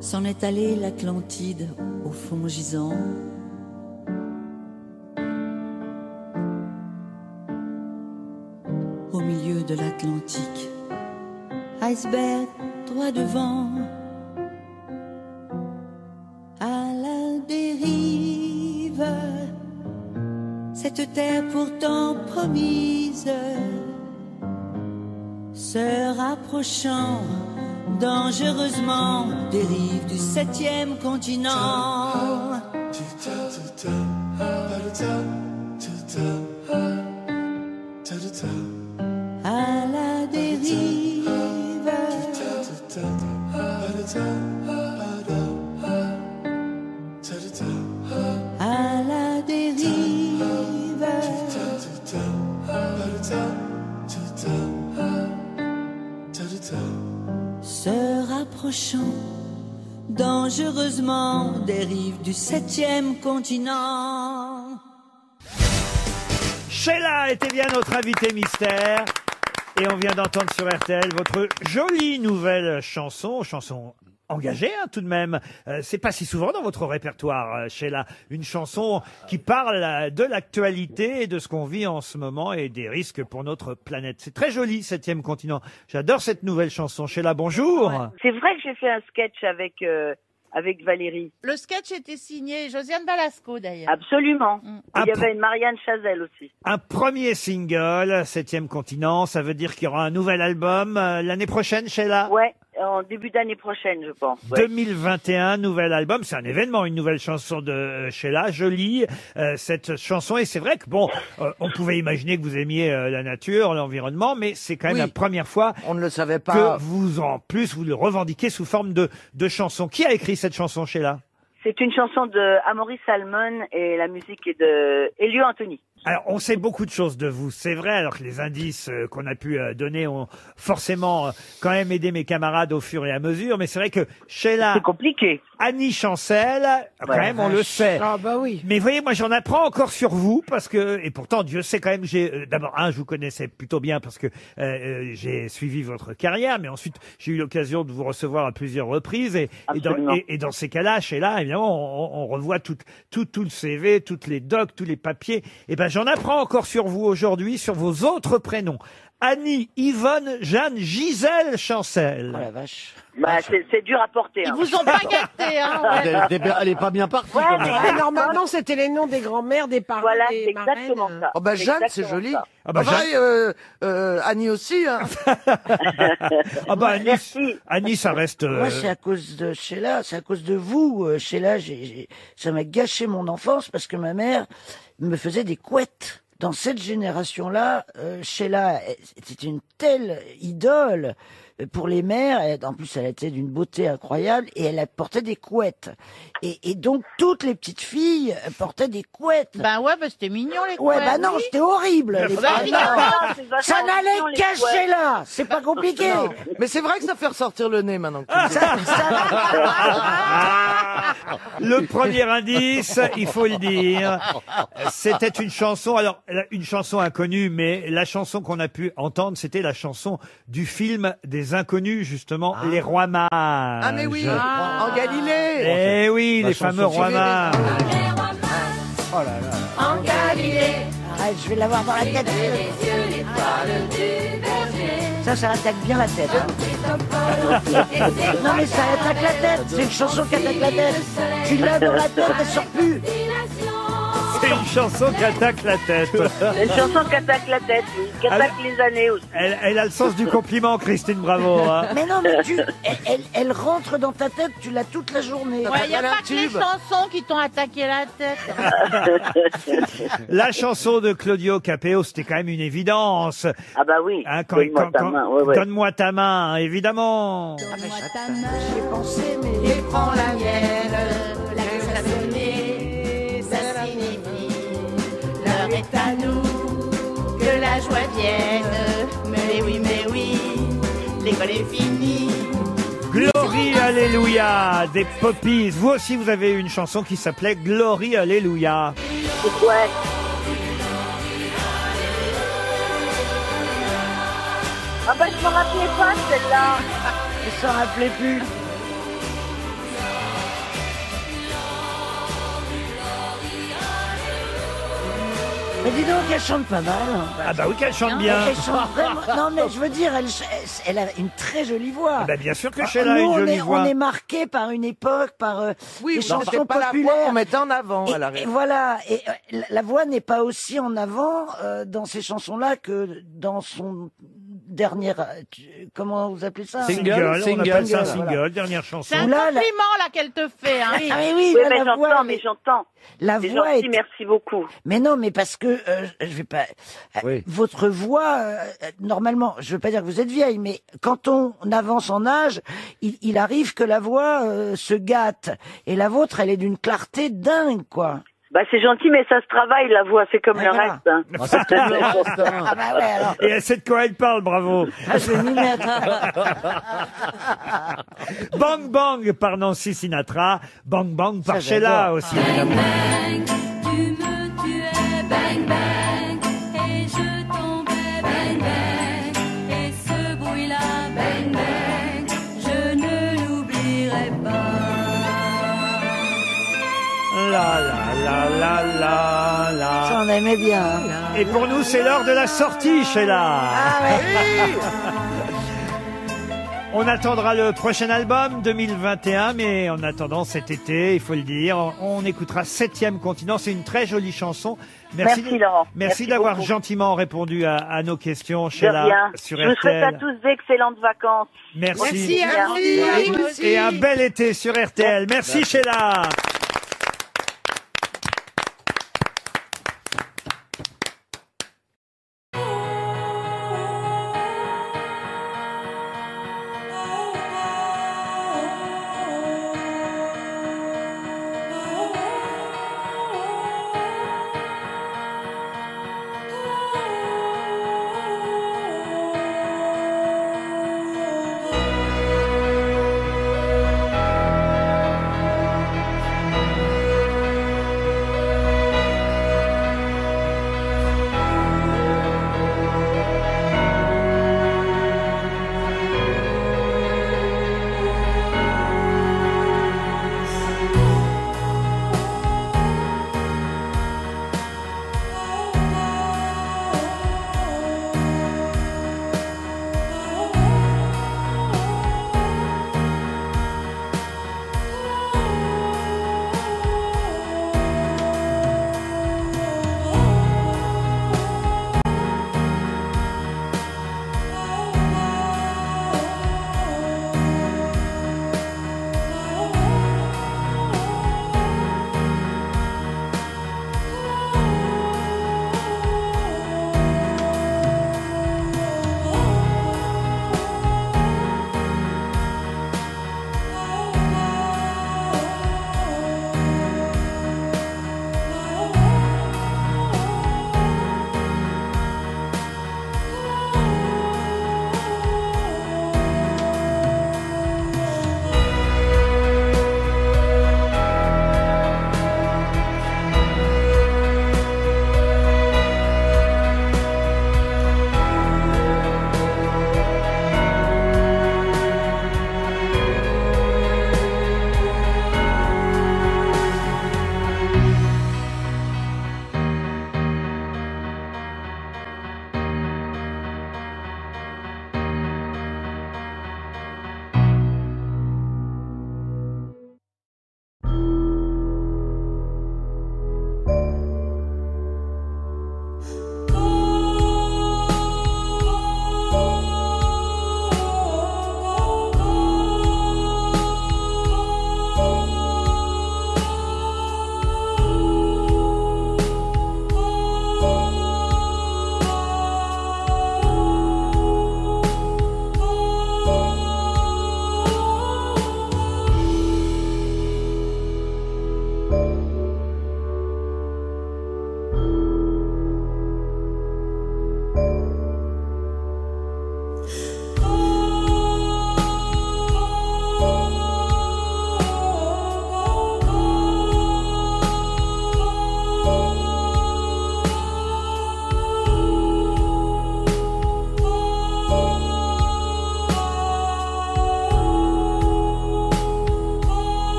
S'en est allé l'Atlantide au fond gisant. Au milieu de l'Atlantique, iceberg droit devant. À la dérive, cette terre pourtant promise, se rapprochant dangereusement des rives du 7e continent. À la dérive, à la dérive, se rapprochant dangereusement des rives du 7e continent. Sheila était bien notre invité mystère. Et on vient d'entendre sur RTL votre jolie nouvelle chanson engagée tout de même. C'est pas si souvent dans votre répertoire, Sheila. Une chanson qui parle de l'actualité et de ce qu'on vit en ce moment et des risques pour notre planète. C'est très joli, 7e continent. J'adore cette nouvelle chanson. Sheila, bonjour. C'est vrai que j'ai fait un sketch avec Valérie. Le sketch était signé Josiane Balasco d'ailleurs. Absolument. Et il y avait une Marianne Chazelle aussi. Un premier single, 7e continent, ça veut dire qu'il y aura un nouvel album l'année prochaine, Sheila? Ouais, en début d'année prochaine, je pense. Ouais. 2021, nouvel album, c'est un événement, une nouvelle chanson de Sheila. Je lis cette chanson et c'est vrai que bon, on pouvait imaginer que vous aimiez la nature, l'environnement, mais c'est quand même Oui. la première fois On ne le savait pas. que vous le revendiquez sous forme de chanson. Qui a écrit cette chanson, Sheila? C'est une chanson de Amaury Salmon et la musique est de Elio Anthony. Alors, on sait beaucoup de choses de vous, c'est vrai, alors que les indices qu'on a pu donner ont forcément quand même aidé mes camarades au fur et à mesure, mais c'est vrai que Sheila... C'est compliqué. Annie Chancel, quand même, on le sait. Ah bah oui. Mais vous voyez, moi, j'en apprends encore sur vous, parce que, et pourtant, Dieu sait quand même, j'ai, d'abord, je vous connaissais plutôt bien, parce que j'ai suivi votre carrière, mais ensuite, j'ai eu l'occasion de vous recevoir à plusieurs reprises, et dans ces cas-là, Sheila, évidemment, on revoit tout le CV, toutes les docs, tous les papiers, et ben, j'en apprends encore sur vous aujourd'hui, sur vos autres prénoms. Annie, Yvonne, Jeanne, Gisèle Chancel. Oh la vache. Bah, c'est dur à porter. Ils vous ont pas gâté, hein. Ouais. Elle est pas bien partie. Ouais, quand même. mais Normalement, c'était les noms des grands-mères, des parents, Voilà, des c'est exactement marraines. ça. Oh bah Jeanne, c'est exactement joli. ça. Ah bah, Annie aussi. Hein. Ah bah, Annie, Merci. Annie, ça reste... Moi, c'est à cause de Sheila, c'est à cause de vous. Sheila, ça m'a gâché mon enfance parce que ma mère me faisait des couettes. Dans cette génération-là, Sheila, c'était une telle idole pour les mères. En plus, elle était d'une beauté incroyable et elle portait des couettes. Et donc, toutes les petites filles portaient des couettes. Ben ouais, bah c'était mignon les Ouais, couettes. bah non, c'était horrible. Les Bah, femmes. évidemment. c'est vachement Ça n'allait mignon, les qu'à couettes. Sheila. C'est pas compliqué. Mais c'est vrai que ça fait ressortir le nez maintenant. Que tu le dis. Le premier indice, il faut le dire, c'était une chanson, alors une chanson inconnue, mais la chanson qu'on a pu entendre, c'était la chanson du film des Inconnus, justement, Les Rois Mages. Ah mais oui, en Galilée. Eh oui, les fameux Rois Mages. Oh là là. En Galilée, Arrête, je vais l'avoir dans la tête. les yeux, l'étoile du berger. Ça attaque bien la tête. Non mais ça attaque la tête. C'est une chanson qui attaque la tête. Tu l'as dans la tête, elle sort plus. C'est une chanson qui attaque la tête. C'est une chanson qui attaque la tête, oui, qui attaque les années aussi. Elle a le sens du compliment, Christine Bravo. Hein. Mais non, mais elle rentre dans ta tête, tu l'as toute la journée. Ouais, il n'y a pas que les chansons qui t'ont attaqué la tête. La chanson de Claudio Capéo, c'était quand même une évidence. Ah bah oui, Hein, donne-moi ta main, ouais, ouais. Donne-moi ta main, évidemment. Donne-moi ta main, J'ai pensé, mais... et prends la mienne. La cloche a sonné, ça signifie l'heure est à nous, que la joie vienne. Mais oui, l'école est finie. Glory Alléluia des Poppies. Vous aussi, vous avez une chanson qui s'appelait Glory Alléluia. Ouais. Ah bah je me rappelais pas celle-là. Je s'en rappelais plus. Mais dis donc, elle chante pas mal. Ah bah oui qu'elle chante bien. Elle chante vraiment... Non mais je veux dire, elle a une très jolie voix. Ah bah bien sûr que Sheila a Nous, une jolie voix. on est marqué par une époque, par Oui, les non, chansons c'était pas la voix populaires. qu'on mettait en avant. Et, à la et voilà, et la voix n'est pas aussi en avant dans ces chansons-là que dans son dernier, comment vous appelez ça? Single, on appelle ça un single, voilà. dernière chanson. C'est un Là, compliment là qu'elle te fait. Hein. Ah mais oui, Oui, là, mais la voix, j'entends. la C'est voix gentil, est... merci beaucoup. Mais non, mais parce que je vais pas. Oui. Votre voix, normalement, je veux pas dire que vous êtes vieille, mais quand on avance en âge, il arrive que la voix se gâte. Et la vôtre, elle est d'une clarté dingue, quoi. Bah c'est gentil, mais ça se travaille la voix, c'est comme Ouais, le voilà. reste. Hein. Ah bah ouais, alors. Et elle sait de quoi elle parle, bravo. Ah, je vais m'y mettre. Bang Bang par Nancy Sinatra, Bang Bang par Ça, Sheila j'adore. aussi, évidemment. Bang, tu me tuais, bang bang, et je tombais, bang bang, et ce bruit-là, bang bang, je ne l'oublierai pas. La la la la la. Ça, on aimait bien. Hein. Et pour nous, c'est l'heure de la sortie, Sheila. Ah ouais. On attendra le prochain album 2021, mais en attendant cet été, il faut le dire, on écoutera 7e continent. C'est une très jolie chanson. Merci, Laurent. Merci Merci d'avoir beaucoup. gentiment répondu à nos questions, De Sheila, rien. sur Je vous souhaite à RTL. tous d'excellentes vacances. Merci. Merci, Et un bel été sur RTL. Merci Sheila.